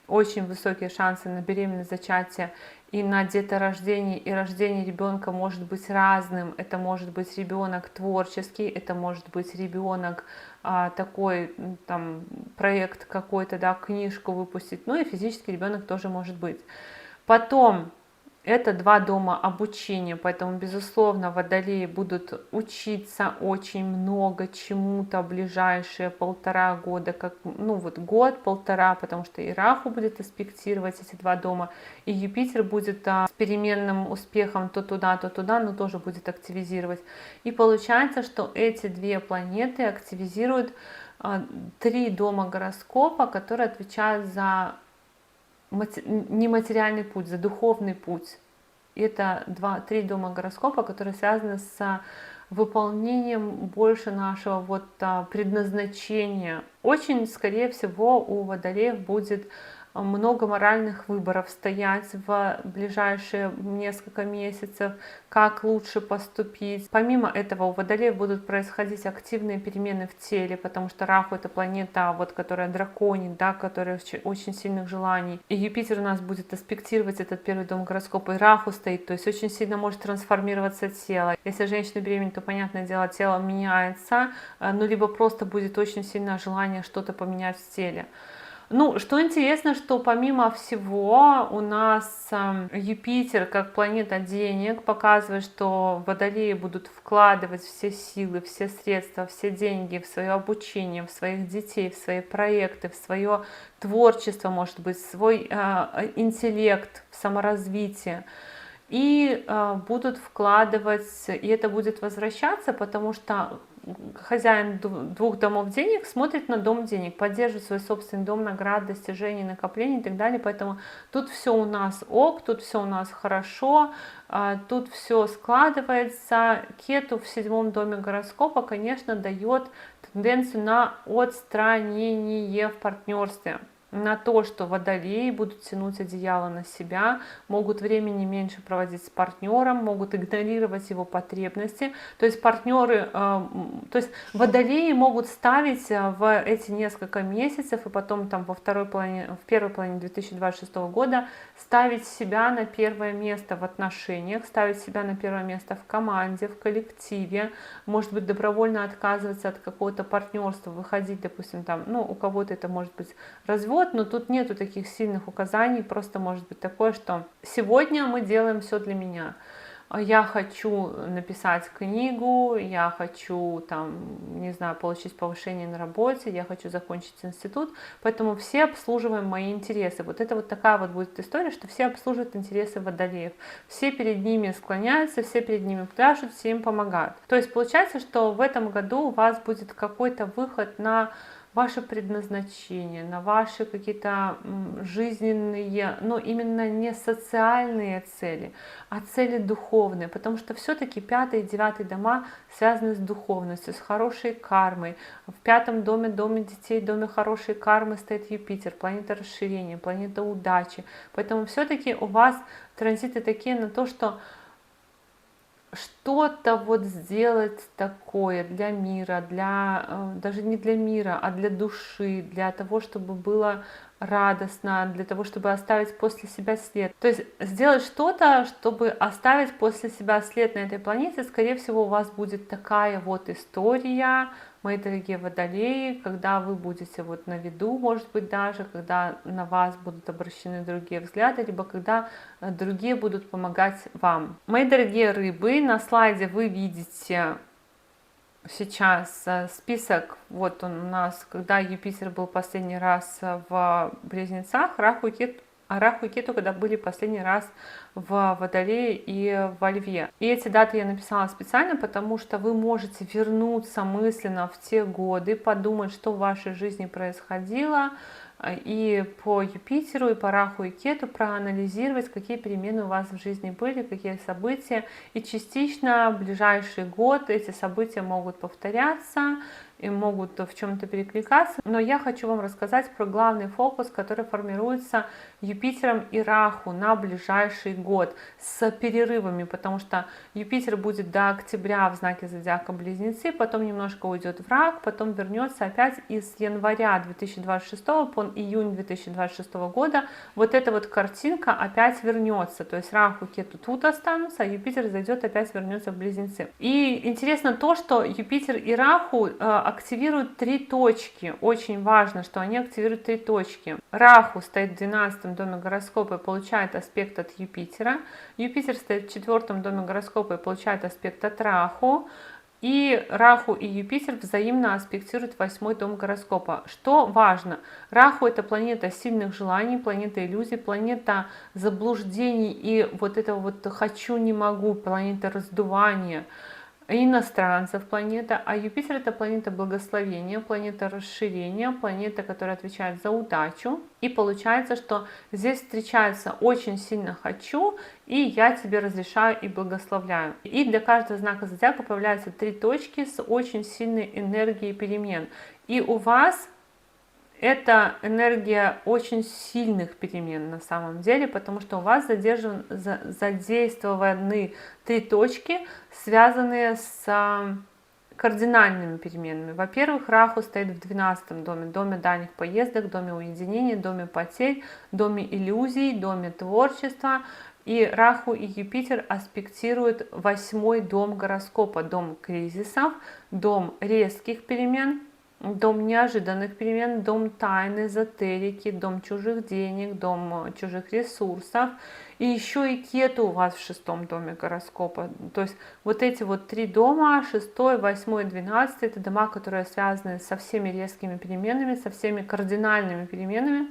очень высокие шансы на беременность, зачатие и на деторождение, и рождение ребенка может быть разным. Это может быть ребенок творческий, это может быть ребенок такой, там, проект какой-то, да, книжку выпустить, ну и физический ребенок тоже может быть. Потом это 2 дома обучения, поэтому, безусловно, водолеи будут учиться очень много чему-то в ближайшие 1,5 года, как, ну вот год-полтора, потому что и Раху будет аспектировать эти 2 дома, и Юпитер будет с переменным успехом то туда, но тоже будет активизировать. И получается, что эти 2 планеты активизируют 3 дома гороскопа, которые отвечают за нематериальный путь, за духовный путь. Это 3 дома гороскопа, которые связаны с выполнением больше нашего вот предназначения. Очень, скорее всего, у водолеев будет много моральных выборов стоять в ближайшие несколько месяцев, как лучше поступить. Помимо этого, у водолеев будут происходить активные перемены в теле, потому что Раху — это планета, вот, которая драконит, да, которая очень сильных желаний. И Юпитер у нас будет аспектировать этот 1-й дом гороскопа, и Раху стоит, то есть очень сильно может трансформироваться тело. Если женщина беременна, то, понятное дело, тело меняется, ну, либо просто будет очень сильное желание что-то поменять в теле. Ну, что интересно, что помимо всего у нас Юпитер как планета денег показывает, что водолеи будут вкладывать все силы, все средства, все деньги в свое обучение, в своих детей, в свои проекты, в свое творчество, может быть, в свой интеллект, в саморазвитие. И будут вкладывать, и это будет возвращаться, потому что хозяин 2 домов денег смотрит на дом денег, поддерживает свой собственный дом наград, достижений, накоплений и так далее. Поэтому тут все у нас ок, тут все у нас хорошо, тут все складывается. Кету в 7-м доме гороскопа, конечно, дает тенденцию на отстранение в партнерстве, на то, что водолеи будут тянуть одеяло на себя, могут времени меньше проводить с партнером, могут игнорировать его потребности. То есть партнеры, то есть водолеи могут ставить в эти несколько месяцев и потом там в первой половине 2026 года ставить себя на первое место в отношениях, ставить себя на первое место в команде, в коллективе, может быть, добровольно отказываться от какого-то партнерства, выходить, допустим, там, ну, у кого-то это может быть развод, но тут нету таких сильных указаний, просто может быть такое, что сегодня мы делаем все для меня. Я хочу написать книгу, я хочу, там, не знаю, получить повышение на работе, я хочу закончить институт, поэтому все обслуживаем мои интересы. Вот это вот такая вот будет история, что все обслуживают интересы водолеев. Все перед ними склоняются, все перед ними пляшут, все им помогают. То есть получается, что в этом году у вас будет какой-то выход на ваше предназначение, на ваши какие-то жизненные, но именно не социальные цели, а цели духовные, потому что все-таки 5-й и 9-й дома связаны с духовностью, с хорошей кармой. В 5-м доме, доме детей, доме хорошей кармы стоит Юпитер, планета расширения, планета удачи. Поэтому все-таки у вас транзиты такие на то, что что-то вот сделать такое для мира, даже не для мира, а для души, для того, чтобы было радостно, для того, чтобы оставить после себя след. То есть сделать что-то, чтобы оставить после себя след на этой планете, скорее всего, у вас будет такая вот история, мои дорогие водолеи, когда вы будете вот на виду, может быть, даже, когда на вас будут обращены другие взгляды, либо когда другие будут помогать вам. Мои дорогие рыбы, на слайде вы видите сейчас список, вот он у нас, когда Юпитер был последний раз в Близнецах, Раху и Кету, когда были последний раз в Водолее и во Льве. И эти даты я написала специально, потому что вы можете вернуться мысленно в те годы, подумать, что в вашей жизни происходило, и по Юпитеру, и по Раху и Кету проанализировать, какие перемены у вас в жизни были, какие события. И частично в ближайший год эти события могут повторяться и могут в чем-то перекликаться. Но я хочу вам рассказать про главный фокус, который формируется Юпитером и Раху на ближайший год с перерывами, потому что Юпитер будет до октября в знаке зодиака Близнецы, потом немножко уйдет в Рак, потом вернется опять из января 2026 по июнь 2026 года. Вот эта вот картинка опять вернется, то есть Раху, Кету тут останутся, а Юпитер зайдет, опять вернется в Близнецы. И интересно то, что Юпитер и Раху активируют три точки. Очень важно, что они активируют три точки. Раху стоит в 12 доме гороскопа и получает аспект от Юпитера. Юпитер стоит в 4 доме гороскопа и получает аспект от Раху. И Раху и Юпитер взаимно аспектируют 8 дом гороскопа. Что важно? Раху — это планета сильных желаний, планета иллюзий, планета заблуждений и вот этого вот «хочу, не могу», планета раздувания иностранцев планета, а Юпитер — это планета благословения, планета расширения, планета, которая отвечает за удачу. И получается, что здесь встречается очень сильно «хочу», и «я тебе разрешаю и благословляю». И для каждого знака зодиака появляются три точки с очень сильной энергией перемен. И у вас это энергия очень сильных перемен на самом деле, потому что у вас задействованы три точки, связанные с кардинальными переменами. Во-первых, Раху стоит в 12 доме, доме дальних поездок, доме уединения, доме потерь, доме иллюзий, доме творчества. И Раху и Юпитер аспектируют 8 дом гороскопа, дом кризисов, дом резких перемен, дом неожиданных перемен, дом тайны, эзотерики, дом чужих денег, дом чужих ресурсов. И еще и Кету у вас в 6 доме гороскопа. То есть вот эти вот три дома, 6, 8, 12, это дома, которые связаны со всеми резкими переменами, со всеми кардинальными переменами.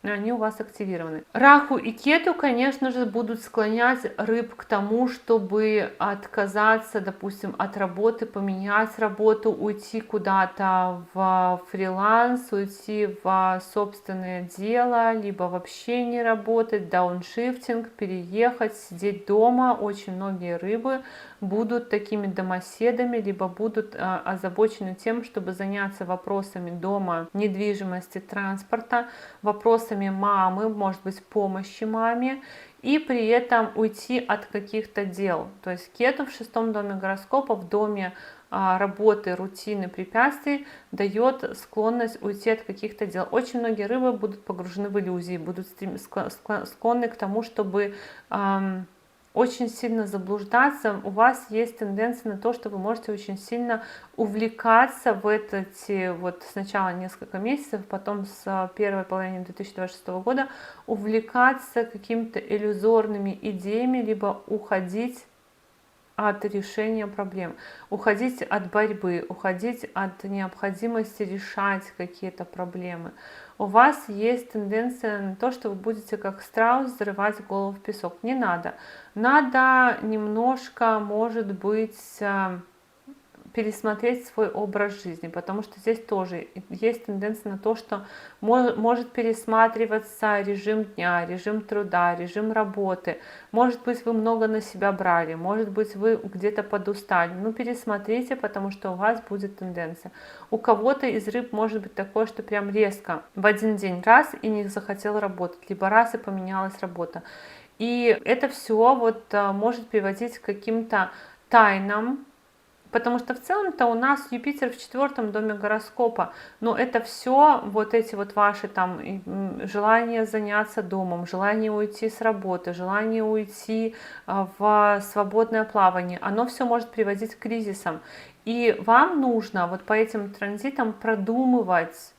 Они у вас активированы. Раху и Кету, конечно же, будут склонять рыб к тому, чтобы отказаться, допустим, от работы, поменять работу, уйти куда-то в фриланс, уйти в собственное дело, либо вообще не работать, дауншифтинг, переехать, сидеть дома. Очень многие рыбы будут такими домоседами, либо будут озабочены тем, чтобы заняться вопросами дома, недвижимости, транспорта, вопросами мамы, может быть, помощи маме, и при этом уйти от каких-то дел. То есть Кету в 6 доме гороскопа, в доме работы, рутины, препятствий, дает склонность уйти от каких-то дел. Очень многие рыбы будут погружены в иллюзии, будут склонны к тому, чтобы очень сильно заблуждаться. У вас есть тенденция на то, что вы можете очень сильно увлекаться в эти вот сначала несколько месяцев, потом с первой половины 2026 года увлекаться какими-то иллюзорными идеями, либо уходить от решения проблем, уходить от борьбы, уходить от необходимости решать какие-то проблемы. У вас есть тенденция на то, что вы будете как страус зарывать голову в песок. Не надо. Надо немножко, может быть, пересмотреть свой образ жизни, потому что здесь тоже есть тенденция на то, что может пересматриваться режим дня, режим труда, режим работы. Может быть, вы много на себя брали, может быть, вы где-то подустали. Ну, пересмотрите, потому что у вас будет тенденция. У кого-то из рыб может быть такое, что прям резко в один день раз и не захотел работать, либо раз и поменялась работа. И это все вот может приводить к каким-то тайнам, потому что в целом-то у нас Юпитер в 4 доме гороскопа, но это все вот эти вот ваши там желание заняться домом, желание уйти с работы, желание уйти в свободное плавание, оно все может приводить к кризисам. И вам нужно вот по этим транзитам продумывать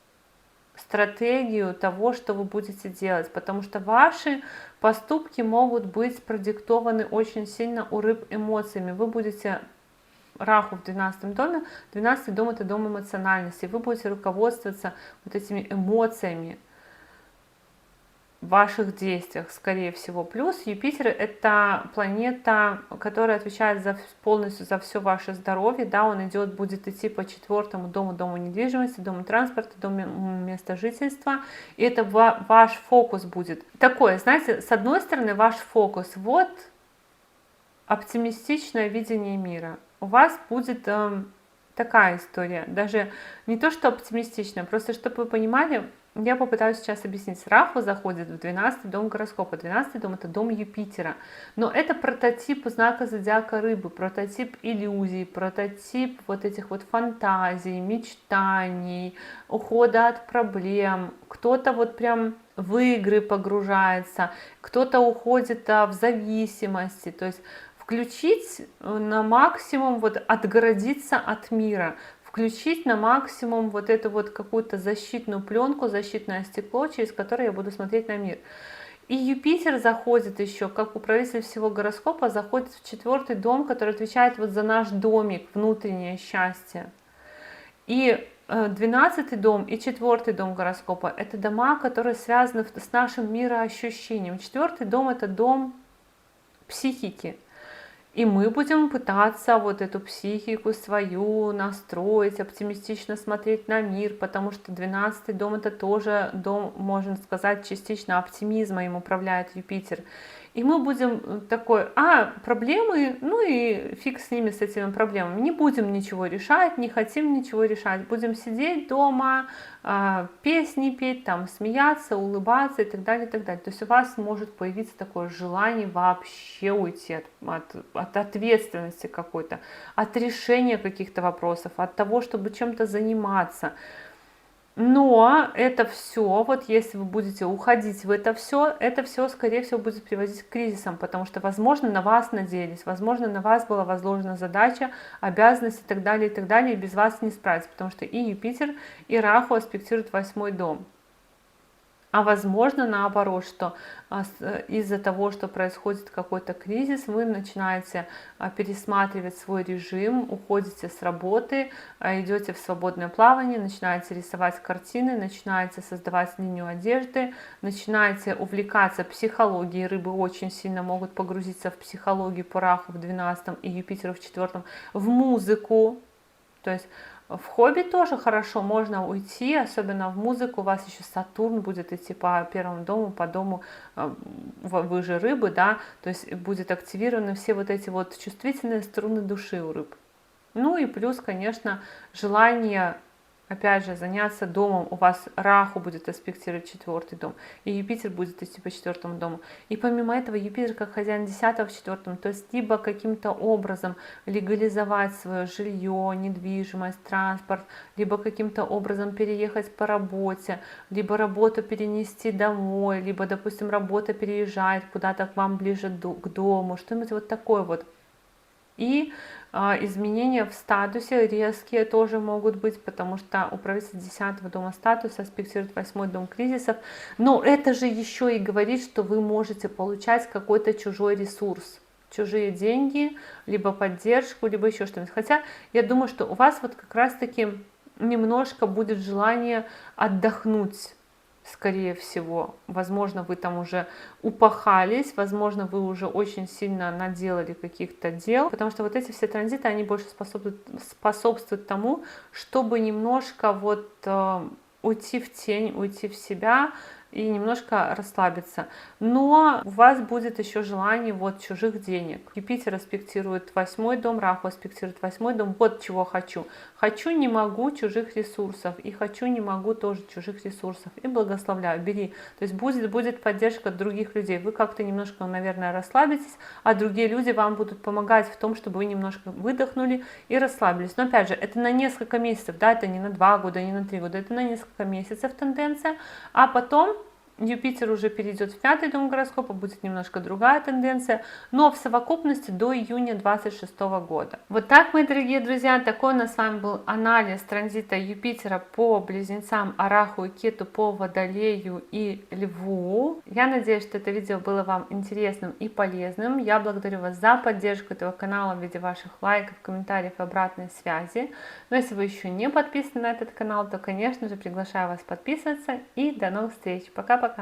стратегию того, что вы будете делать, потому что ваши поступки могут быть продиктованы очень сильно у рыб эмоциями. Вы будете Раху в 12 доме. 12 дом — это дом эмоциональности. Вы будете руководствоваться вот этими эмоциями в ваших действиях, скорее всего. Плюс Юпитер — это планета, которая отвечает полностью за все ваше здоровье. Да, он будет идти по 4 дому, дому недвижимости, дому транспорта, дому места жительства. И это ваш фокус будет. Такое, знаете, с одной стороны, ваш фокус. Вот оптимистичное видение мира. У вас будет такая история. Даже не то, что оптимистичная, просто чтобы вы понимали, я попытаюсь сейчас объяснить. Раху заходит в 12 дом гороскопа. 12 дом — это дом Юпитера. Но это прототип знака зодиака Рыбы, прототип иллюзий, прототип вот этих вот фантазий, мечтаний, ухода от проблем. Кто-то вот прям в игры погружается, кто-то уходит в зависимости. То есть включить на максимум, вот отгородиться от мира, включить на максимум вот эту вот какую-то защитную пленку, защитное стекло, через которое я буду смотреть на мир. И Юпитер заходит еще, как управитель всего гороскопа, заходит в 4 дом, который отвечает вот за наш домик, внутреннее счастье. И 12 дом и 4 дом гороскопа — это дома, которые связаны с нашим мироощущением. 4 дом — это дом психики. И мы будем пытаться вот эту психику свою настроить, оптимистично смотреть на мир, потому что 12 дом — это тоже дом, можно сказать, частично оптимизма, им управляет Юпитер. И мы будем такой, проблемы, ну и фиг с ними, с этими проблемами. Не будем ничего решать, не хотим ничего решать. Будем сидеть дома, песни петь, там, смеяться, улыбаться и так далее, и так далее. То есть у вас может появиться такое желание вообще уйти от ответственности какой-то, от решения каких-то вопросов, от того, чтобы чем-то заниматься. Но это все, вот если вы будете уходить в это все, скорее всего, будет приводить к кризисам, потому что, возможно, на вас надеялись, возможно, на вас была возложена задача, обязанность и так далее, и без вас не справиться, потому что и Юпитер, и Раху аспектируют 8 дом. А возможно, наоборот, что из-за того, что происходит какой-то кризис, вы начинаете пересматривать свой режим, уходите с работы, идете в свободное плавание, начинаете рисовать картины, начинаете создавать линию одежды, начинаете увлекаться психологией. Рыбы очень сильно могут погрузиться в психологию по Раху в 12 и Юпитеру в 4, в музыку. То есть в хобби тоже хорошо, можно уйти, особенно в музыку. У вас еще Сатурн будет идти по 1 дому, по дому, вы же рыбы, да, то есть будет активированы все вот эти вот чувствительные струны души у рыб. Ну и плюс, конечно, желание, опять же, заняться домом. У вас Раху будет аспектировать 4 дом, и Юпитер будет идти по 4 дому. И помимо этого Юпитер как хозяин 10 в 4, то есть либо каким-то образом легализовать свое жилье, недвижимость, транспорт, либо каким-то образом переехать по работе, либо работу перенести домой, либо, допустим, работа переезжает куда-то к вам ближе к дому, что-нибудь вот такое вот. И изменения в статусе резкие тоже могут быть, потому что управитель 10 дома статуса аспектирует 8 дом кризисов. Но это же еще и говорит, что вы можете получать какой-то чужой ресурс, чужие деньги, либо поддержку, либо еще что-нибудь. Хотя я думаю, что у вас вот как раз-таки немножко будет желание отдохнуть. Скорее всего, возможно, вы там уже упахались, возможно, вы уже очень сильно наделали каких-то дел, потому что вот эти все транзиты, они больше способствуют тому, чтобы немножко вот уйти в тень, уйти в себя и немножко расслабиться. Но у вас будет еще желание вот чужих денег. Юпитер аспектирует 8 дом, Раху аспектирует 8 дом. Вот чего хочу. Хочу, не могу чужих ресурсов. И хочу, не могу тоже чужих ресурсов. И благословляю, бери. То есть будет поддержка других людей. Вы как-то немножко, наверное, расслабитесь, а другие люди вам будут помогать в том, чтобы вы немножко выдохнули и расслабились. Но опять же, это на несколько месяцев, да, это не на 2 года, не на 3 года, это на несколько месяцев тенденция. А потом Юпитер уже перейдет в 5-й дом гороскопа, будет немножко другая тенденция, но в совокупности до июня 2026 года. Вот так, мои дорогие друзья, такой у нас с вами был анализ транзита Юпитера по Близнецам, Араху и Кету, по Водолею и Льву. Я надеюсь, что это видео было вам интересным и полезным. Я благодарю вас за поддержку этого канала в виде ваших лайков, комментариев и обратной связи. Но если вы еще не подписаны на этот канал, то, конечно же, приглашаю вас подписываться. И до новых встреч. Пока-пока.